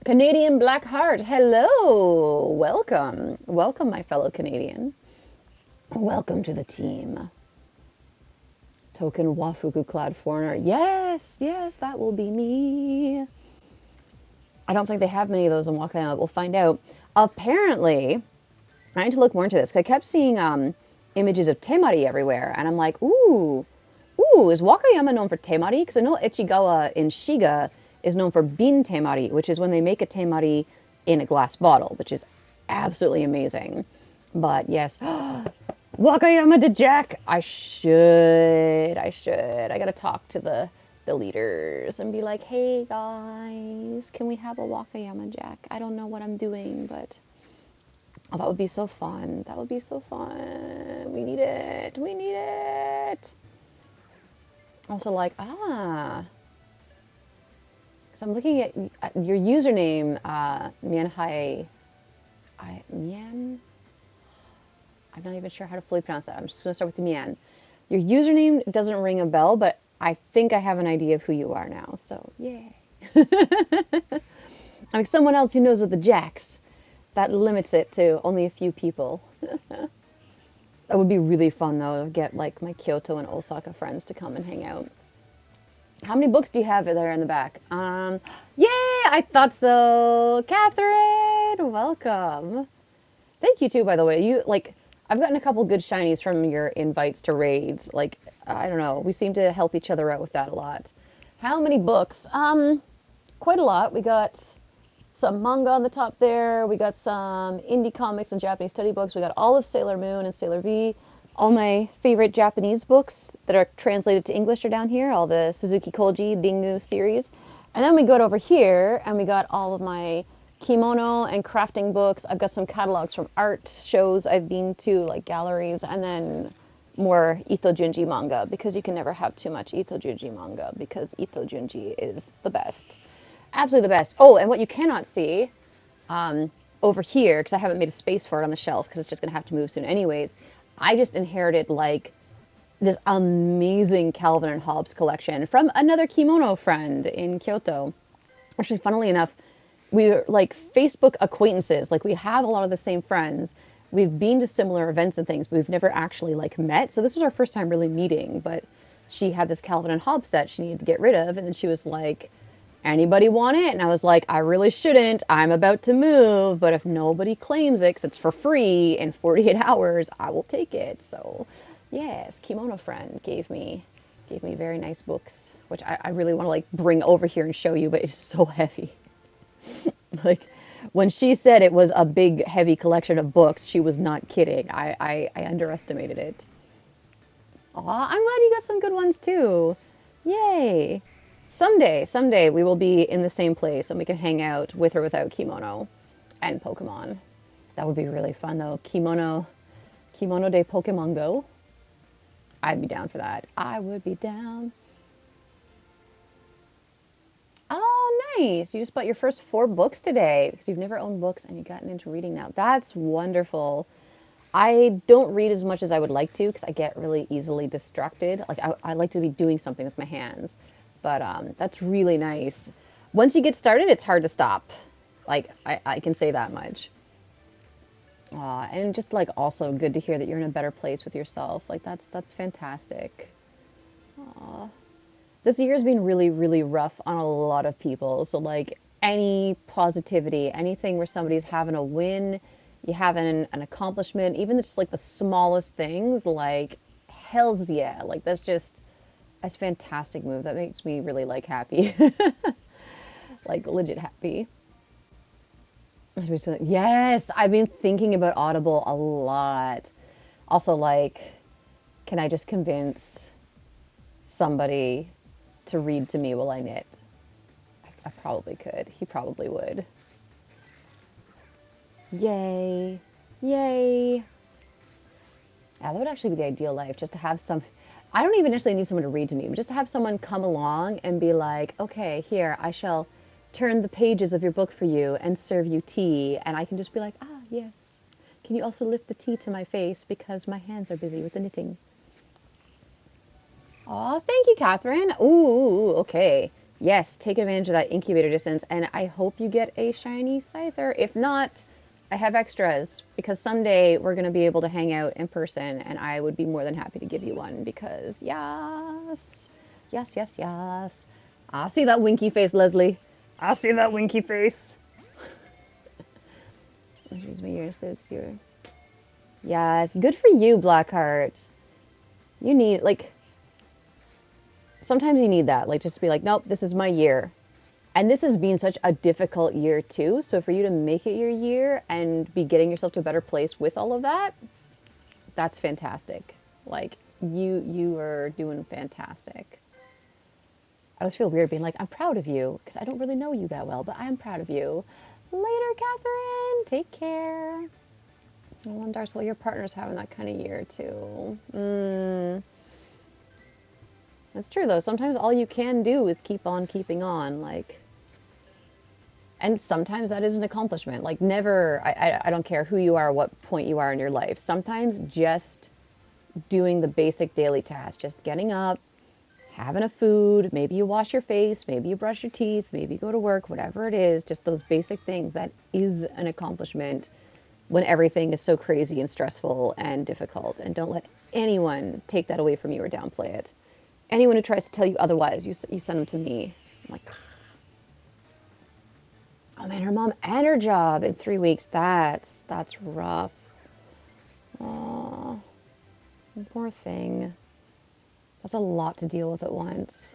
Canadian Black Heart, hello, welcome. Welcome, my fellow Canadian. Welcome to the team. Token Wafuku Cloud Foreigner. Yes, yes, that will be me. I don't think they have many of those in Wakayama. We'll find out. Apparently, I need to look more into this, because I kept seeing images of temari everywhere, and I'm like, ooh, is Wakayama known for temari? Because I know Ichigawa in Shiga is known for bin temari, which is when they make a temari in a glass bottle, which is absolutely amazing. But yes, Wakayama to Jack. I should. I gotta talk to the leaders and be like, hey guys, can we have a Wakayama Jack? I don't know what I'm doing, but oh, that would be so fun. That would be so fun. We need it. We need it. Also, like, because I'm looking at your username, Mianhai. Mian? I'm not even sure how to fully pronounce that. I'm just going to start with the Mian. Your username doesn't ring a bell, but I think I have an idea of who you are now. So, yay. Like someone else who knows of the Jacks. That limits it to only a few people. That would be really fun, though, to get, like, my Kyoto and Osaka friends to come and hang out. How many books do you have there in the back? Yay! I thought so! Catherine! Welcome! Thank you, too, by the way. You, like, I've gotten a couple good shinies from your invites to raids. Like, I don't know. We seem to help each other out with that a lot. How many books? Quite a lot. We got some manga on the top there. We got some indie comics and Japanese study books. We got all of Sailor Moon and Sailor V. All my favorite Japanese books that are translated to English are down here. All the Suzuki Koji Bingu series. And then we go over here and we got all of my kimono and crafting books. I've got some catalogs from art shows I've been to, like galleries, and then more Ito Junji manga, because you can never have too much Ito Junji manga, because Ito Junji is the best. Absolutely the best. Oh, and what you cannot see over here, because I haven't made a space for it on the shelf, because it's just going to have to move soon anyways, I just inherited, like, this amazing Calvin and Hobbes collection from another kimono friend in Kyoto. Actually, funnily enough, we're, like, Facebook acquaintances. Like, we have a lot of the same friends. We've been to similar events and things, but we've never actually, like, met. So this was our first time really meeting, but she had this Calvin and Hobbes set she needed to get rid of, and then she was like, anybody want it? And I was like, I really shouldn't. I'm about to move, but if nobody claims it, because it's for free in 48 hours, I will take it. So, yes, Kimono Friend gave me very nice books, which I really want to, like, bring over here and show you, but it's so heavy. Like, when she said it was a big, heavy collection of books, she was not kidding. I underestimated it. Aw, I'm glad you got some good ones, too. Yay. Someday we will be in the same place and we can hang out with or without kimono and Pokemon. That would be really fun, though. Kimono de Pokémon Go. I'd be down for that. I would be down. Oh, nice. You just bought your first 4 books today because you've never owned books and you've gotten into reading now. That's wonderful. I don't read as much as I would like to because I get really easily distracted. Like, I like to be doing something with my hands. But that's really nice. Once you get started, it's hard to stop. Like, I can say that much. And just, like, also good to hear that you're in a better place with yourself. Like, that's fantastic. Aww. This year's been really, really rough on a lot of people. So, like, any positivity, anything where somebody's having a win, you have an accomplishment, even just, like, the smallest things, like, hells yeah. Like, that's a fantastic move. That makes me really, like, happy. Like, legit happy. Yes, I've been thinking about Audible a lot. Also, like, can I just convince somebody to read to me while I knit? I probably could. He probably would. Yay. Yay. Yeah, that would actually be the ideal life, just to have some... I don't even necessarily need someone to read to me, but just to have someone come along and be like, okay, here, I shall turn the pages of your book for you and serve you tea. And I can just be like, ah, yes. Can you also lift the tea to my face because my hands are busy with the knitting? Oh, thank you, Catherine. Ooh, okay. Yes, take advantage of that incubator distance, and I hope you get a shiny Scyther. If not, I have extras because someday we're going to be able to hang out in person, and I would be more than happy to give you one because yes, yes, yes, yes. I see that winky face, Leslie. I see that winky face. Excuse me, your suits, your yes, good for you, Blackheart. You need like sometimes you need that, like just to be like, nope, this is my year. And this has been such a difficult year too. So for you to make it your year and be getting yourself to a better place with all of that, that's fantastic. Like you are doing fantastic. I always feel weird being like, I'm proud of you because I don't really know you that well, but I am proud of you. Later, Catherine. Take care. I wonder, so your partner's having that kind of year too. That's true though. Sometimes all you can do is keep on keeping on. Like, and sometimes that is an accomplishment. Like, never, I don't care who you are, what point you are in your life. Sometimes just doing the basic daily tasks, just getting up, having a food, maybe you wash your face, maybe you brush your teeth, maybe you go to work, whatever it is, just those basic things, that is an accomplishment when everything is so crazy and stressful and difficult. And don't let anyone take that away from you or downplay it. Anyone who tries to tell you otherwise, you send them to me. I'm like, oh man, her mom and her job in 3 weeks. That's rough. Aw, poor thing. That's a lot to deal with at once.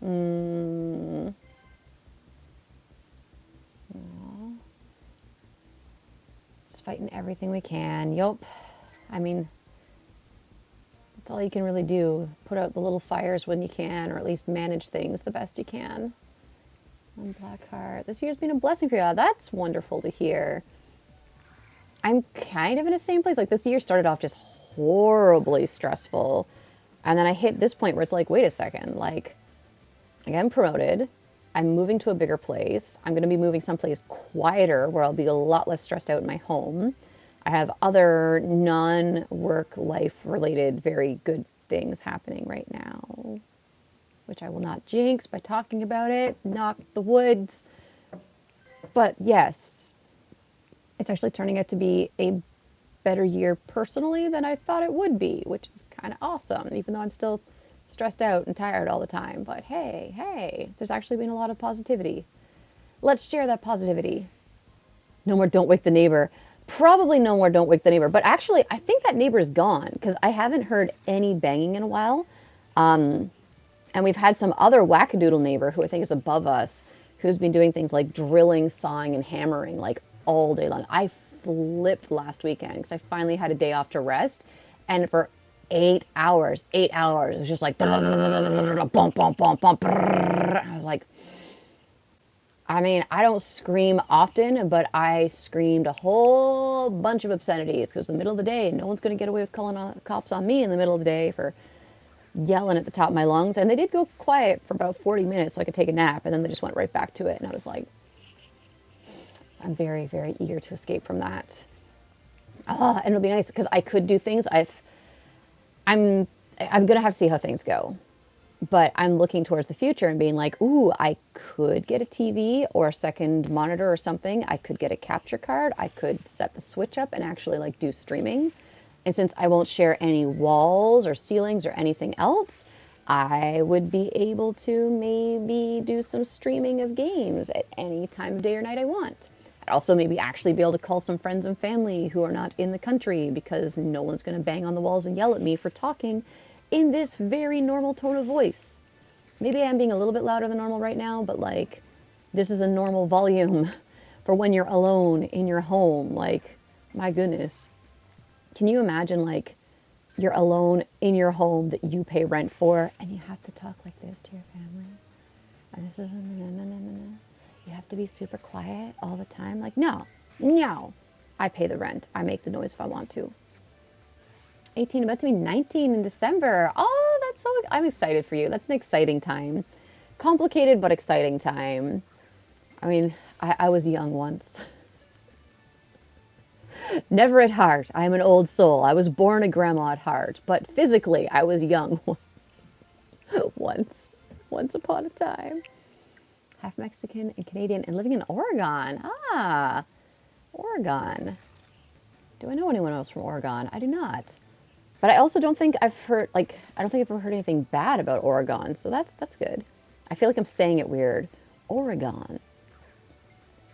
Mm. Just fighting everything we can. Yup. I mean, that's all you can really do. Put out the little fires when you can, or at least manage things the best you can. On Blackheart. This year's been a blessing for you. That's wonderful to hear. I'm kind of in the same place. Like, this year started off just horribly stressful. And then I hit this point where it's like, wait a second. Like, I'm promoted. I'm moving to a bigger place. I'm going to be moving someplace quieter where I'll be a lot less stressed out in my home. I have other non-work life related very good things happening right now, which I will not jinx by talking about it. Knock the woods. But yes, it's actually turning out to be a better year personally than I thought it would be, which is kind of awesome, even though I'm still stressed out and tired all the time. But hey, there's actually been a lot of positivity. Let's share that positivity. No more Don't Wake the Neighbor. Probably no more Don't Wake the Neighbor. But actually, I think that neighbor's gone because I haven't heard any banging in a while. And we've had some other wackadoodle neighbor who I think is above us who's been doing things like drilling, sawing, and hammering like all day long. I flipped last weekend because I finally had a day off to rest. And for 8 hours, it was just like, bump, bump, bump, bump. I was like, I mean, I don't scream often, but I screamed a whole bunch of obscenities because in the middle of the day, no one's going to get away with calling cops on me in the middle of the day for yelling at the top of my lungs. And they did go quiet for about 40 minutes so I could take a nap, and then they just went right back to it. And I was like, I'm very, very eager to escape from that. And it'll be nice because I could do things. I'm going to have to see how things go. But I'm looking towards the future and being like, ooh, I could get a TV or a second monitor or something. I could get a capture card. I could set the Switch up and actually like do streaming. And since I won't share any walls or ceilings or anything else, I would be able to maybe do some streaming of games at any time of day or night I want. I'd also maybe actually be able to call some friends and family who are not in the country because no one's going to bang on the walls and yell at me for talking in this very normal tone of voice. Maybe I'm being a little bit louder than normal right now, but like, this is a normal volume for when you're alone in your home. Like, my goodness. Can you imagine, like, you're alone in your home that you pay rent for, and you have to talk like this to your family? And this is, you have to be super quiet all the time? Like, no. I pay the rent. I make the noise if I want to. 18, about to be 19 in December. Oh, that's so, I'm excited for you. That's an exciting time. Complicated, but exciting time. I mean, I was young once. Never at heart. I am an old soul. I was born a grandma at heart, but physically I was young once. Once upon a time. Half Mexican and Canadian and living in Oregon. Ah, Oregon. Do I know anyone else from Oregon? I do not. But I also don't think I've heard, like, I don't think I've ever heard anything bad about Oregon, so that's good. I feel like I'm saying it weird. Oregon.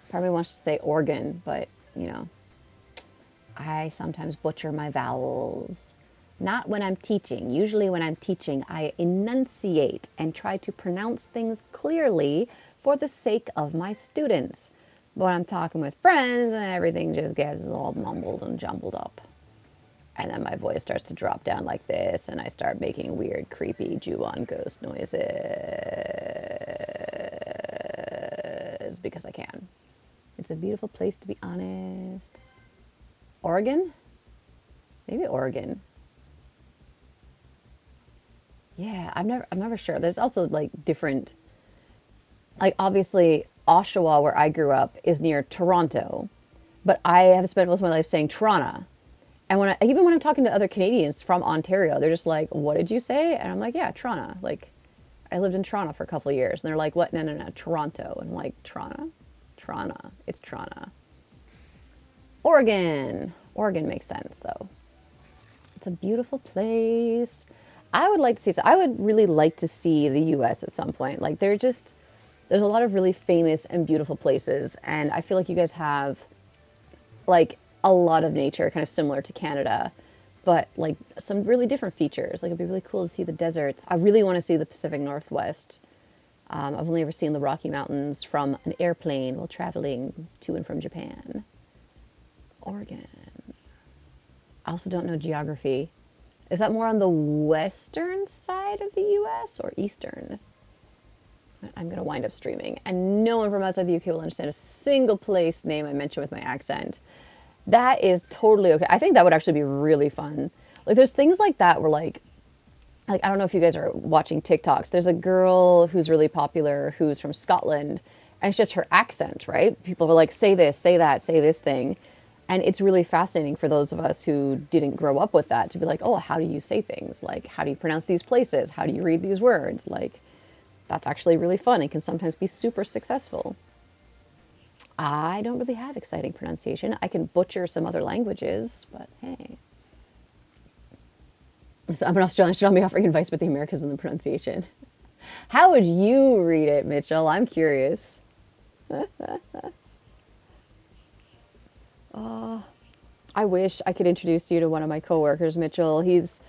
Probably wants to say Oregon, but, you know, I sometimes butcher my vowels. Not when I'm teaching. Usually when I'm teaching, I enunciate and try to pronounce things clearly for the sake of my students. But when I'm talking with friends, everything just gets all mumbled and jumbled up. And then my voice starts to drop down like this, and I start making weird, creepy Ju-on ghost noises because I can. It's a beautiful place, to be honest. Oregon? Maybe Oregon. Yeah, I'm never sure. There's also like different, like obviously Oshawa, where I grew up, is near Toronto, but I have spent most of my life saying Toronto. And even when I'm talking to other Canadians from Ontario, they're just like, "What did you say?" And I'm like, "Yeah, Toronto." Like, I lived in Toronto for a couple of years, and they're like, "What? No, no, no, Toronto." And I'm like, "Toronto, Toronto, it's Toronto." Oregon, Oregon makes sense though. It's a beautiful place. I would like to see. So I would really like to see the U.S. at some point. Like, there's a lot of really famous and beautiful places, and I feel like you guys have like a lot of nature, kind of similar to Canada, but like some really different features. Like it'd be really cool to see the deserts. I really want to see the Pacific Northwest. I've only ever seen the Rocky Mountains from an airplane while traveling to and from Japan. Oregon. I also don't know geography. Is that more on the western side of the U.S. or eastern? I'm going to wind up streaming, and no one from outside the UK will understand a single place name I mention with my accent. That is totally okay. I think that would actually be really fun. Like, there's things like that where, like I don't know if you guys are watching TikToks. There's a girl who's really popular who's from Scotland, and it's just her accent, right? People are like, say this, say that, say this thing. And it's really fascinating for those of us who didn't grow up with that to be like, oh, how do you say things? Like, how do you pronounce these places? How do you read these words? Like, that's actually really fun and can sometimes be super successful. I don't really have exciting pronunciation. I can butcher some other languages, but hey. So I'm an Australian. Should I be offering advice with the Americans in the pronunciation? How would you read it, Mitchell? I'm curious. I wish I could introduce you to one of my coworkers, Mitchell. He's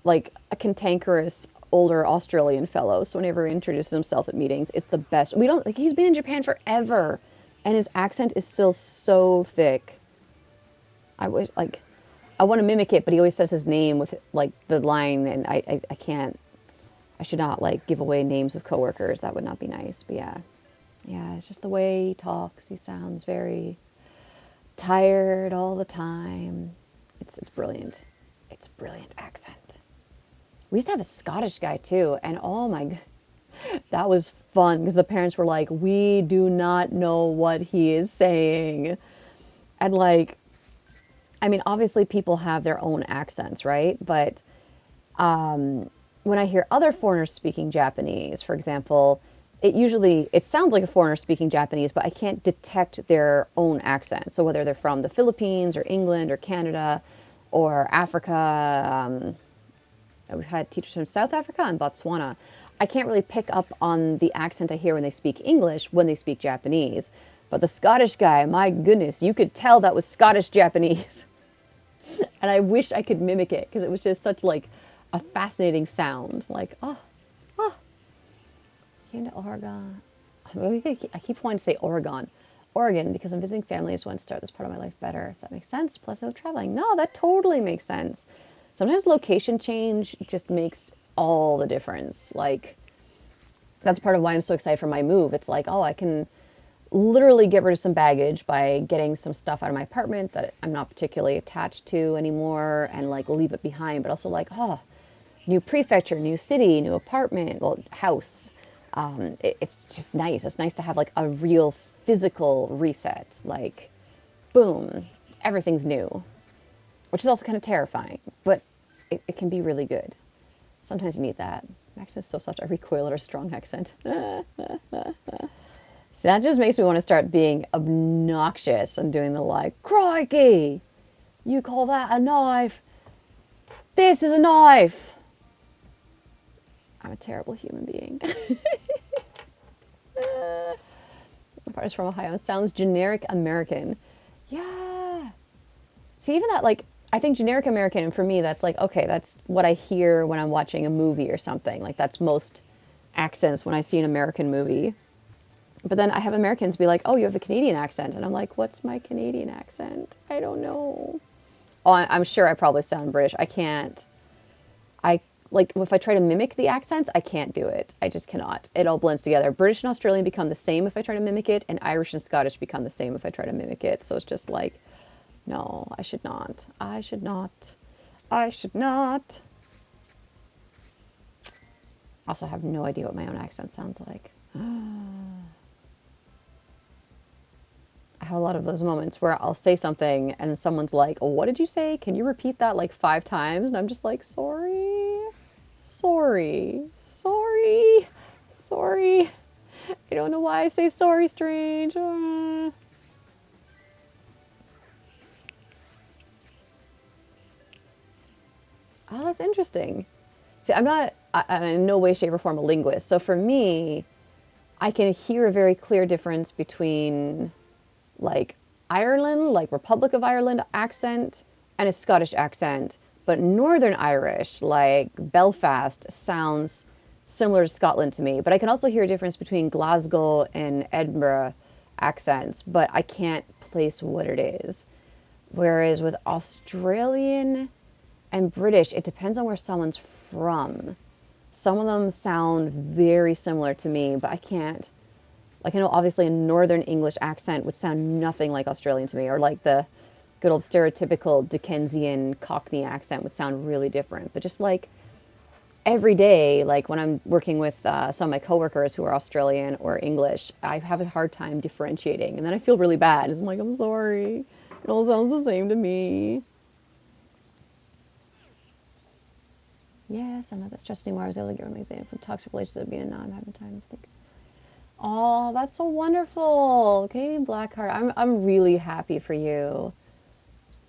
like a cantankerous older Australian fellow. So whenever he introduces himself at meetings, it's the best. We don't like he's been in Japan forever, and his accent is still so thick. I wish like I want to mimic it, but he always says his name with like the line, and I can't. I should not like give away names of coworkers. That would not be nice. But yeah, it's just the way he talks. He sounds very tired all the time. It's brilliant. It's a brilliant accent. We used to have a Scottish guy too, and oh my god, that was fun because the parents were like, "We do not know what he is saying," and like, I mean, obviously people have their own accents, right? But when I hear other foreigners speaking Japanese, for example, it sounds like a foreigner speaking Japanese, but I can't detect their own accent. So whether they're from the Philippines or England or Canada or Africa, we've had teachers from South Africa and Botswana. I can't really pick up on the accent I hear when they speak English when they speak Japanese. But the Scottish guy, my goodness, you could tell that was Scottish Japanese. And I wish I could mimic it because it was just such like a fascinating sound. Like, oh, came to Oregon. I keep wanting to say Oregon, because I'm visiting family. I just want to start this part of my life better, if that makes sense. Plus, I love traveling. No, that totally makes sense. Sometimes location change just makes all the difference. Like, that's part of why I'm so excited for my move. It's like, oh, I can literally get rid of some baggage by getting some stuff out of my apartment that I'm not particularly attached to anymore and like leave it behind. But also like, oh, new prefecture, new city, new apartment, well, house. It's just nice. It's nice to have like a real physical reset. Like, boom, everything's new, which is also kind of terrifying, but it can be really good. Sometimes you need that. Accent's still such a recoil or a strong accent. So that just makes me want to start being obnoxious and doing the like, crikey, you call that a knife? This is a knife. I'm a terrible human being. My partner's from Ohio. Sounds generic American. Yeah. See, even that, like, I think generic American, and for me, that's like, okay, that's what I hear when I'm watching a movie or something. Like, that's most accents when I see an American movie. But then I have Americans be like, oh, you have the Canadian accent. And I'm like, what's my Canadian accent? I don't know. Oh, I'm sure I probably sound British. I can't. Like, if I try to mimic the accents, I can't do it. I just cannot. It all blends together. British and Australian become the same if I try to mimic it, and Irish and Scottish become the same if I try to mimic it. So it's just like, no, I should not. I should not. I should not. Also, I have no idea what my own accent sounds like. I have a lot of those moments where I'll say something and someone's like, oh, what did you say? Can you repeat that like 5 times? And I'm just like, sorry. Sorry. Sorry. Sorry. I don't know why I say sorry, strange. Oh, that's interesting. See, I'm in no way, shape, or form a linguist. So for me, I can hear a very clear difference between like Ireland, like Republic of Ireland accent, and a Scottish accent. But Northern Irish, like Belfast, sounds similar to Scotland to me. But I can also hear a difference between Glasgow and Edinburgh accents, but I can't place what it is. Whereas with Australian and British, it depends on where someone's from. Some of them sound very similar to me, but I can't. Like, I know obviously a Northern English accent would sound nothing like Australian to me, or like the good old stereotypical Dickensian Cockney accent would sound really different. But just like every day, like when I'm working with some of my coworkers who are Australian or English, I have a hard time differentiating. And then I feel really bad. I'm like, I'm sorry. It all sounds the same to me. Yes, I'm not that stressed anymore. I was able to get my exam from toxic relationships being now I'm having time to think. Oh, that's so wonderful. Canadian Blackheart. I'm really happy for you.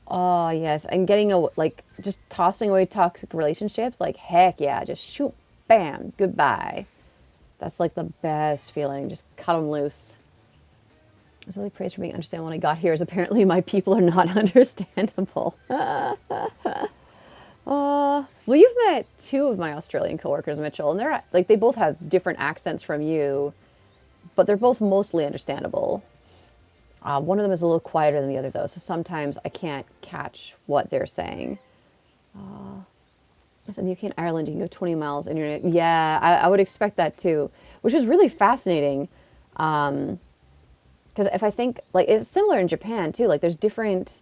Oh, yes. And getting like just tossing away toxic relationships, like heck yeah, just shoot, bam, goodbye. That's like the best feeling. Just cut them loose. I was really praised for being understandable when I got here, as apparently my people are not understandable. Well, you've met 2 of my Australian coworkers, Mitchell, and they're like they both have different accents from you, but they're both mostly understandable. One of them is a little quieter than the other, though, so sometimes I can't catch what they're saying. So in the UK and Ireland, you can go 20 miles and you're... Yeah, I would expect that, too, which is really fascinating. Because if I think... Like, it's similar in Japan, too. Like, there's different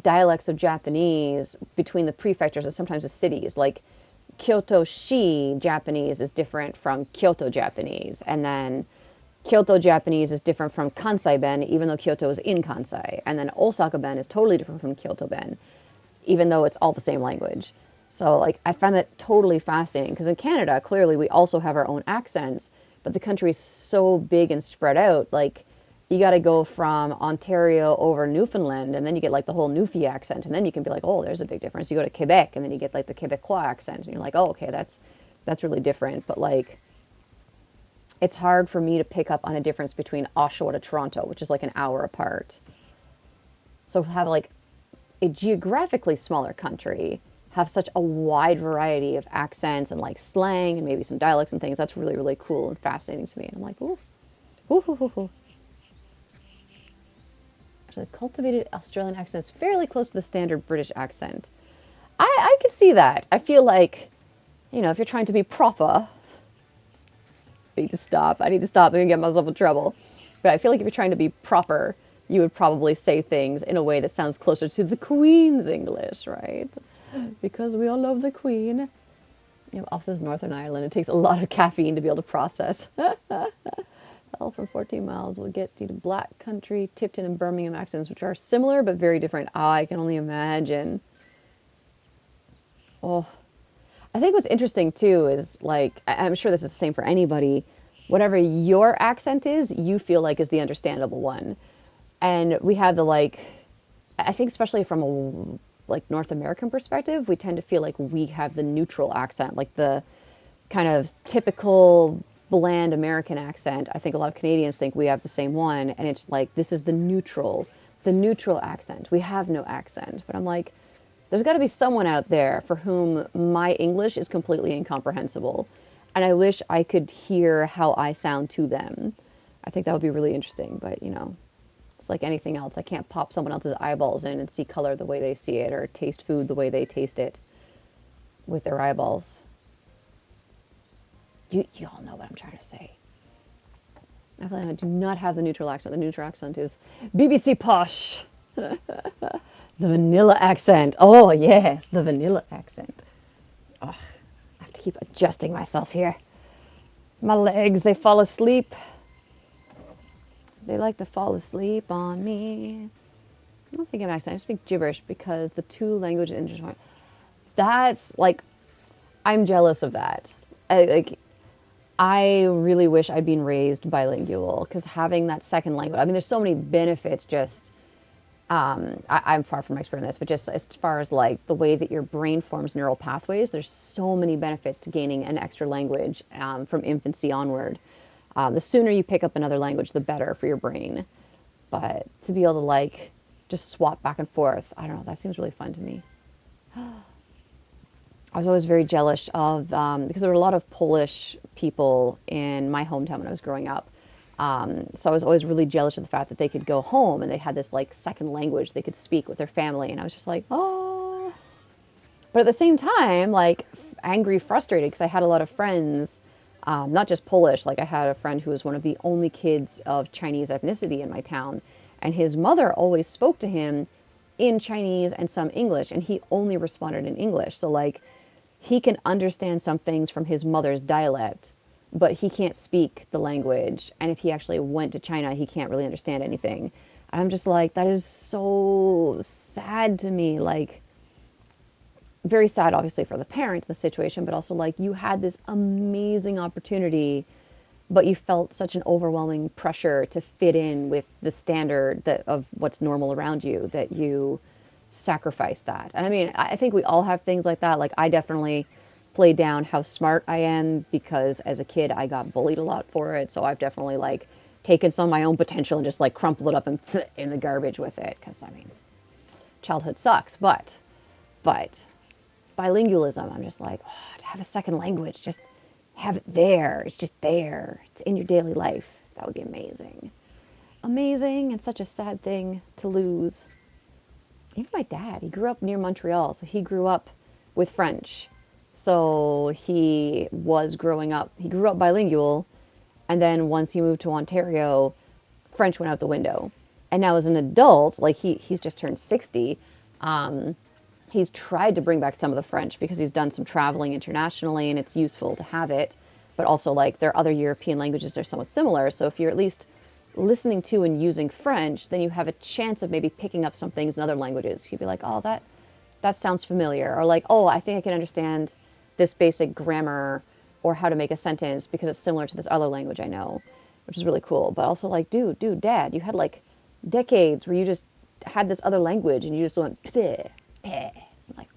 dialects of Japanese between the prefectures and sometimes the cities. Like, Kyoto-shi Japanese is different from Kyoto Japanese. And then Kyoto Japanese is different from Kansai-ben, even though Kyoto is in Kansai. And then Osaka-ben is totally different from Kyoto-ben, even though it's all the same language. So, like, I find that totally fascinating. Because in Canada, clearly, we also have our own accents. But the country is so big and spread out. Like, you got to go from Ontario over Newfoundland, and then you get, like, the whole Newfie accent. And then you can be like, oh, there's a big difference. You go to Quebec, and then you get, like, the Quebecois accent. And you're like, oh, okay, that's really different. But, like, it's hard for me to pick up on a difference between Oshawa to Toronto, which is, like, an hour apart. So have, like, a geographically smaller country have such a wide variety of accents and, like, slang and maybe some dialects and things. That's really, really cool and fascinating to me. And I'm like, ooh, ooh, ooh, ooh, ooh. Actually, cultivated Australian accent is fairly close to the standard British accent. I can see that. I feel like, you know, if you're trying to be proper, I need to stop. I'm going to get myself in trouble. But I feel like if you're trying to be proper, you would probably say things in a way that sounds closer to the Queen's English, right? Because we all love the Queen. You have offices in Northern Ireland. It takes a lot of caffeine to be able to process. tell from 14 miles. We'll get you to Black Country, Tipton, and Birmingham accents, which are similar but very different. Oh, I can only imagine. Oh, I think what's interesting too is like, I'm sure this is the same for anybody. Whatever your accent is, you feel like is the understandable one. And we have the like, I think especially from a like North American perspective, we tend to feel like we have the neutral accent, like the kind of typical bland American accent. I think a lot of Canadians think we have the same one, and it's like this is the neutral accent. We have no accent, but I'm like, there's got to be someone out there for whom my English is completely incomprehensible, and I wish I could hear how I sound to them. I think that would be really interesting, but you know, it's like anything else. I can't pop someone else's eyeballs in and see color the way they see it or taste food the way they taste it with their eyeballs. You all know what I'm trying to say. I do not have the neutral accent. The neutral accent is BBC Posh. The vanilla accent. Oh, yes, the vanilla accent. Ugh, I have to keep adjusting myself here. My legs, they fall asleep. They like to fall asleep on me. I don't think I'm accent. I speak gibberish because the two languages intertwine. That's like, I'm jealous of that. I really wish I'd been raised bilingual because having that second language, I mean, there's so many benefits just, I'm far from expert in this, but just as far as like the way that your brain forms neural pathways, there's so many benefits to gaining an extra language from infancy onward. The sooner you pick up another language, the better for your brain. But to be able to like just swap back and forth, I don't know, that seems really fun to me. I was always very jealous of, because there were a lot of Polish people in my hometown when I was growing up. So I was always really jealous of the fact that they could go home and they had this like second language they could speak with their family. And I was just like, oh. But at the same time, like angry, frustrated, because I had a lot of friends, not just Polish. Like I had a friend who was one of the only kids of Chinese ethnicity in my town. And his mother always spoke to him in Chinese and some English. And he only responded in English. So like, he can understand some things from his mother's dialect, but he can't speak the language. And if he actually went to China, he can't really understand anything. And I'm just like, that is so sad to me. Like, very sad, obviously, for the parent in the situation, but also like you had this amazing opportunity, but you felt such an overwhelming pressure to fit in with the standard that of what's normal around you that you sacrifice that. And I mean, I think we all have things like that. Like I definitely played down how smart I am because as a kid I got bullied a lot for it. So I've definitely like taken some of my own potential and just like crumpled it up and in the garbage with it. Because I mean, childhood sucks. But bilingualism, I'm just like, oh, to have a second language, just have it there. It's just there. It's in your daily life. That would be amazing. Amazing and such a sad thing to lose. Even my dad, he grew up near Montreal, so he grew up with French. So he grew up bilingual, and then once he moved to Ontario, French went out the window. And now as an adult, like he's just turned 60, he's tried to bring back some of the French because he's done some traveling internationally and it's useful to have it. But also like there are other European languages that are somewhat similar. So if you're at least listening to and using French, then you have a chance of maybe picking up some things in other languages. You'd be like, oh, that sounds familiar. Or like, oh, I think I can understand this basic grammar or how to make a sentence because it's similar to this other language I know, which is really cool. But also like, dude, dad, you had like decades where you just had this other language and you just went, peh, peh. Like,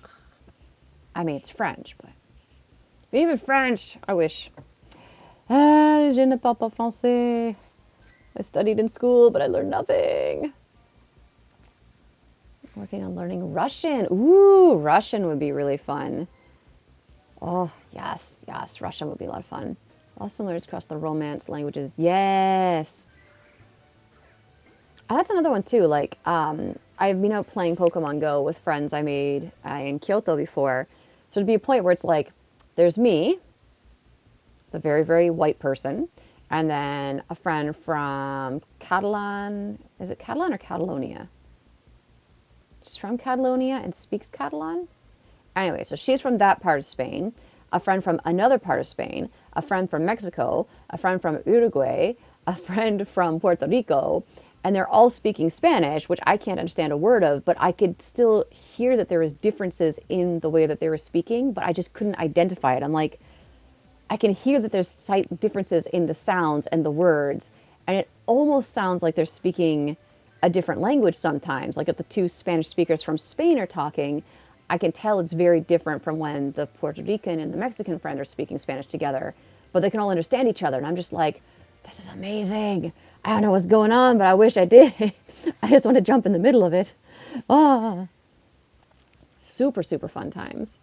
I mean, it's French, but even French, I wish. Je ne parle pas français. I studied in school, but I learned nothing. Working on learning Russian. Ooh, Russian would be really fun. Oh, yes, Russian would be a lot of fun. Lost similarities across the Romance languages. Yes. That's another one too. Like, I've been out playing Pokemon Go with friends I made in Kyoto before. So it'd be a point where it's like, there's me, the very, very white person, and then a friend from Catalan. Is it Catalan or Catalonia? She's from Catalonia and speaks Catalan. Anyway, so she's from that part of Spain. A friend from another part of Spain. A friend from Mexico. A friend from Uruguay. a friend from Puerto Rico, and they're all speaking Spanish, which I can't understand a word of, but I could still hear that there was differences in the way that they were speaking, but I just couldn't identify it. I'm like, I can hear that there's slight differences in the sounds and the words, and it almost sounds like they're speaking a different language sometimes. Like if the two Spanish speakers from Spain are talking, I can tell it's very different from when the Puerto Rican and the Mexican friend are speaking Spanish together, but they can all understand each other. And I'm just like, this is amazing. I don't know what's going on, but I wish I did. I just want to jump in the middle of it. Ah, super, super fun times.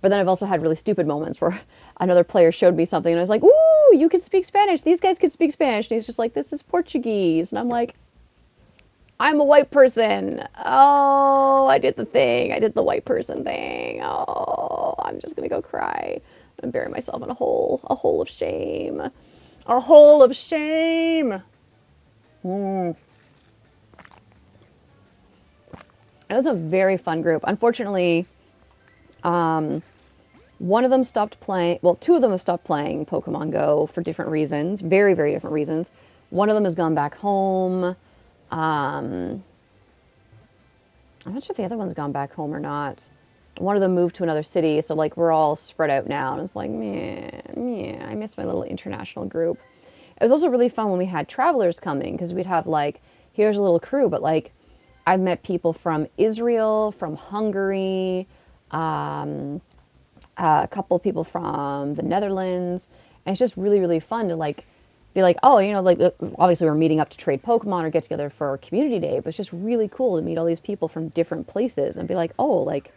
But then I've also had really stupid moments where another player showed me something and I was like, ooh, you can speak Spanish. These guys can speak Spanish. And he's just like, this is Portuguese. And I'm like, I'm a white person. Oh, I did the thing. I did the white person thing. Oh, I'm just going to go cry and bury myself in a hole of shame. A hole of shame. Mm. It was a very fun group. Unfortunately, one of them stopped playing. Well, two of them have stopped playing Pokemon Go for different reasons. Very, very different reasons. One of them has gone back home. I'm not sure if the other one's gone back home or not. One of them moved to another city, so like we're all spread out now. And it's like, man, I miss my little international group. It was also really fun when we had travelers coming because we'd have like, here's a little crew, but like I've met people from Israel, from Hungary, a couple of people from the Netherlands, and it's just really, really fun to like be like, oh, you know, like obviously we're meeting up to trade Pokemon or get together for community day, but it's just really cool to meet all these people from different places and be like, oh, like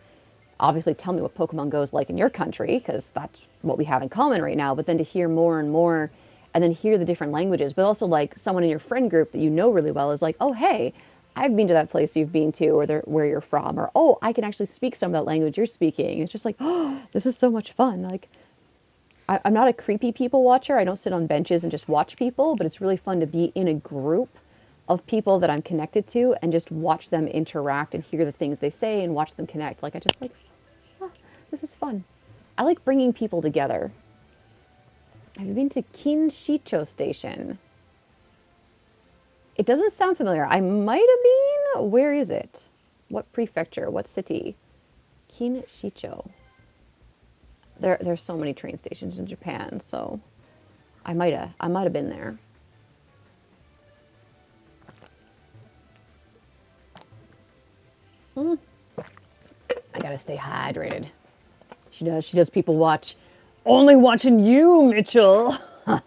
obviously tell me what Pokemon Go is like in your country because that's what we have in common right now. But then to hear more and more, and then hear the different languages, but also like someone in your friend group that you know really well is like, oh, hey, I've been to that place you've been to, or where you're from, or oh, I can actually speak some of that language you're speaking. It's just like, oh, this is so much fun. Like, I'm not a creepy people watcher. I don't sit on benches and just watch people, but it's really fun to be in a group of people that I'm connected to and just watch them interact and hear the things they say and watch them connect. Like, I just like, oh, this is fun. I like bringing people together. I've been to Kinshicho Station. It doesn't sound familiar. I might have been. Where is it? What prefecture? What city? Kinshicho. There's so many train stations in Japan, so I might have been there. I gotta stay hydrated. She does people watch. Only watching you, Mitchell. I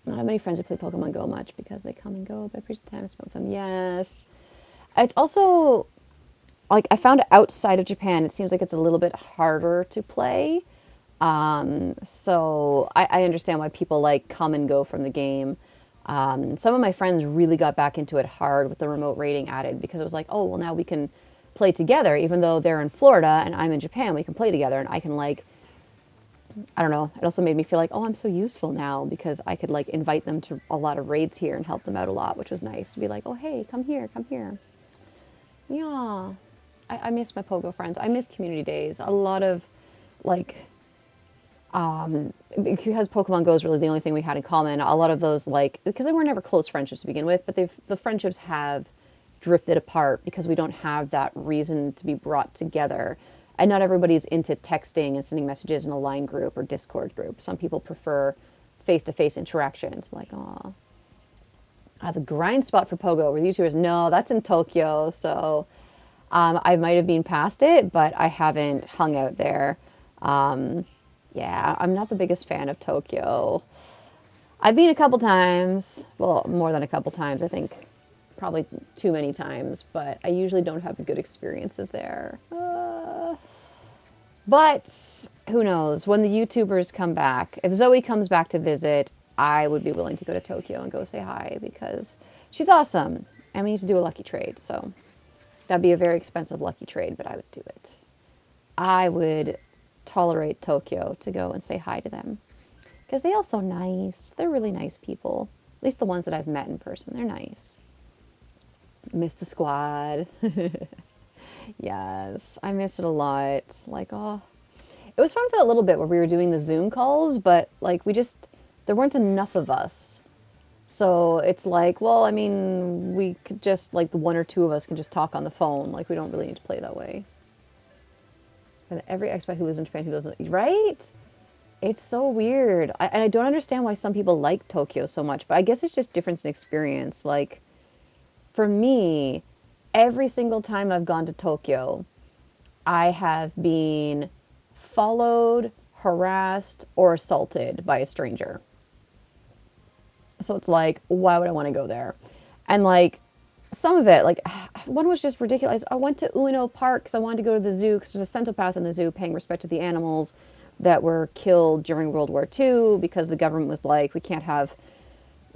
don't have many friends who play Pokemon Go much because they come and go, but I appreciate the time spent with them. Yes. It's also, like, I found outside of Japan, it seems like it's a little bit harder to play. So I understand why people, like, come and go from the game. Some of my friends really got back into it hard with the remote rating added because it was like, oh, well, now we can play together. Even though they're in Florida and I'm in Japan, we can play together and I can, like, I don't know. It also made me feel like, oh, I'm so useful now because I could like invite them to a lot of raids here and help them out a lot, which was nice to be like, oh, hey, come here, come here. Yeah. I miss my Pogo friends. I miss community days. A lot of like, because Pokemon Go is really the only thing we had in common. A lot of those like, because they were never close friendships to begin with, but the friendships have drifted apart because we don't have that reason to be brought together. And not everybody's into texting and sending messages in a line group or Discord group. Some people prefer face-to-face interactions. Like, oh, the grind spot for Pogo with YouTubers. No, that's in Tokyo. So I might have been past it, but I haven't hung out there. Yeah, I'm not the biggest fan of Tokyo. I've been a couple times. Well, more than a couple times, I think. Probably too many times, but I usually don't have good experiences there. But who knows? When the YouTubers come back, if Zoe comes back to visit, I would be willing to go to Tokyo and go say hi because she's awesome. And we need to do a lucky trade, so that'd be a very expensive lucky trade, but I would do it. I would tolerate Tokyo to go and say hi to them because they're all so nice. They're really nice people. At least the ones that I've met in person, they're nice. Miss the squad. Yes, I miss it a lot. Like, oh, It was fun for a little bit where we were doing the Zoom calls, but like there weren't enough of us. So it's like, well, I mean, we could just, like, the one or two of us can just talk on the phone. Like, we don't really need to play that way. And every expat who lives in Japan who lives in, right? It's so weird. And I don't understand why some people like Tokyo so much, but I guess it's just difference in experience. Like, for me, every single time I've gone to Tokyo, I have been followed, harassed, or assaulted by a stranger. So it's like, why would I want to go there? And like, some of it, like, one was just ridiculous. I went to Unown Park because I wanted to go to the zoo because there's a centopath in the zoo paying respect to the animals that were killed during World War II because the government was like, we can't have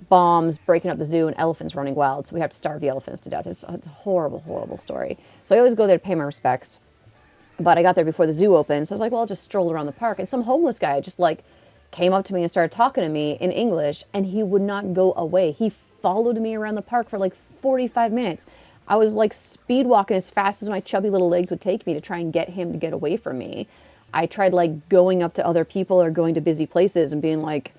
bombs breaking up the zoo and elephants running wild, so we have to starve the elephants to death. It's a horrible, horrible story. So I always go there to pay my respects. But I got there before the zoo opened, so I was like, well, I'll just stroll around the park. And some homeless guy just like came up to me and started talking to me in English, and he would not go away. He followed me around the park for like 45 minutes. I was like speed walking as fast as my chubby little legs would take me to try and get him to get away from me. I tried like going up to other people or going to busy places and being like,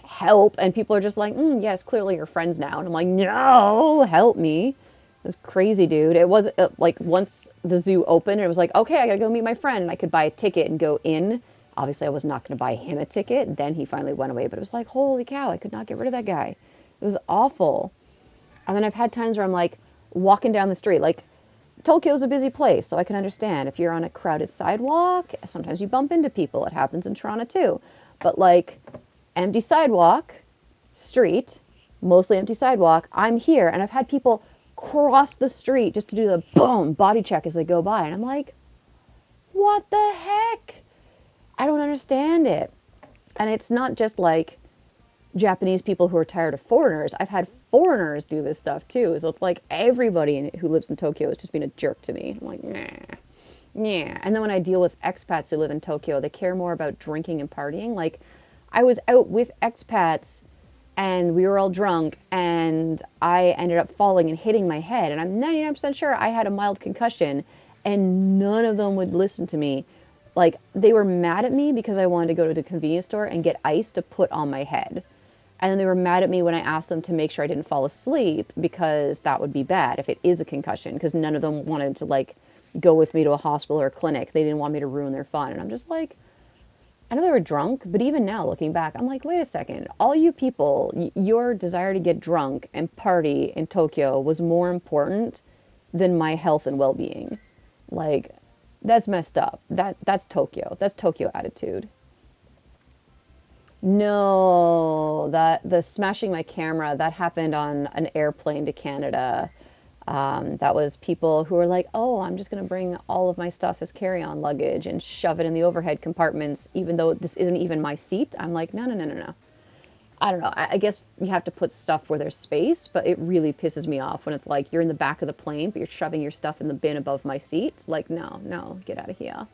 help. And people are just like, yes, clearly you're friends now. And I'm like, no, help me. It was crazy, dude. It was like once the zoo opened, it was like, okay, I gotta go meet my friend. And I could buy a ticket and go in. Obviously, I was not going to buy him a ticket. Then he finally went away. But it was like, holy cow, I could not get rid of that guy. It was awful. And then I've had times where I'm like walking down the street. Like, Tokyo's a busy place, so I can understand. If you're on a crowded sidewalk, sometimes you bump into people. It happens in Toronto too. But like, empty sidewalk, street, mostly empty sidewalk, I'm here. And I've had people cross the street just to do the boom body check as they go by. And I'm like, what the heck? I don't understand it. And it's not just like Japanese people who are tired of foreigners. I've had foreigners do this stuff too. So it's like everybody who lives in Tokyo is just being a jerk to me. I'm like, nah. Yeah. And then when I deal with expats who live in Tokyo, they care more about drinking and partying. Like, I was out with expats and we were all drunk and I ended up falling and hitting my head. And I'm 99% sure I had a mild concussion and none of them would listen to me. Like, they were mad at me because I wanted to go to the convenience store and get ice to put on my head. And then they were mad at me when I asked them to make sure I didn't fall asleep because that would be bad if it is a concussion, because none of them wanted to, like, go with me to a hospital or a clinic. They didn't want me to ruin their fun. And I'm just like, I know they were drunk, but even now, looking back, I'm like, wait a second. All you people, your desire to get drunk and party in Tokyo was more important than my health and well-being. Like, that's messed up. That's Tokyo. That's Tokyo attitude. No, the smashing my camera, that happened on an airplane to Canada. That was people who were like, oh, I'm just going to bring all of my stuff as carry-on luggage and shove it in the overhead compartments, even though this isn't even my seat. I'm like, no, no, no, no, no. I don't know. I guess you have to put stuff where there's space, but it really pisses me off when it's like you're in the back of the plane, but you're shoving your stuff in the bin above my seat. It's like, no, no, get out of here.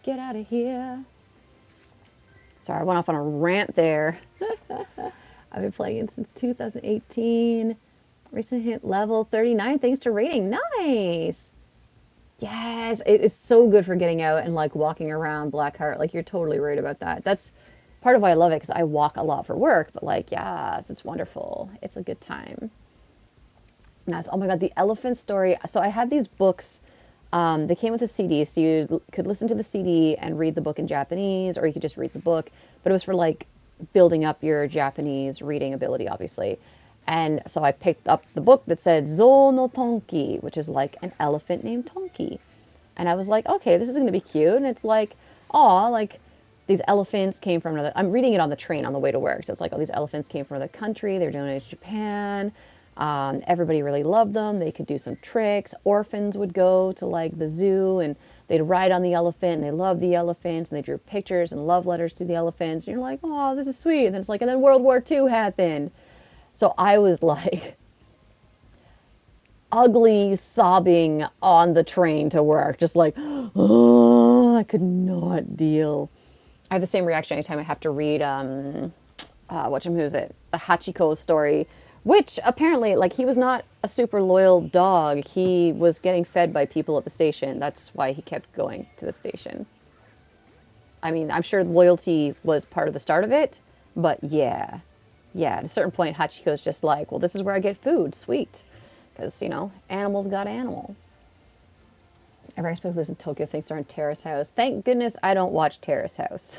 Get out of here. Sorry, I went off on a rant there. I've been playing it since 2018. Recently hit level 39 thanks to rating. Nice. Yes, it is so good for getting out and like walking around Blackheart. Like, you're totally right about that. That's part of why I love it, because I walk a lot for work, but like, yes, it's wonderful. It's a good time. Nice. Oh my God, the elephant story. So I had these books. They came with a CD, so you could listen to the CD and read the book in Japanese, or you could just read the book. But it was for like building up your Japanese reading ability, obviously. And so I picked up the book that said Zo no Tonki, which is like an elephant named Tonki. And I was like, okay, this is going to be cute. And it's like, aw, like, these elephants came from another, I'm reading it on the train on the way to work. So it's like, oh, these elephants came from another country. They're donated to Japan. Everybody really loved them. They could do some tricks. Orphans would go to like the zoo and they'd ride on the elephant and they loved the elephants and they drew pictures and love letters to the elephants. And you're like, oh, this is sweet. And then it's like, and then World War II happened. So I was like ugly sobbing on the train to work. Just like, oh, I could not deal. I have the same reaction anytime I have to read, who's it? The Hachiko story, which apparently, like, he was not a super loyal dog. He was getting fed by people at the station. That's why he kept going to the station. I mean, I'm sure loyalty was part of the start of it, but yeah. Yeah, at a certain point, Hachiko's just like, well, this is where I get food. Sweet. Because, you know, animals got animal. Every expert who lives in Tokyo thinks they're in Terrace House. Thank goodness I don't watch Terrace House.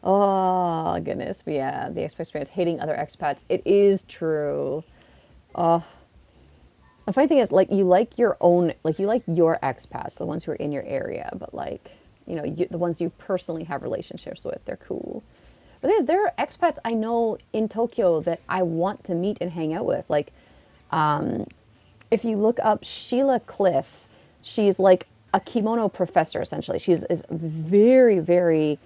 Oh, goodness. But yeah, the expat experience, hating other expats. It is true. Oh, the funny thing is, like, you like your own, like, you like your expats, the ones who are in your area, but, like, you know, the ones you personally have relationships with, they're cool. But there are expats I know in Tokyo that I want to meet and hang out with. Like, if you look up Sheila Cliff, she's like a kimono professor, essentially. She's is very, very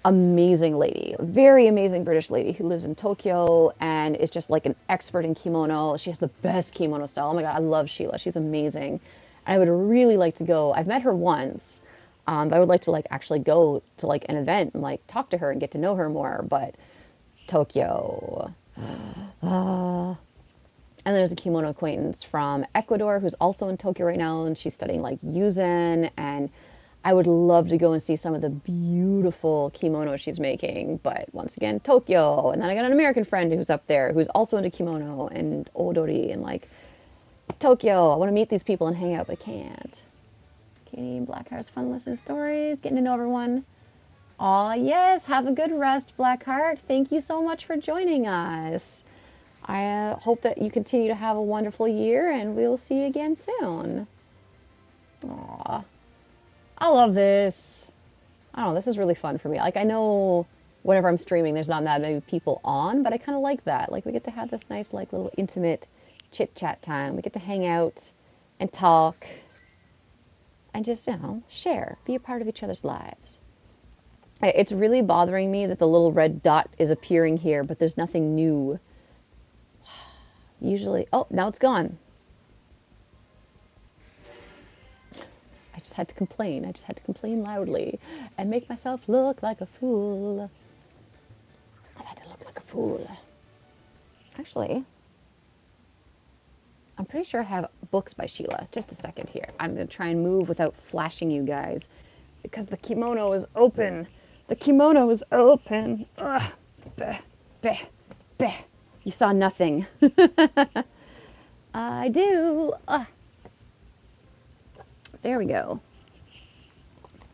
amazing lady, very amazing British lady who lives in Tokyo and is just like an expert in kimono. She has the best kimono style. Oh my God, I love Sheila. She's amazing. I would really like to go. I've met her once, but I would like to like actually go to like an event and like talk to her and get to know her more. But Tokyo. And there's a kimono acquaintance from Ecuador who's also in Tokyo right now, and she's studying like Yuzen. And I would love to go and see some of the beautiful kimono she's making. But once again, Tokyo. And then I got an American friend who's up there who's also into kimono and odori and like Tokyo. I want to meet these people and hang out, but I can't. Katie Blackheart's fun listening stories, getting to know everyone. Aw, yes, have a good rest, Blackheart. Thank you so much for joining us. I hope that you continue to have a wonderful year, and we'll see you again soon. Aw, I love this. I don't know, this is really fun for me. Like, I know whenever I'm streaming, there's not that many people on, but I kind of like that. Like, we get to have this nice, like, little intimate chit-chat time. We get to hang out and talk and just, you know, share, be a part of each other's lives. It's really bothering me that the little red dot is appearing here, but there's nothing new. Usually, oh, now it's gone. I just had to complain. I just had to complain loudly and make myself look like a fool. I had to look like a fool. Actually, I'm pretty sure I have books by Sheila. Just a second here. I'm going to try and move without flashing you guys because the kimono is open. The kimono is open. Ugh. Bleh, bleh, bleh. You saw nothing. I do. There we go.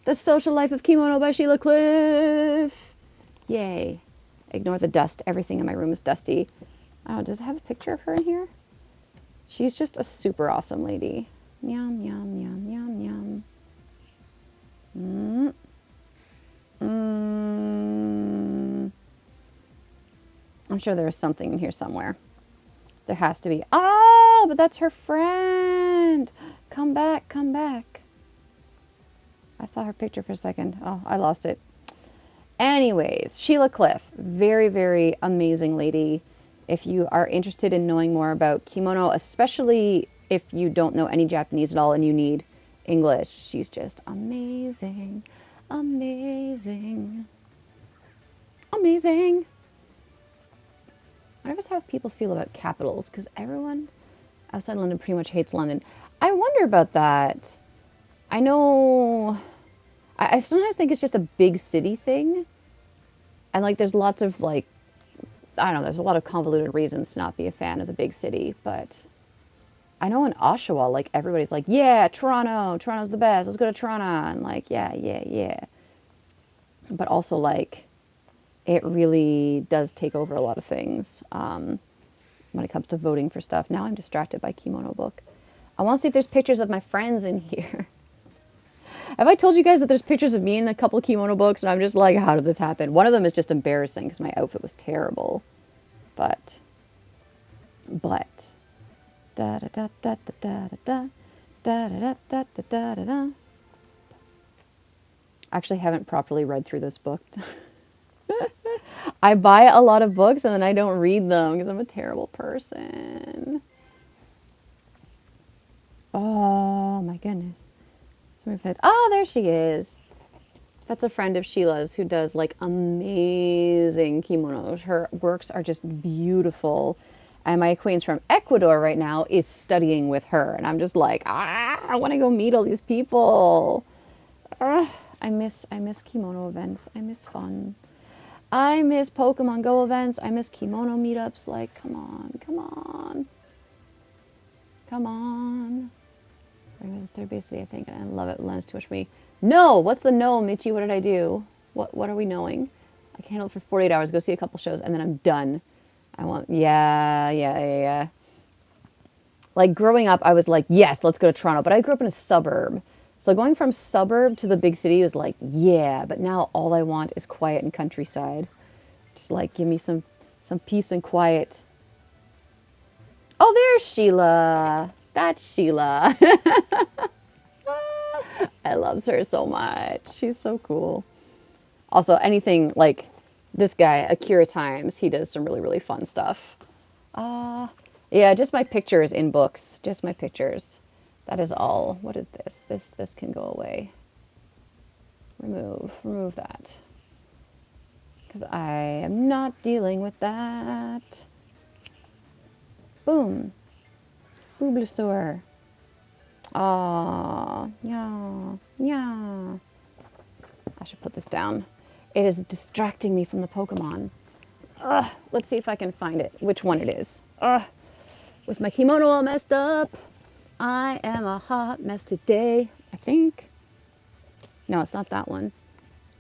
The Social Life of Kimono by Sheila Cliff. Yay. Ignore the dust. Everything in my room is dusty. Oh, does it have a picture of her in here? She's just a super awesome lady. Yum, yum, yum, yum, yum. I'm sure there is something in here somewhere. There has to be. Oh, but that's her friend. Come back, come back. I saw her picture for a second. Oh, I lost it. Anyways, Sheila Cliff. Very, very amazing lady. If you are interested in knowing more about kimono, especially if you don't know any Japanese at all and you need English, she's just amazing. Amazing. Amazing. I always have people feel about capitals because everyone outside London pretty much hates London. I wonder about that. I know I sometimes think it's just a big city thing. And like there's lots of like, I don't know, there's a lot of convoluted reasons to not be a fan of the big city. But I know in Oshawa, like everybody's like, yeah, Toronto's the best. Let's go to Toronto. And like, yeah. But also like, it really does take over a lot of things when it comes to voting for stuff. Now I'm distracted by Kimono Book. I want to see if there's pictures of my friends in here. Have I told you guys that there's pictures of me in a couple of Kimono Books? And I'm just like, how did this happen? One of them is just embarrassing because my outfit was terrible. But. Da da da da da da da da da da da da da da. Actually haven't properly read through this book. I buy a lot of books and then I don't read them because I'm a terrible person. Oh my goodness. Oh, there she is. That's a friend of Sheila's who does like amazing kimonos. Her works are just beautiful. And my acquaintance from Ecuador right now is studying with her. And I'm just like, I want to go meet all these people. I miss kimono events. I miss fun. I miss Pokemon Go events. I miss kimono meetups. Like, come on, come on. Come on. It was the third base today, I think, and I love it. It lends too much for me. No! What's the no, Michi? What did I do? What are we knowing? I can handle it for 48 hours, go see a couple shows, and then I'm done. I want, yeah. Like, growing up, I was like, yes, let's go to Toronto. But I grew up in a suburb. So going from suburb to the big city was like, yeah. But now all I want is quiet and countryside. Just like, give me some peace and quiet. Oh, there's Sheila. That's Sheila. I love her so much. She's so cool. Also, anything like this guy, Akira Times, he does some really, really fun stuff. Yeah, just my pictures in books. Just my pictures. That is all. What is this? This can go away. Remove that. Because I am not dealing with that. Boom. Bulbasaur. Aww. Yeah. I should put this down. It is distracting me from the Pokemon. Let's see if I can find it. Which one it is. With my kimono all messed up. I am a hot mess today, I think. No, it's not that one.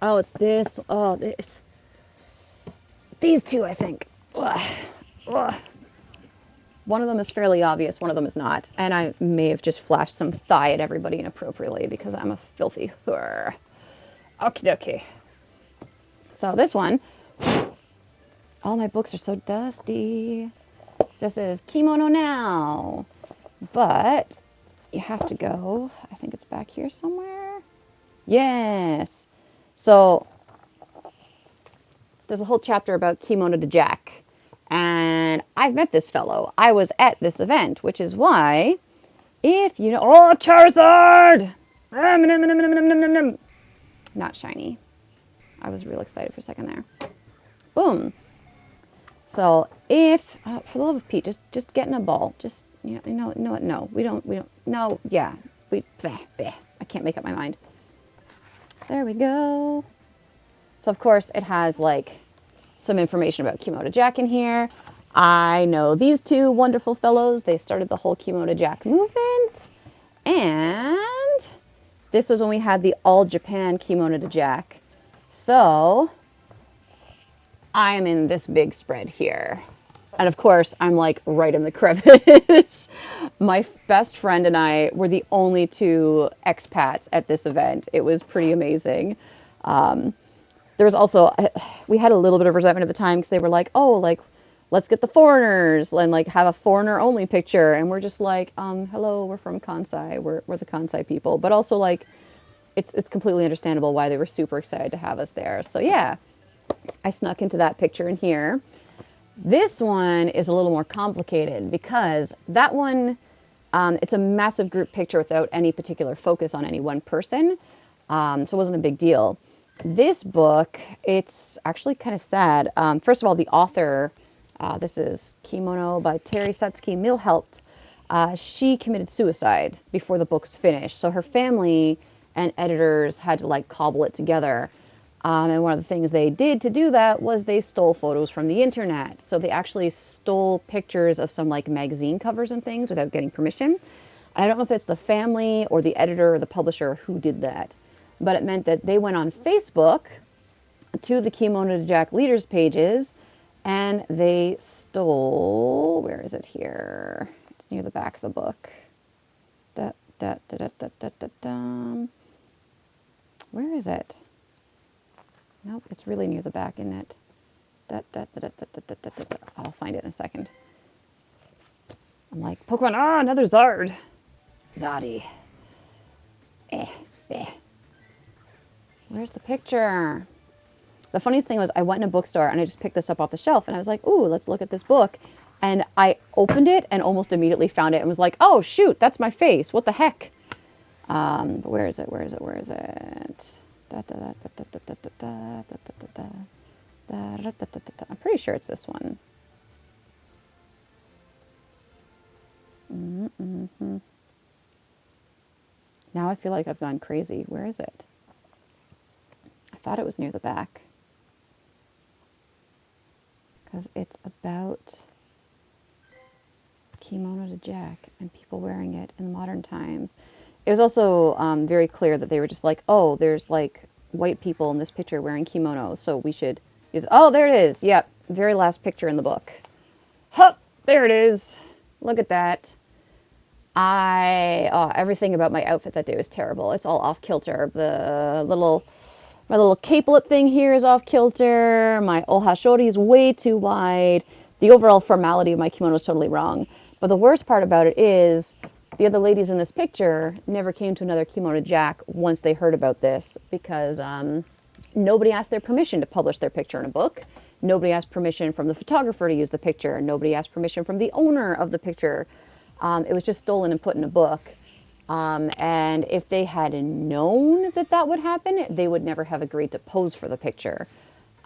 Oh, it's this. Oh, this. These two, I think. Ugh. One of them is fairly obvious, one of them is not. And I may have just flashed some thigh at everybody inappropriately because I'm a filthy whore. Okie dokie. So this one, all my books are so dusty. This is Kimono Now. But you have to go, I think it's back here somewhere. Yes. So there's a whole chapter about Kimono to Jack. And I've met this fellow. I was at this event, which is why, if you know... Oh, Charizard! Not shiny. I was real excited for a second there. Boom. So if... for the love of Pete, just get in a ball. Just, no. We don't... No, yeah. I can't make up my mind. There we go. So, of course, it has, like... some information about Kimono Jack in here. I know these two wonderful fellows. They started the whole Kimono Jack movement. And this was when we had the All Japan Kimono Jack. So I am in this big spread here. And of course, I'm like right in the crevice. My best friend and I were the only two expats at this event. It was pretty amazing. There was also, we had a little bit of resentment at the time because they were like, oh, like, let's get the foreigners and like have a foreigner only picture. And we're just like, hello, we're from Kansai. We're the Kansai people. But also like, it's completely understandable why they were super excited to have us there. So yeah, I snuck into that picture in here. This one is a little more complicated because that one, it's a massive group picture without any particular focus on any one person. So it wasn't a big deal. This book, it's actually kind of sad. First of all, the author, this is Kimono by Terry Sutsky Milhelt. She committed suicide before the book's finished. So her family and editors had to like cobble it together. And one of the things they did to do that was they stole photos from the internet. So they actually stole pictures of some like magazine covers and things without getting permission. I don't know if it's the family or the editor or the publisher who did that. But it meant that they went on Facebook to the Kimono Jack leaders pages and they stole, where is it here? It's near the back of the book. Where is it? Nope, it's really near the back, isn't it? I'll find it in a second. I'm like, Pokemon, another Zard. Zoddy. Where's the picture? The funniest thing was I went in a bookstore and I just picked this up off the shelf and I was like, ooh, let's look at this book. And I opened it and almost immediately found it and was like, oh, shoot, that's my face. What the heck? But where is it? I'm pretty sure it's this one. Now I feel like I've gone crazy. Where is it? thought it was near the back. Because it's about kimono to Jack and people wearing it in modern times. It was also very clear that they were just like, oh, there's like white people in this picture wearing kimonos, so we should use. Oh, there it is. Yep, very last picture in the book. Huh, there it is. Look at that. Everything about my outfit that day was terrible. It's all off kilter. My little capelet thing here is off kilter. My ohashori is way too wide. The overall formality of my kimono is totally wrong. But the worst part about it is the other ladies in this picture never came to another kimono jack once they heard about this because nobody asked their permission to publish their picture in a book. Nobody asked permission from the photographer to use the picture. Nobody asked permission from the owner of the picture. It was just stolen and put in a book. And if they had known that that would happen, they would never have agreed to pose for the picture.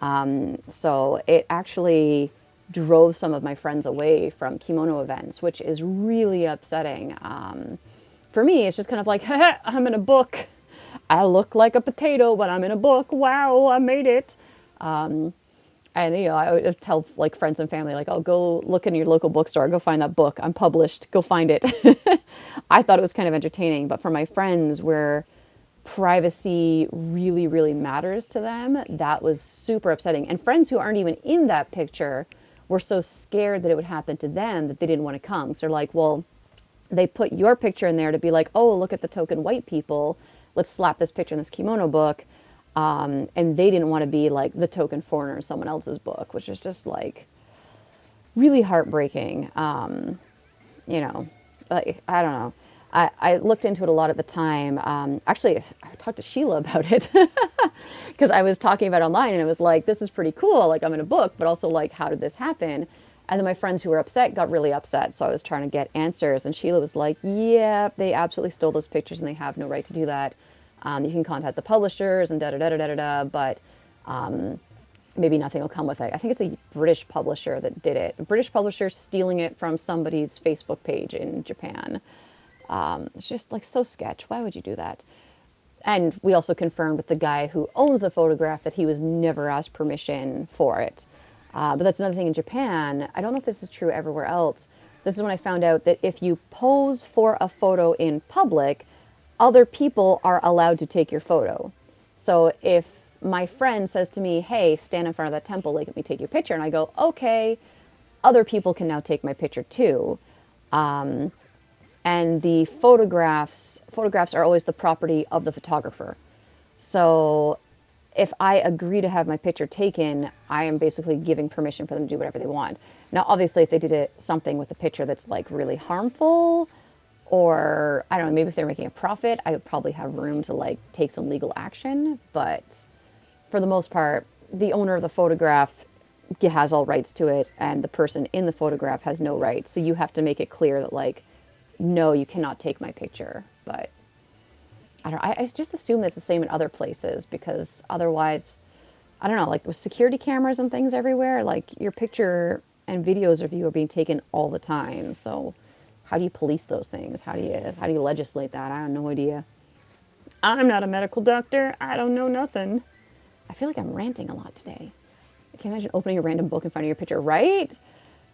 So it actually drove some of my friends away from kimono events, which is really upsetting. For me, it's just kind of like, I'm in a book. I look like a potato, but I'm in a book. Wow, I made it. And, you know, I would tell like friends and family, like, oh, go look in your local bookstore, go find that book. I'm published, go find it. I thought it was kind of entertaining, but for my friends where privacy really, really matters to them, that was super upsetting. And friends who aren't even in that picture were so scared that it would happen to them that they didn't want to come. So they're like, well, they put your picture in there to be like, oh, look at the token white people. Let's slap this picture in this kimono book. And they didn't want to be like the token foreigner in someone else's book, which is just like really heartbreaking. You know, like, I don't know. I looked into it a lot at the time. Actually, I talked to Sheila about it because I was talking about it online and it was like, this is pretty cool. Like I'm in a book, but also like, how did this happen? And then my friends who were upset got really upset. So I was trying to get answers and Sheila was like, yeah, they absolutely stole those pictures and they have no right to do that. You can contact the publishers and da-da-da-da-da-da, but maybe nothing will come with it. I think it's a British publisher that did it. A British publisher stealing it from somebody's Facebook page in Japan. It's just like so sketch. Why would you do that? And we also confirmed with the guy who owns the photograph that he was never asked permission for it. But that's another thing in Japan. I don't know if this is true everywhere else. This is when I found out that if you pose for a photo in public, other people are allowed to take your photo. So if my friend says to me, hey, stand in front of that temple, like, let me take your picture. And I go, okay, other people can now take my picture too. And the photographs are always the property of the photographer. So if I agree to have my picture taken, I am basically giving permission for them to do whatever they want. Now, obviously, if they did something with a picture that's like really harmful, or I don't know, maybe if they're making a profit, I would probably have room to like take some legal action. But for the most part, the owner of the photograph has all rights to it and the person in the photograph has no rights. So you have to make it clear that like, no, you cannot take my picture. But I just assume it's the same in other places because otherwise, I don't know, like with security cameras and things everywhere, like your picture and videos of you are being taken all the time. So how do you police those things? How do you legislate that? I have no idea. I'm not a medical doctor. I don't know nothing. I feel like I'm ranting a lot today. I can't imagine opening a random book and finding your picture, right?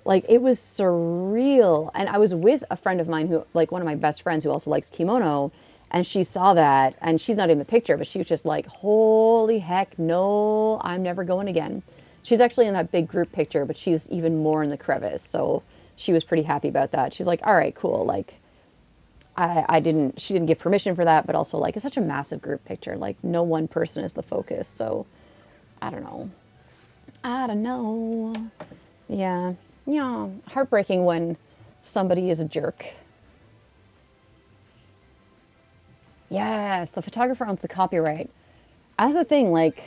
Like it was surreal. And I was with a friend of mine who, like one of my best friends who also likes kimono, and she saw that and she's not in the picture, but she was just like, holy heck, no, I'm never going again. She's actually in that big group picture, but she's even more in the crevice. So she was pretty happy about that. She's like, all right, cool. Like, she didn't give permission for that, but also like, it's such a massive group picture. Like no one person is the focus. So I don't know. Yeah. Yeah. Heartbreaking when somebody is a jerk. Yes. The photographer owns the copyright. That's the thing. Like,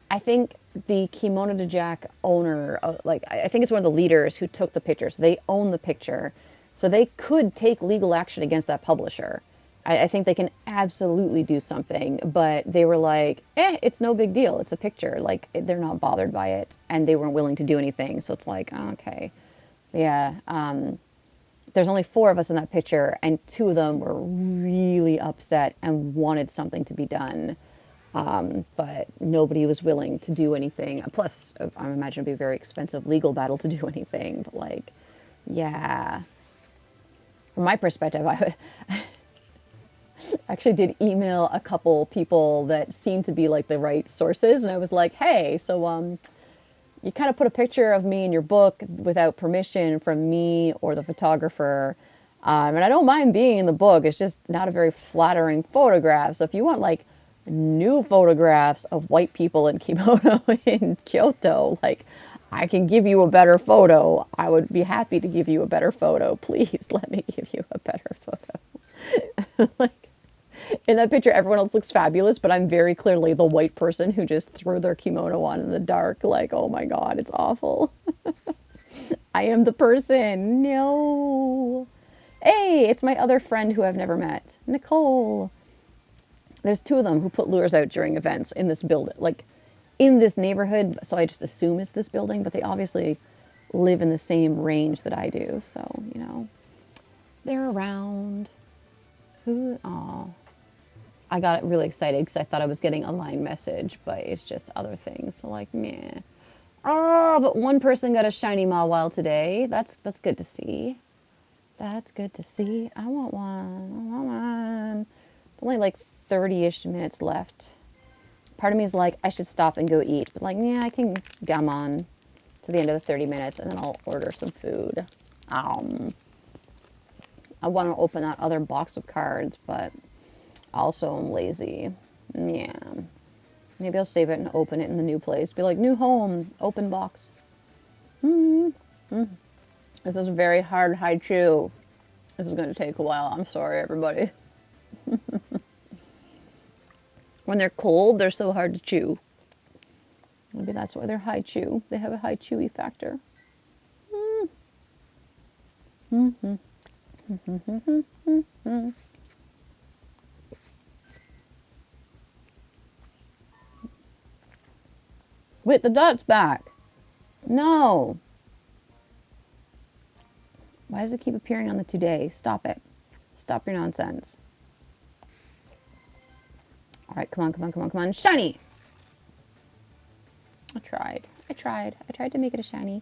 I think the Kimono to Jack owner, I think it's one of the leaders who took the picture. So they own the picture. So they could take legal action against that publisher. I think they can absolutely do something. But they were like, it's no big deal. It's a picture. Like, they're not bothered by it. And they weren't willing to do anything. So it's like, okay. Yeah. There's only 4 of us in that picture. And 2 of them were really upset and wanted something to be done. But nobody was willing to do anything. Plus, I imagine it'd be a very expensive legal battle to do anything. But like, yeah, from my perspective, I actually did email a couple people that seemed to be like the right sources, and I was like, hey, so you kind of put a picture of me in your book without permission from me or the photographer. And I don't mind being in the book. It's just not a very flattering photograph. So if you want like new photographs of white people in kimono in Kyoto, like I can give you a better photo. I would be happy to give you a better photo. Please let me give you a better photo. Like in that picture, everyone else looks fabulous, but I'm very clearly the white person who just threw their kimono on in the dark. Like, oh my God, it's awful. I am the person. No. Hey, it's my other friend who I've never met, Nicole. There's two of them who put lures out during events in this building, like in this neighborhood. So I just assume it's this building, but they obviously live in the same range that I do. So, you know, they're around. Who? Oh, I got really excited because I thought I was getting a line message, but it's just other things. So like, meh. Oh, but one person got a shiny Mawile today. That's good to see. That's good to see. I want one. I want one. Only like 30-ish minutes left. Part of me is like, I should stop and go eat. But like, yeah, I can gum on to the end of the 30 minutes and then I'll order some food. I want to open that other box of cards, but also I'm lazy. Yeah. Maybe I'll save it and open it in the new place. Be like, new home, open box. This is a very hard haichu. This is going to take a while. I'm sorry, everybody. When they're cold, they're so hard to chew. Maybe that's why they're high chew. They have a high chewy factor. Wait, the dot's back. No. Why does it keep appearing on the today? Stop it. Stop your nonsense. All right, come on, come on, come on, come on. Shiny! I tried. I tried to make it a shiny.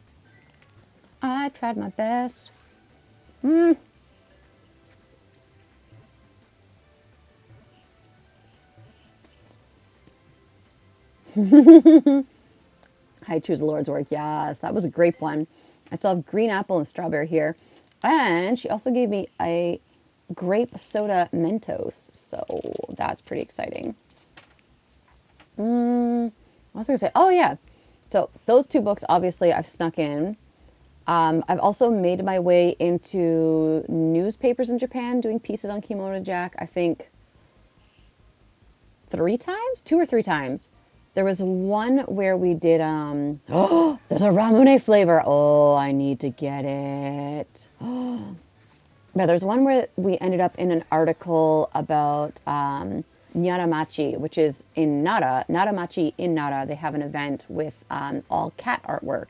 I tried my best. I choose the Lord's work. Yes, that was a grape one. I still have green apple and strawberry here. And she also gave me a grape soda Mentos. So that's pretty exciting. What was I going to say? Oh, yeah. So those two books, obviously, I've snuck in. I've also made my way into newspapers in Japan doing pieces on Kimono Jack, I think 3 times? 2 or 3 times. There was one where we did, oh, there's a ramune flavor. Oh, I need to get it. Oh. Yeah, there's one where we ended up in an article about Nyaramachi, which is in Nara. Naramachi in Nara, they have an event with all cat artwork.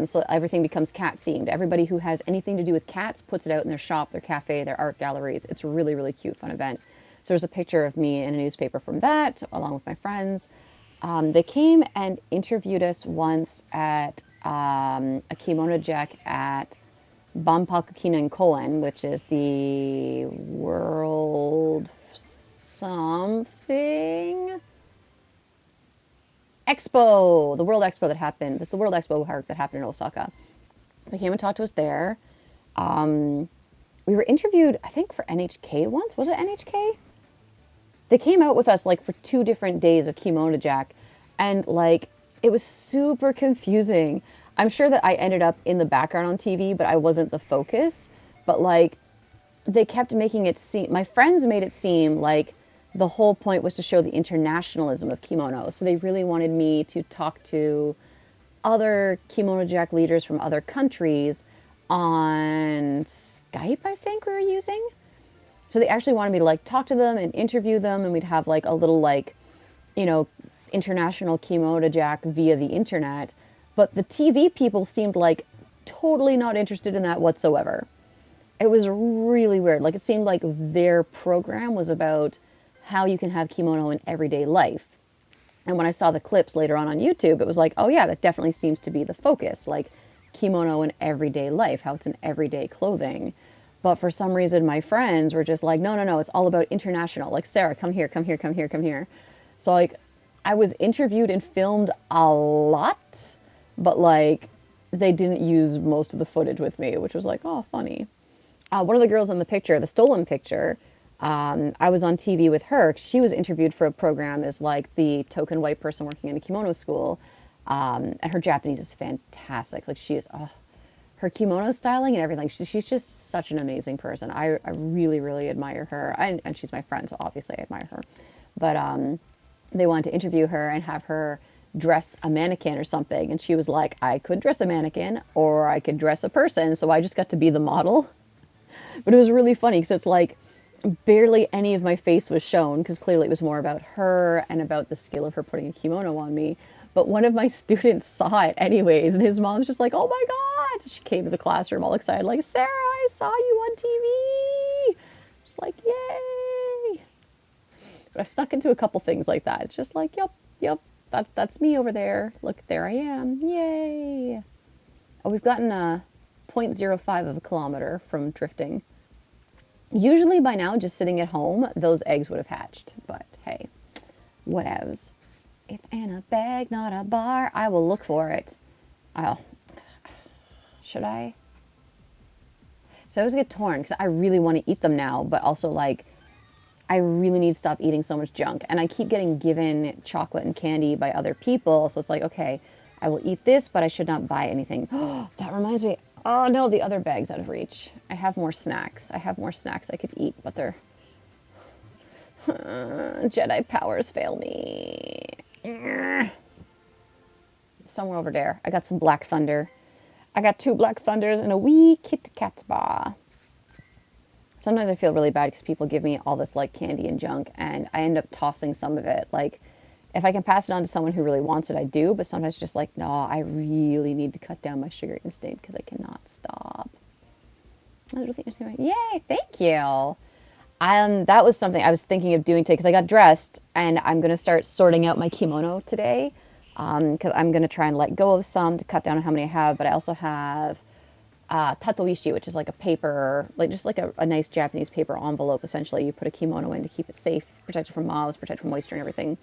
So everything becomes cat themed. Everybody who has anything to do with cats puts it out in their shop, their cafe, their art galleries. It's a really, really cute, fun event. So there's a picture of me in a newspaper from that, along with my friends. They came and interviewed us once at a Kimono Jack at Banpakukina in Koen, which is the World something Expo, the World Expo that happened. This is the World Expo that happened in Osaka. They came and talked to us there. We were interviewed, I think, for NHK once. Was it NHK? They came out with us like for 2 different days of Kimono Jack, and like it was super confusing. I'm sure that I ended up in the background on TV, but I wasn't the focus. But like they kept making it seem, my friends made it seem like the whole point was to show the internationalism of kimono. So they really wanted me to talk to other Kimono Jack leaders from other countries on Skype, I think we were using. So they actually wanted me to like talk to them and interview them, and we'd have like a little like, you know, international Kimono Jack via the internet. But the TV people seemed like totally not interested in that whatsoever. It was really weird. Like it seemed like their program was about how you can have kimono in everyday life. And when I saw the clips later on YouTube, it was like, oh yeah, that definitely seems to be the focus, like kimono in everyday life, how it's an everyday clothing. But for some reason, my friends were just like, no, no, no, it's all about international. Like, Sarah, come here, come here, come here, come here. So like, I was interviewed and filmed a lot, but like, they didn't use most of the footage with me, which was like, oh, funny. One of the girls in the picture, the stolen picture, I was on TV with her. She was interviewed for a program as like the token white person working in a kimono school. And her Japanese is fantastic. Like she is, oh, her kimono styling and everything. She's just such an amazing person. I really, really admire her. And she's my friend, so obviously I admire her. But they wanted to interview her and have her dress a mannequin or something. And she was like, I could dress a mannequin or I could dress a person. So I just got to be the model. But it was really funny because it's like barely any of my face was shown because clearly it was more about her and about the skill of her putting a kimono on me. But one of my students saw it anyways, and his mom's just like, oh my God. So she came to the classroom all excited, like, Sarah, I saw you on TV. Just like, yay. But I've stuck into a couple things like that. It's just like, yep, that's me over there. Look, there I am. Yay. Oh, we've gotten a 0.05 of a kilometer from drifting. Usually by now, just sitting at home, those eggs would have hatched. But hey, whatevs. It's in a bag, not a bar. I will look for it. Should I? So I always get torn because I really want to eat them now, but also like, I really need to stop eating so much junk. And I keep getting given chocolate and candy by other people. So it's like, okay, I will eat this, but I should not buy anything. Oh, that reminds me. Oh no, the other bag's out of reach. I have more snacks. I could eat, but they're... Jedi powers fail me. Somewhere over there. I got some Black Thunder. I got 2 Black Thunders and a wee Kit Kat bar. Sometimes I feel really bad because people give me all this like candy and junk and I end up tossing some of it. Like, if I can pass it on to someone who really wants it, I do. But sometimes just like, no, I really need to cut down my sugar intake because I cannot stop. I was really interesting. Yay, thank you. That was something I was thinking of doing today because I got dressed and I'm going to start sorting out my kimono today because I'm going to try and let go of some to cut down on how many I have. But I also have tatoishi, which is like a paper, like just like a nice Japanese paper envelope. Essentially, you put a kimono in to keep it safe, protect it from moths, protect it from moisture and everything.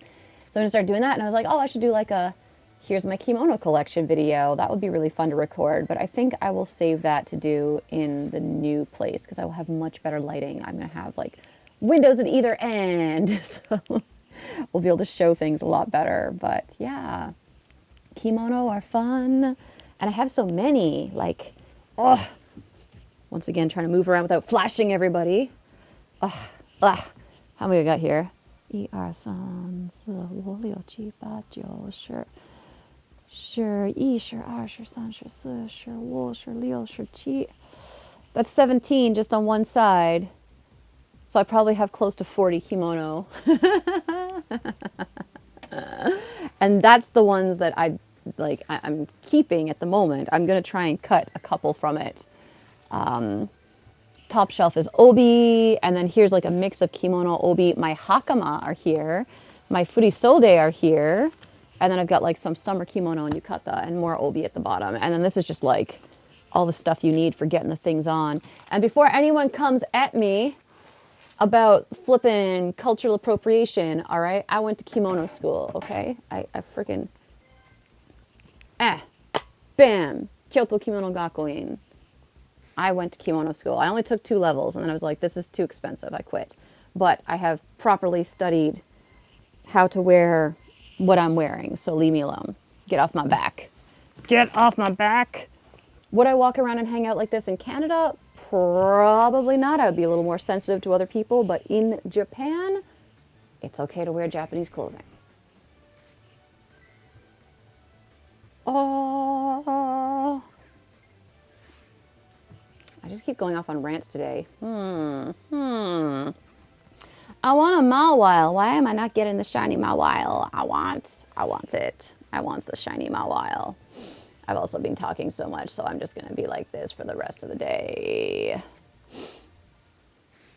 So I'm going to start doing that. And I was like, oh, I should do like a here's my kimono collection video. That would be really fun to record. But I think I will save that to do in the new place because I will have much better lighting. I'm going to have like windows at either end. So we'll be able to show things a lot better. But yeah, kimono are fun. And I have so many. Like, oh, once again, trying to move around without flashing everybody. How many we got here? 1、2、3、4、5、6、7、8、9、10、11、12、13、14、15、16、17. That's 17 just on one side. So I probably have close to 40 kimono. And that's the ones that I'm keeping at the moment. I'm going to try and cut a couple from it. Top shelf is obi, and then here's like a mix of kimono, obi. My hakama are here. My furisode are here. And then I've got like some summer kimono and yukata and more obi at the bottom. And then this is just like all the stuff you need for getting the things on. And before anyone comes at me about flipping cultural appropriation, all right? I went to kimono school, okay? I freaking... Bam! Kyoto Kimono Gakuin. I went to kimono school. I only took 2 levels, and then I was like, this is too expensive. I quit. But I have properly studied how to wear what I'm wearing, so leave me alone. Get off my back. Get off my back! Would I walk around and hang out like this in Canada? Probably not. I would be a little more sensitive to other people, but in Japan, it's okay to wear Japanese clothing. Oh... I just keep going off on rants today. I want a Mawile. Why am I not getting the shiny Mawile? I want it. I want the shiny Mawile. I've also been talking so much, so I'm just going to be like this for the rest of the day.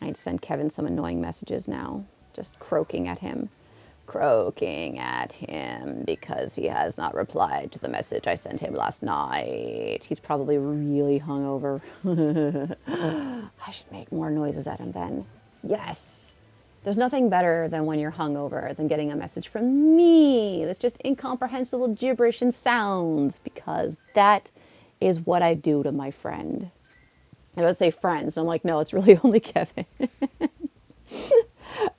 I need to send Kevin some annoying messages now. just croaking at him. Croaking at him because he has not replied to the message I sent him last night. He's probably really hungover. I should make more noises at him then. Yes. There's nothing better than when you're hungover than getting a message from me. That's just incomprehensible gibberish and sounds, because that is what I do to my friend. I would say friends, and I'm like, no, it's really only Kevin.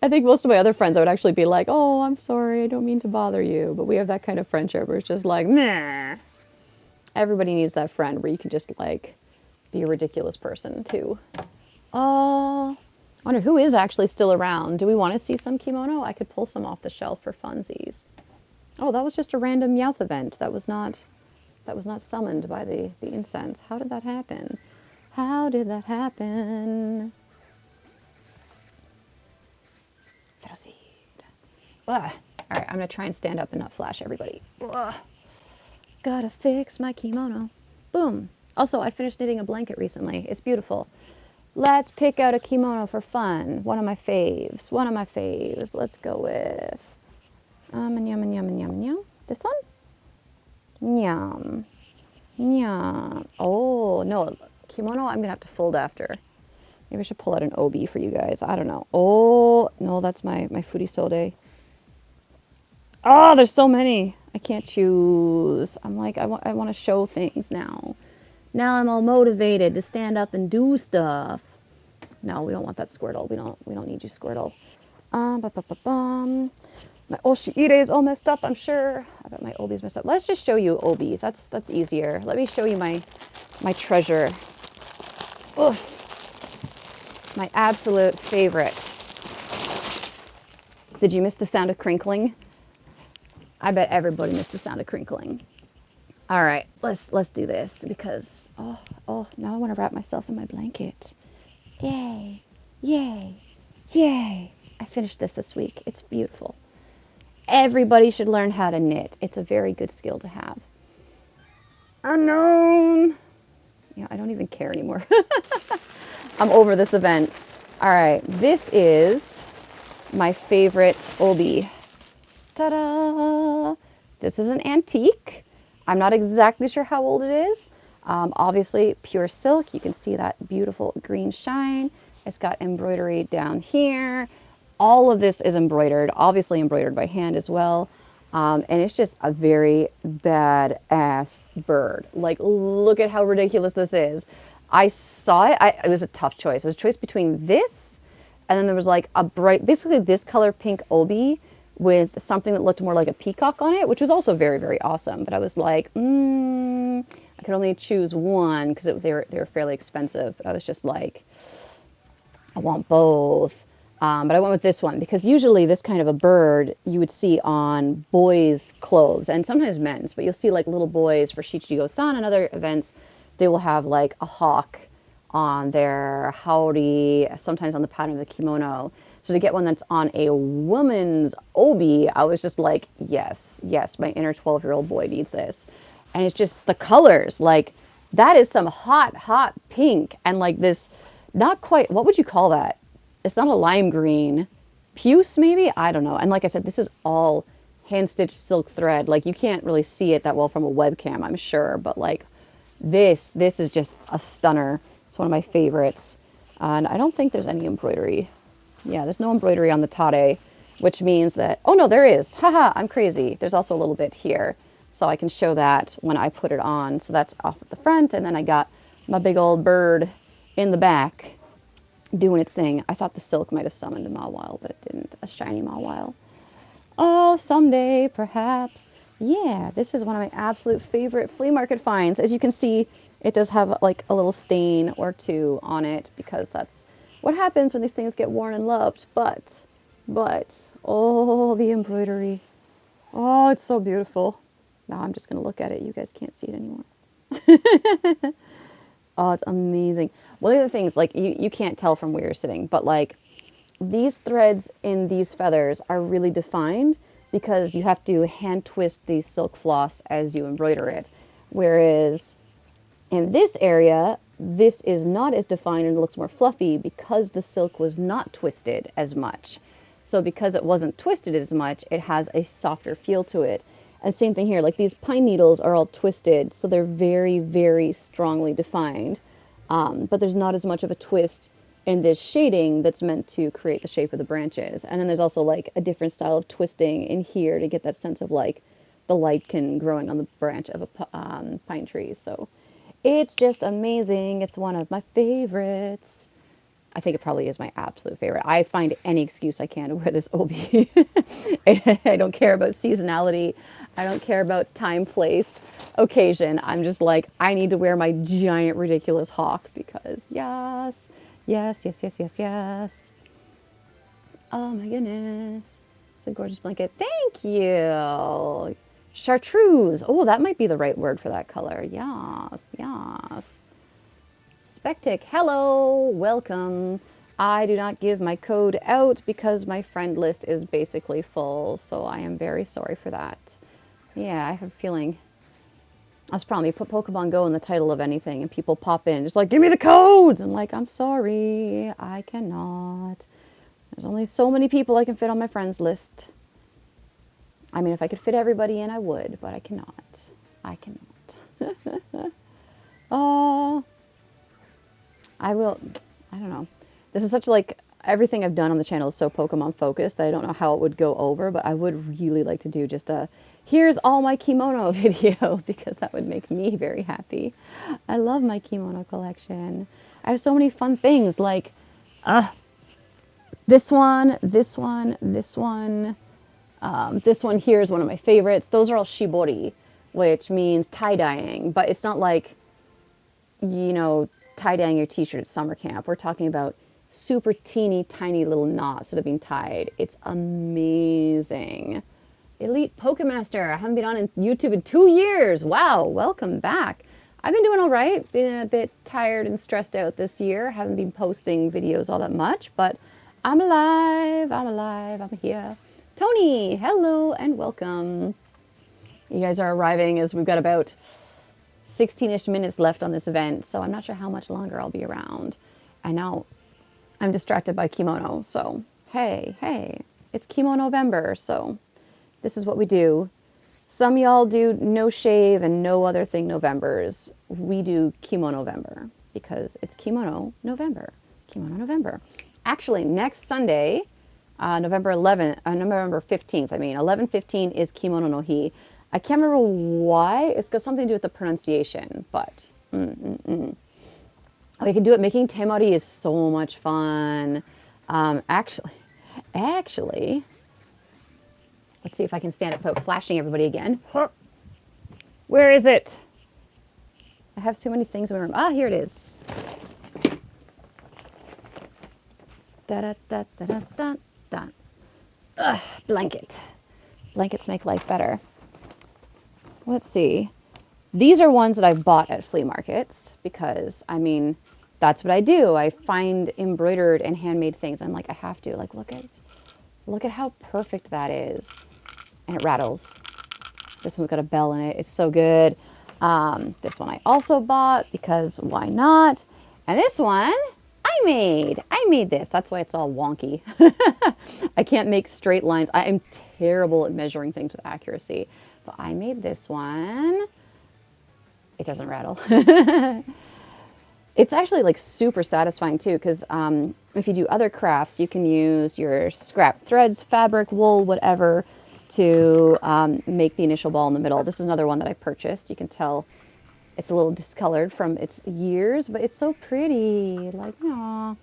I think most of my other friends, I would actually be like, oh, I'm sorry, I don't mean to bother you. But we have that kind of friendship where it's just like, meh. Everybody needs that friend where you can just, like, be a ridiculous person, too. Oh, I wonder who is actually still around. Do we want to see some kimono? I could pull some off the shelf for funsies. Oh, that was just a random Meowth event. That was not summoned by the incense. How did that happen? How did that happen? Proceed. Ugh. All right, I'm going to try and stand up and not flash everybody. Ugh. Gotta fix my kimono. Boom. Also, I finished knitting a blanket recently. It's beautiful. Let's pick out a kimono for fun. One of my faves. One of my faves. Let's go with... This one? Yum. Yum. Oh, no. Kimono I'm going to have to fold after. Maybe I should pull out an obi for you guys. I don't know. Oh, no, that's my Furisode. Oh, there's so many. I can't choose. I'm like, I want to show things now. Now I'm all motivated to stand up and do stuff. No, we don't want that Squirtle. We don't need you, Squirtle. My Oshiire is all messed up, I'm sure. I bet my Obi's messed up. Let's just show you Obi. That's easier. Let me show you my treasure. Oof. My absolute favorite. Did you miss the sound of crinkling? I bet everybody missed the sound of crinkling. All right, let's do this because now I want to wrap myself in my blanket. Yay! Yay! Yay! I finished this week. It's beautiful. Everybody should learn how to knit. It's a very good skill to have. Unown. Yeah, I don't even care anymore. I'm over this event. All right, this is my favorite obi. Ta-da! This is an antique. I'm not exactly sure how old it is. Obviously, pure silk. You can see that beautiful green shine. It's got embroidery down here. All of this is embroidered, obviously embroidered by hand as well. And it's just a very badass bird. Like, look at how ridiculous this is. I saw it. It was a tough choice. It was a choice between this and then there was like a bright, basically this color pink obi with something that looked more like a peacock on it, which was also very, very awesome. But I was like, I could only choose one because they were fairly expensive. But I was just like, I want both. But I went with this one because usually this kind of a bird you would see on boys' clothes and sometimes men's, but you'll see like little boys for Shichigo-san and other events, they will have like a hawk on their haori, sometimes on the pattern of the kimono. So to get one that's on a woman's obi, I was just like, yes, my inner 12-year-old boy needs this. And it's just the colors, like that is some hot pink and like this, not quite, what would you call that? It's not a lime green. Puce, maybe? I don't know. And like I said, this is all hand-stitched silk thread. Like, you can't really see it that well from a webcam, I'm sure. But, like, this is just a stunner. It's one of my favorites. And I don't think there's any embroidery. Yeah, there's no embroidery on the tare, which means that... Oh, no, there is. Haha, I'm crazy. There's also a little bit here. So I can show that when I put it on. So that's off at the front. And then I got my big old bird in the back, doing its thing. I thought the silk might have summoned a Mawile, but it didn't. A shiny Mawile. Oh, someday, perhaps. Yeah, this is one of my absolute favorite flea market finds. As you can see, it does have like a little stain or two on it because that's what happens when these things get worn and loved. But, oh, the embroidery. Oh, it's so beautiful. Now I'm just going to look at it. You guys can't see it anymore. Oh, it's amazing. One of the things, like, you can't tell from where you're sitting, but, like, these threads in these feathers are really defined because you have to hand twist the silk floss as you embroider it. Whereas in this area, this is not as defined and it looks more fluffy because the silk was not twisted as much. So because it wasn't twisted as much, it has a softer feel to it. And same thing here, like these pine needles are all twisted, so they're very, very strongly defined. But there's not as much of a twist in this shading that's meant to create the shape of the branches. And then there's also like a different style of twisting in here to get that sense of like the lichen growing on the branch of a pine tree. So it's just amazing. It's one of my favorites. I think it probably is my absolute favorite. I find any excuse I can to wear this obi. I don't care about seasonality. I don't care about time, place, occasion. I'm just like, I need to wear my giant, ridiculous hawk because yes, yes, yes, yes, yes, yes. Oh my goodness. It's a gorgeous blanket. Thank you. Chartreuse. Oh, that might be the right word for that color. Yes, yes. Spectic, hello, welcome. I do not give my code out because my friend list is basically full, so I am very sorry for that. Yeah, I have a feeling that's probably you put Pokemon Go in the title of anything and people pop in, just like, give me the codes! I'm like, I'm sorry, I cannot. There's only so many people I can fit on my friends list. I mean, if I could fit everybody in, I would, but I cannot. I cannot. Oh... I don't know. This is such like, everything I've done on the channel is so Pokemon focused that I don't know how it would go over, but I would really like to do just a, here's all my kimono video, because that would make me very happy. I love my kimono collection. I have so many fun things, like, this one, this one, this one. This one here is one of my favorites. Those are all shibori, which means tie-dyeing, but it's not like, you know, tie-dyeing your t-shirt at summer camp. We're talking about super teeny tiny little knots that have been tied. It's amazing. Elite Pokemaster. I haven't been on YouTube in 2 years. Wow, welcome back. I've been doing all right. Been a bit tired and stressed out this year. Haven't been posting videos all that much, but I'm alive. I'm alive. I'm here. Tony, hello and welcome. You guys are arriving as we've got about 16-ish minutes left on this event, so I'm not sure how much longer I'll be around. And now I'm distracted by kimono, so hey, it's Kimonovember, so this is what we do. Some y'all do no shave and no other thing Novembers. We do Kimonovember because it's Kimono November. Kimono November. Actually, next Sunday, November 15th, 11/15 is Kimono no Hi. I can't remember why. It's got something to do with the pronunciation, but we can do it. Making temari is so much fun. Actually, let's see if I can stand up without flashing everybody again. Where is it? I have so many things in my room. Ah, here it is. Da-da-da-da-da-da. Ugh, blanket. Blankets make life better. Let's see. These are ones that I've bought at flea markets because, I mean, that's what I do. I find embroidered and handmade things. I'm like, I have to. Like, look at how perfect that is. And it rattles. This one's got a bell in it. It's so good. This one I also bought because why not? And this one I made this. That's why it's all wonky. I can't make straight lines. I am terrible at measuring things with accuracy. But I made this one. It doesn't rattle. It's actually like super satisfying too, because if you do other crafts, you can use your scrap threads, fabric, wool, whatever, to make the initial ball in the middle. This is another one that I purchased. You can tell it's a little discolored from its years, but it's so pretty. Like, aw.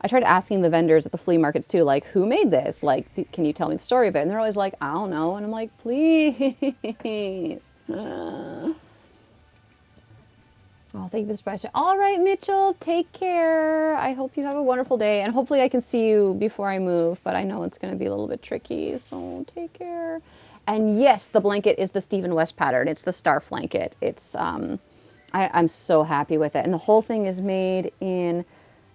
I tried asking the vendors at the flea markets too, like, who made this? Like, can you tell me the story of it? And they're always like, I don't know. And I'm like, please. Oh, thank you for the surprise. All right, Mitchell, take care. I hope you have a wonderful day. And hopefully I can see you before I move, but I know it's going to be a little bit tricky, so take care. And yes, the blanket is the Stephen West pattern. It's the star blanket. It's, I'm so happy with it. And the whole thing is made in,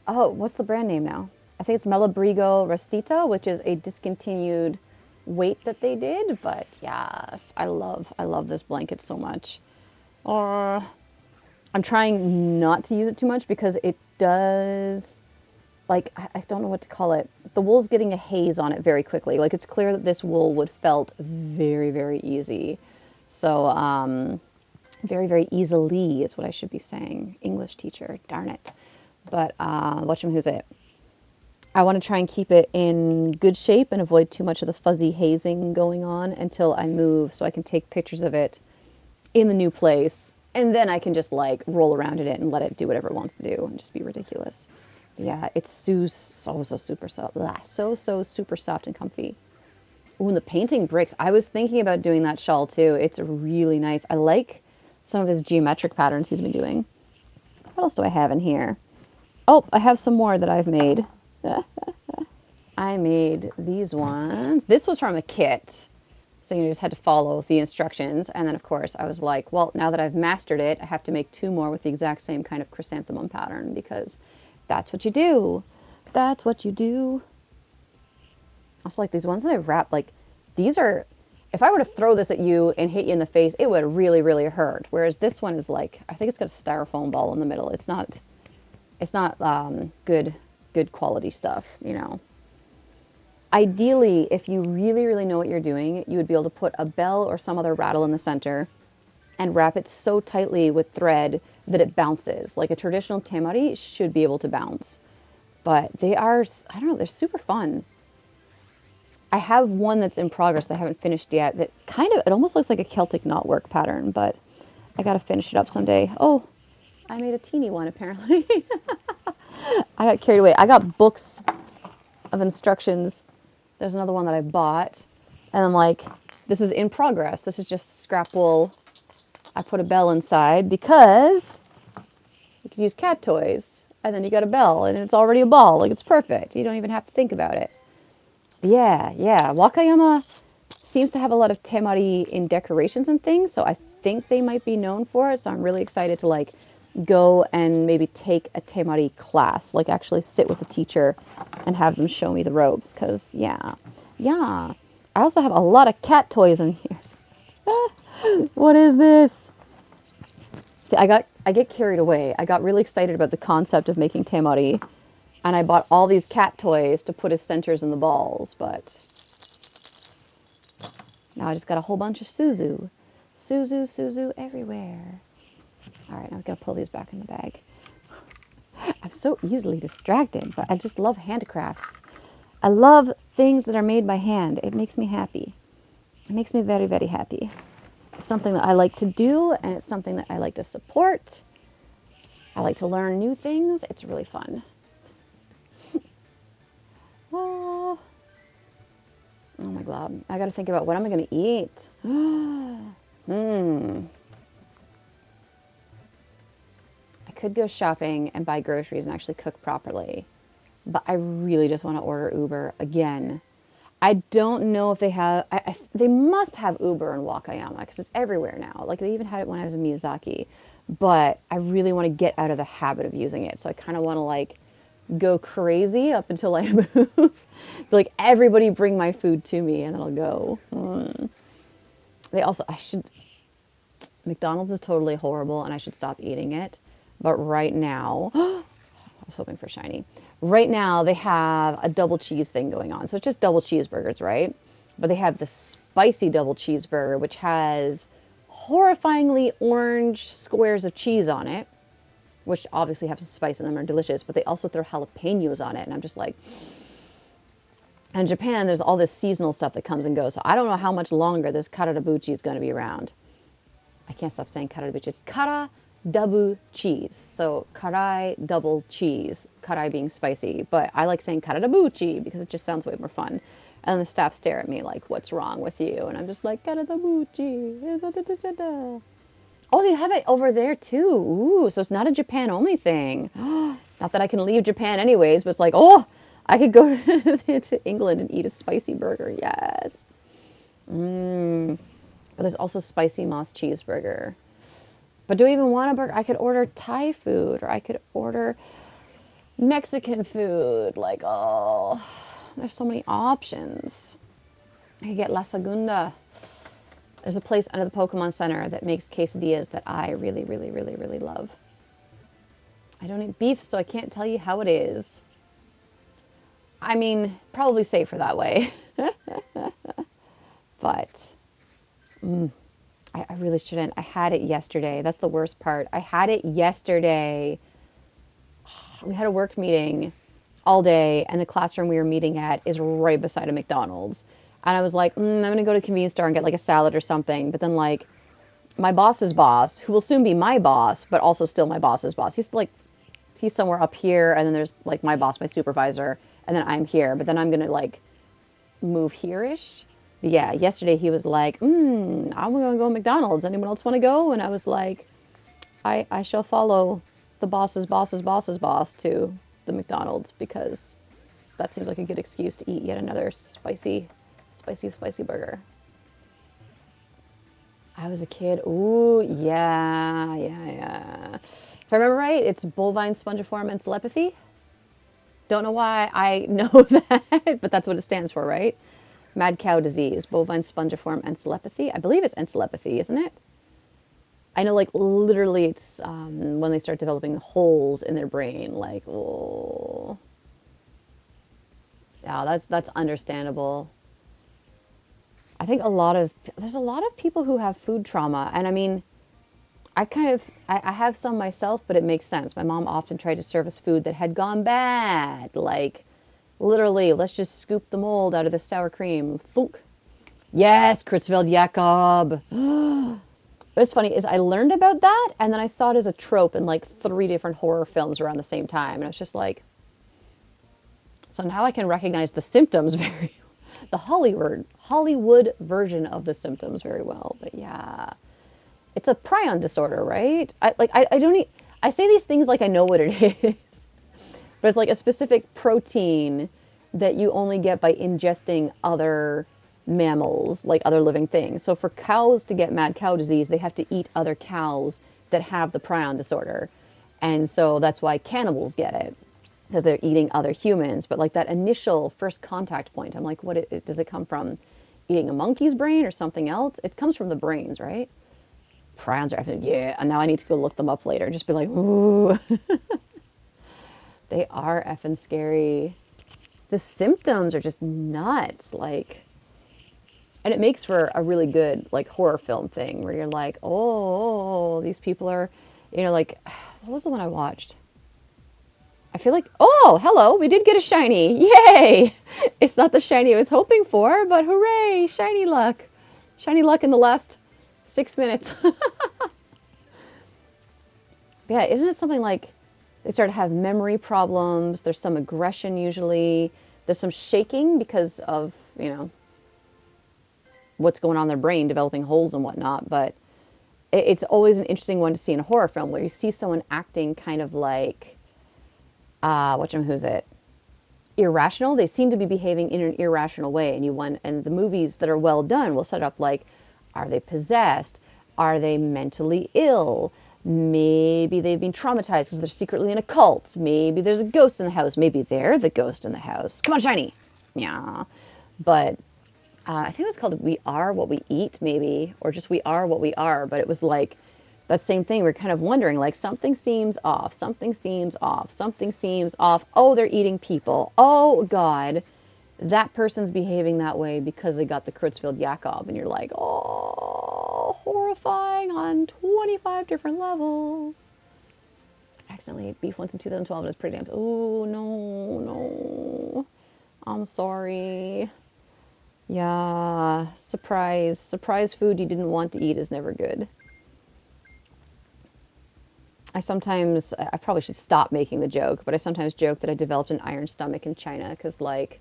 oh, what's the brand name now? I think it's Malabrigo Restita, which is a discontinued weight that they did. But yes, I love this blanket so much. I'm trying not to use it too much because it does like, I don't know what to call it. The wool's getting a haze on it very quickly. Like, it's clear that this wool would felt very, very easy. So, very, very easily is what I should be saying. English teacher, darn it. But, who's it? I want to try and keep it in good shape and avoid too much of the fuzzy hazing going on until I move so I can take pictures of it in the new place. And then I can just like roll around in it and let it do whatever it wants to do and just be ridiculous. Yeah, it's so super soft. So super soft and comfy. Ooh, and the painting bricks. I was thinking about doing that shawl too. It's really nice. I like some of his geometric patterns he's been doing. What else do I have in here? Oh, I have some more that I've made. I made these ones. This was from a kit. So you just had to follow the instructions. And then, of course, I was like, well, now that I've mastered it, I have to make 2 more with the exact same kind of chrysanthemum pattern because that's what you do. That's what you do. Also, like these ones that I've wrapped, like these are, if I were to throw this at you and hit you in the face, it would really, really hurt. Whereas this one is like, I think it's got a styrofoam ball in the middle. It's not good quality stuff, you know. Ideally, if you really, really know what you're doing, you would be able to put a bell or some other rattle in the center and wrap it so tightly with thread that it bounces. Like a traditional temari should be able to bounce. But they are, I don't know, they're super fun. I have one that's in progress that I haven't finished yet that kind of, it almost looks like a Celtic knotwork pattern, but I gotta finish it up someday. Oh, I made a teeny one apparently. I got carried away. I got books of instructions. There's another one that I bought. And I'm like, this is in progress. This is just scrap wool. I put a bell inside because you could use cat toys. And then you got a bell and it's already a ball. Like, it's perfect. You don't even have to think about it. Yeah. Wakayama seems to have a lot of temari in decorations and things. So I think they might be known for it. So I'm really excited to like go and maybe take a temari class, like actually sit with a teacher and have them show me the ropes. Cause yeah. I also have a lot of cat toys in here. What is this? See, I get carried away. I got really excited about the concept of making temari, and I bought all these cat toys to put as centers in the balls, but now I just got a whole bunch of Suzu. Suzu everywhere. All right, now I've got to pull these back in the bag. I'm so easily distracted, but I just love handicrafts. I love things that are made by hand. It makes me happy. It makes me very, very happy. It's something that I like to do, and it's something that I like to support. I like to learn new things. It's really fun. Oh my God. I got to think about what am I going to eat. I could go shopping and buy groceries and actually cook properly. But I really just want to order Uber again. I don't know if they have, they must have Uber in Wakayama because it's everywhere now. Like they even had it when I was in Miyazaki. But I really want to get out of the habit of using it. So I kind of want to like go crazy up until I move. Like everybody bring my food to me and then I'll go. They also, McDonald's is totally horrible and I should stop eating it. But right now, I was hoping for shiny. Right now they have a double cheese thing going on. So it's just double cheeseburgers, right? But they have the spicy double cheeseburger, which has horrifyingly orange squares of cheese on it, which obviously have some spice in them, are delicious, but they also throw jalapenos on it. And I'm just like, and in Japan, there's all this seasonal stuff that comes and goes. So I don't know how much longer this karadabuchi is going to be around. I can't stop saying karadabuchi. It's karadabu cheese. So karai double cheese. Karai being spicy. But I like saying karadabuchi because it just sounds way more fun. And the staff stare at me like, what's wrong with you? And I'm just like, karadabuchi. Oh, they have it over there too. Ooh, so it's not a Japan only thing. Not that I can leave Japan anyways, but it's like, oh, I could go to England and eat a spicy burger. Yes. But there's also spicy moss cheeseburger. But do I even want a burger? I could order Thai food or I could order Mexican food. Like, oh, there's so many options. I could get La Segunda. There's a place under the Pokemon Center that makes quesadillas that I really, really love. I don't eat beef, so I can't tell you how it is. I mean, probably safer that way. But I really shouldn't. I had it yesterday. That's the worst part. I had it yesterday. We had a work meeting all day, and the classroom we were meeting at is right beside a McDonald's. And I was like, I'm going to go to the convenience store and get like a salad or something. But then, like, my boss's boss, who will soon be my boss, but also still my boss's boss, he's somewhere up here, and then there's like my boss, my supervisor, and then I'm here. But then I'm going to like move here-ish. But yeah, yesterday he was like, I'm going to go to McDonald's. Anyone else want to go? And I was like, I shall follow the boss's boss's boss's boss to the McDonald's because that seems like a good excuse to eat yet another spicy burger. I was a kid. Ooh, yeah. If I remember right, it's bovine spongiform encephalopathy. Don't know why I know that, but that's what it stands for, right? Mad cow disease, bovine spongiform encephalopathy. I believe it's encephalopathy, isn't it? I know, like, literally it's when they start developing holes in their brain, like, oh. Yeah, that's understandable. I think there's a lot of people who have food trauma, and I mean, I have some myself, but it makes sense. My mom often tried to serve us food that had gone bad, like, literally, let's just scoop the mold out of the sour cream. Thunk. Yes, Creutzfeldt Jakob. What's funny is I learned about that, and then I saw it as a trope in like 3 different horror films around the same time, and I was just like, so now I can recognize the symptoms the Hollywood version of the symptoms very well. But yeah, it's a prion disorder, right? I say these things like I know what it is, but it's like a specific protein that you only get by ingesting other mammals, like other living things. So for cows to get mad cow disease, they have to eat other cows that have the prion disorder. And so that's why cannibals get it, because they're eating other humans. But like that initial first contact point, I'm like, does it come from eating a monkey's brain or something else? It comes from the brains, right? Prions are, yeah, and now I need to go look them up later. Just be like, ooh. They are effing scary. The symptoms are just nuts. Like, and it makes for a really good like horror film thing where you're like, oh, these people are, like, what was the one I watched? I feel like, oh, hello, we did get a shiny. Yay! It's not the shiny I was hoping for, but hooray, shiny luck. Shiny luck in the last 6 minutes. Yeah, isn't it something like they start to have memory problems? There's some aggression usually. There's some shaking because of, what's going on in their brain, developing holes and whatnot. But it's always an interesting one to see in a horror film where you see someone acting kind of like, who's it? Irrational. They seem to be behaving in an irrational way, and the movies that are well done will set up like, are they possessed? Are they mentally ill? Maybe they've been traumatized because they're secretly in a cult. Maybe there's a ghost in the house. Maybe they're the ghost in the house. Come on, shiny. Yeah, but I think it was called "We Are What We Eat," maybe, or just "We Are What We Are." But it was like that same thing. We're kind of wondering, like, something seems off. Something seems off. Something seems off. Oh, they're eating people. Oh God, that person's behaving that way because they got the Creutzfeldt Jakob, and you're like, oh, horrifying on 25 different levels. I accidentally ate beef once in 2012, and it's pretty damn. Oh no, I'm sorry. Yeah, surprise food you didn't want to eat is never good. I probably should stop making the joke, but I sometimes joke that I developed an iron stomach in China because, like,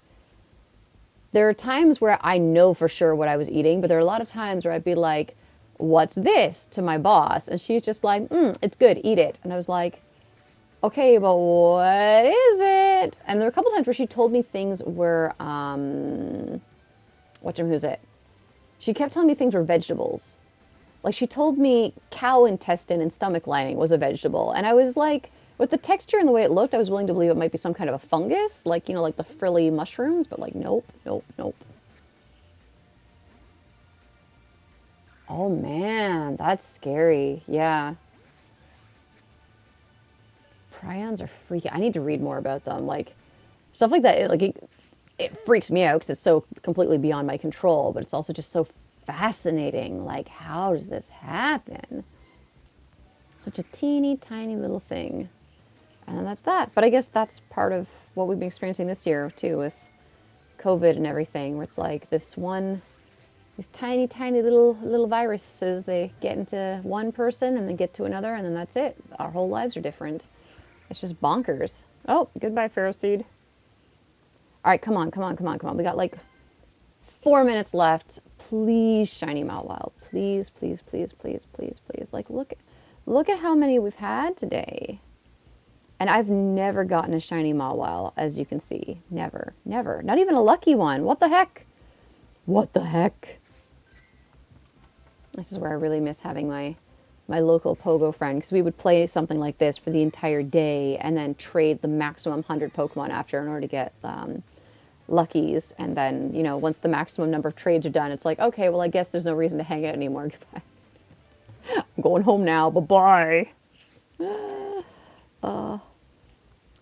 there are times where I know for sure what I was eating, but there are a lot of times where I'd be like, what's this, to my boss? And she's just like, it's good, eat it. And I was like, okay, but what is it? And there were a couple times where she told me things were, who's it? She kept telling me things were vegetables. Like, she told me cow intestine and stomach lining was a vegetable. And I was like, with the texture and the way it looked, I was willing to believe it might be some kind of a fungus, like, like the frilly mushrooms, but like, nope. Oh man, that's scary. Yeah. Prions are freaky. I need to read more about them. Like, stuff like that, like, it freaks me out because it's so completely beyond my control, but it's also just so fascinating. Like, how does this happen? Such a teeny tiny little thing. And then that's that. But I guess that's part of what we've been experiencing this year too with COVID and everything, where it's like these tiny, tiny little viruses, they get into one person and then get to another, and then that's it. Our whole lives are different. It's just bonkers. Oh, goodbye, Pharaoh Seed. All right, come on, come on, come on, come on. We got like 4 minutes left. Please, shiny Mawile. Please, please, please, please, please, please. Like, look at how many we've had today. And I've never gotten a shiny Mawile, as you can see. Never, never. Not even a lucky one. What the heck? What the heck? This is where I really miss having my local pogo friend, because we would play something like this for the entire day and then trade the maximum 100 Pokemon after in order to get luckies. And then, you know, once the maximum number of trades are done, it's like, okay, well, I guess there's no reason to hang out anymore. Goodbye. I'm going home now. Bye-bye.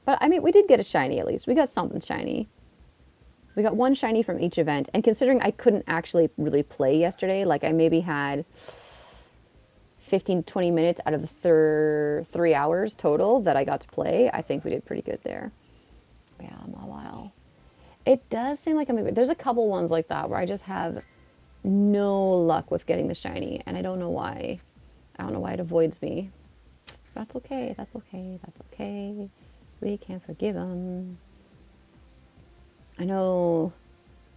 But, I mean, we did get a shiny at least. We got something shiny. We got one shiny from each event. And considering I couldn't actually really play yesterday, like I maybe had 15 to 20 minutes out of the 3 hours total that I got to play, I think we did pretty good there. Yeah, Mawile. It does seem like there's a couple ones like that where I just have no luck with getting the shiny, and I don't know why. I don't know why it avoids me. That's okay, that's okay, that's okay. We can forgive them. I know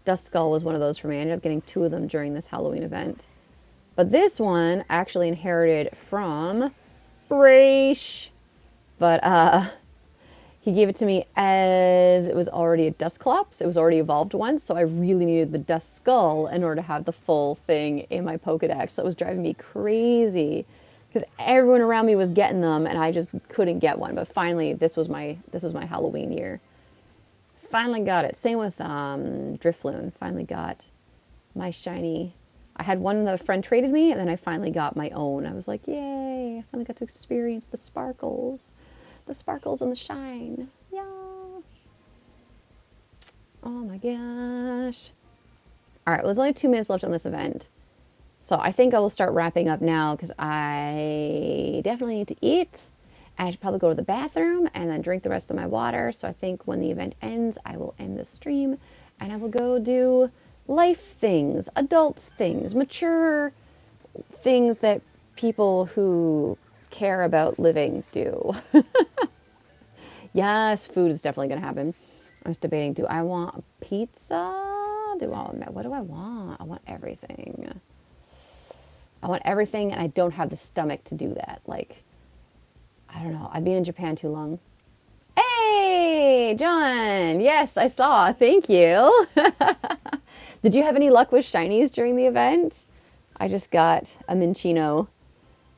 Duskull was one of those for me. I ended up getting 2 of them during this Halloween event. But this one actually inherited from Braish. But he gave it to me as it was already a Dusclops. It was already evolved once, so I really needed the Duskull in order to have the full thing in my Pokedex. So it was driving me crazy because everyone around me was getting them, and I just couldn't get one. But finally, this was my Halloween year. Finally got it. Same with Drifloon. Finally got my shiny. I had one that a friend traded me, and then I finally got my own. I was like, yay! I finally got to experience the sparkles. The sparkles and the shine. Yeah. Oh my gosh. All right, well, there's only 2 minutes left on this event. So I think I will start wrapping up now because I definitely need to eat. I should probably go to the bathroom and then drink the rest of my water. So I think when the event ends, I will end the stream and I will go do life things, adult things, mature things that people who care about living do. Yes, food is definitely going to happen. I was debating, do I want a pizza? What do I want? I want everything. I want everything, and I don't have the stomach to do that. Like, I don't know. I've been in Japan too long. Hey, John. Yes, I saw. Thank you. Did you have any luck with shinies during the event? I just got a Minccino.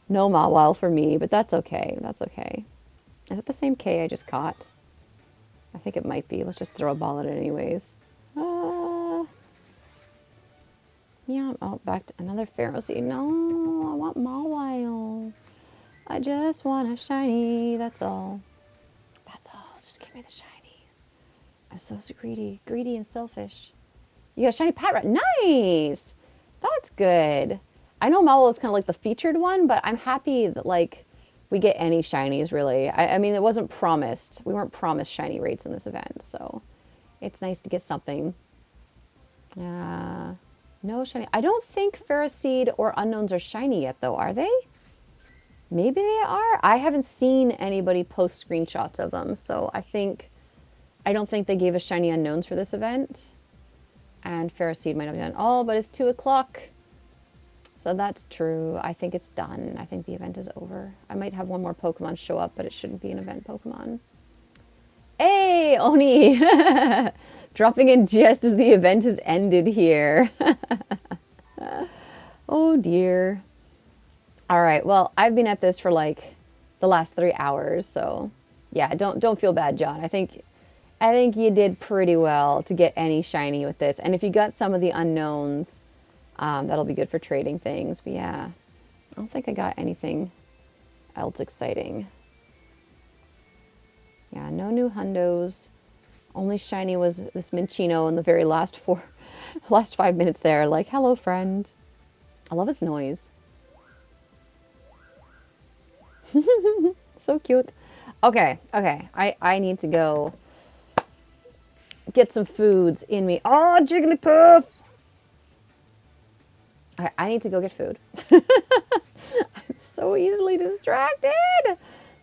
No Mawile for me, but that's okay. That's okay. Is it the same K I just caught? I think it might be. Let's just throw a ball at it anyways. Yeah. Oh, back to another Pharaoh Seed. No, I want Mawile. I just want a shiny. That's all. That's all. Just give me the shinies. I'm so greedy. Greedy and selfish. You got a shiny Patrat. Nice! That's good. I know Mawile is kind of like the featured one, but I'm happy that, like, we get any shinies, really. I mean, it wasn't promised. We weren't promised shiny rates in this event, so it's nice to get something. No shiny. I don't think Pharaoh Seed or Unowns are shiny yet, though, are they? Maybe they are. I haven't seen anybody post screenshots of them, so I don't think they gave us shiny Unknowns for this event. And Pharaoh Seed might have done. Oh, but it's 2 o'clock. So that's true. I think it's done. I think the event is over. I might have one more Pokemon show up, but it shouldn't be an event Pokemon. Hey, Oni! Dropping in just as the event has ended here. Oh, dear. All right, well, I've been at this for like the last 3 hours, so yeah, don't feel bad, John. I think you did pretty well to get any shiny with this. And if you got some of the Unknowns, that'll be good for trading things. But yeah, I don't think I got anything else exciting. Yeah, no new hundos. Only shiny was this Minccino in the very last last 5 minutes there. Like, hello, friend. I love its noise. So cute. Okay, okay. I need to go get some foods in me. Oh, Jigglypuff! I need to go get food. I'm so easily distracted.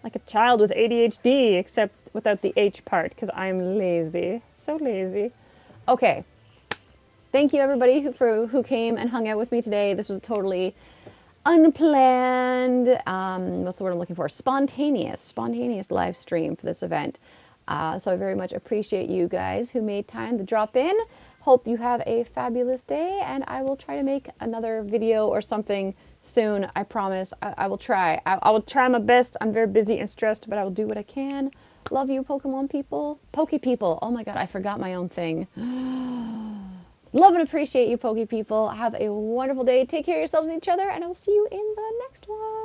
Like a child with ADHD, except without the H part, because I'm lazy. So lazy. Okay. Thank you, everybody, who came and hung out with me today. This was totally unplanned, what's the word I'm looking for? Spontaneous live stream for this event. So I very much appreciate you guys who made time to drop in. Hope you have a fabulous day, and I will try to make another video or something soon. I promise. I will try. I will try my best. I'm very busy and stressed, but I will do what I can. Love you, Pokemon people. Poke people. Oh my god, I forgot my own thing. Love and appreciate you, Poke people. Have a wonderful day. Take care of yourselves and each other, and I will see you in the next one.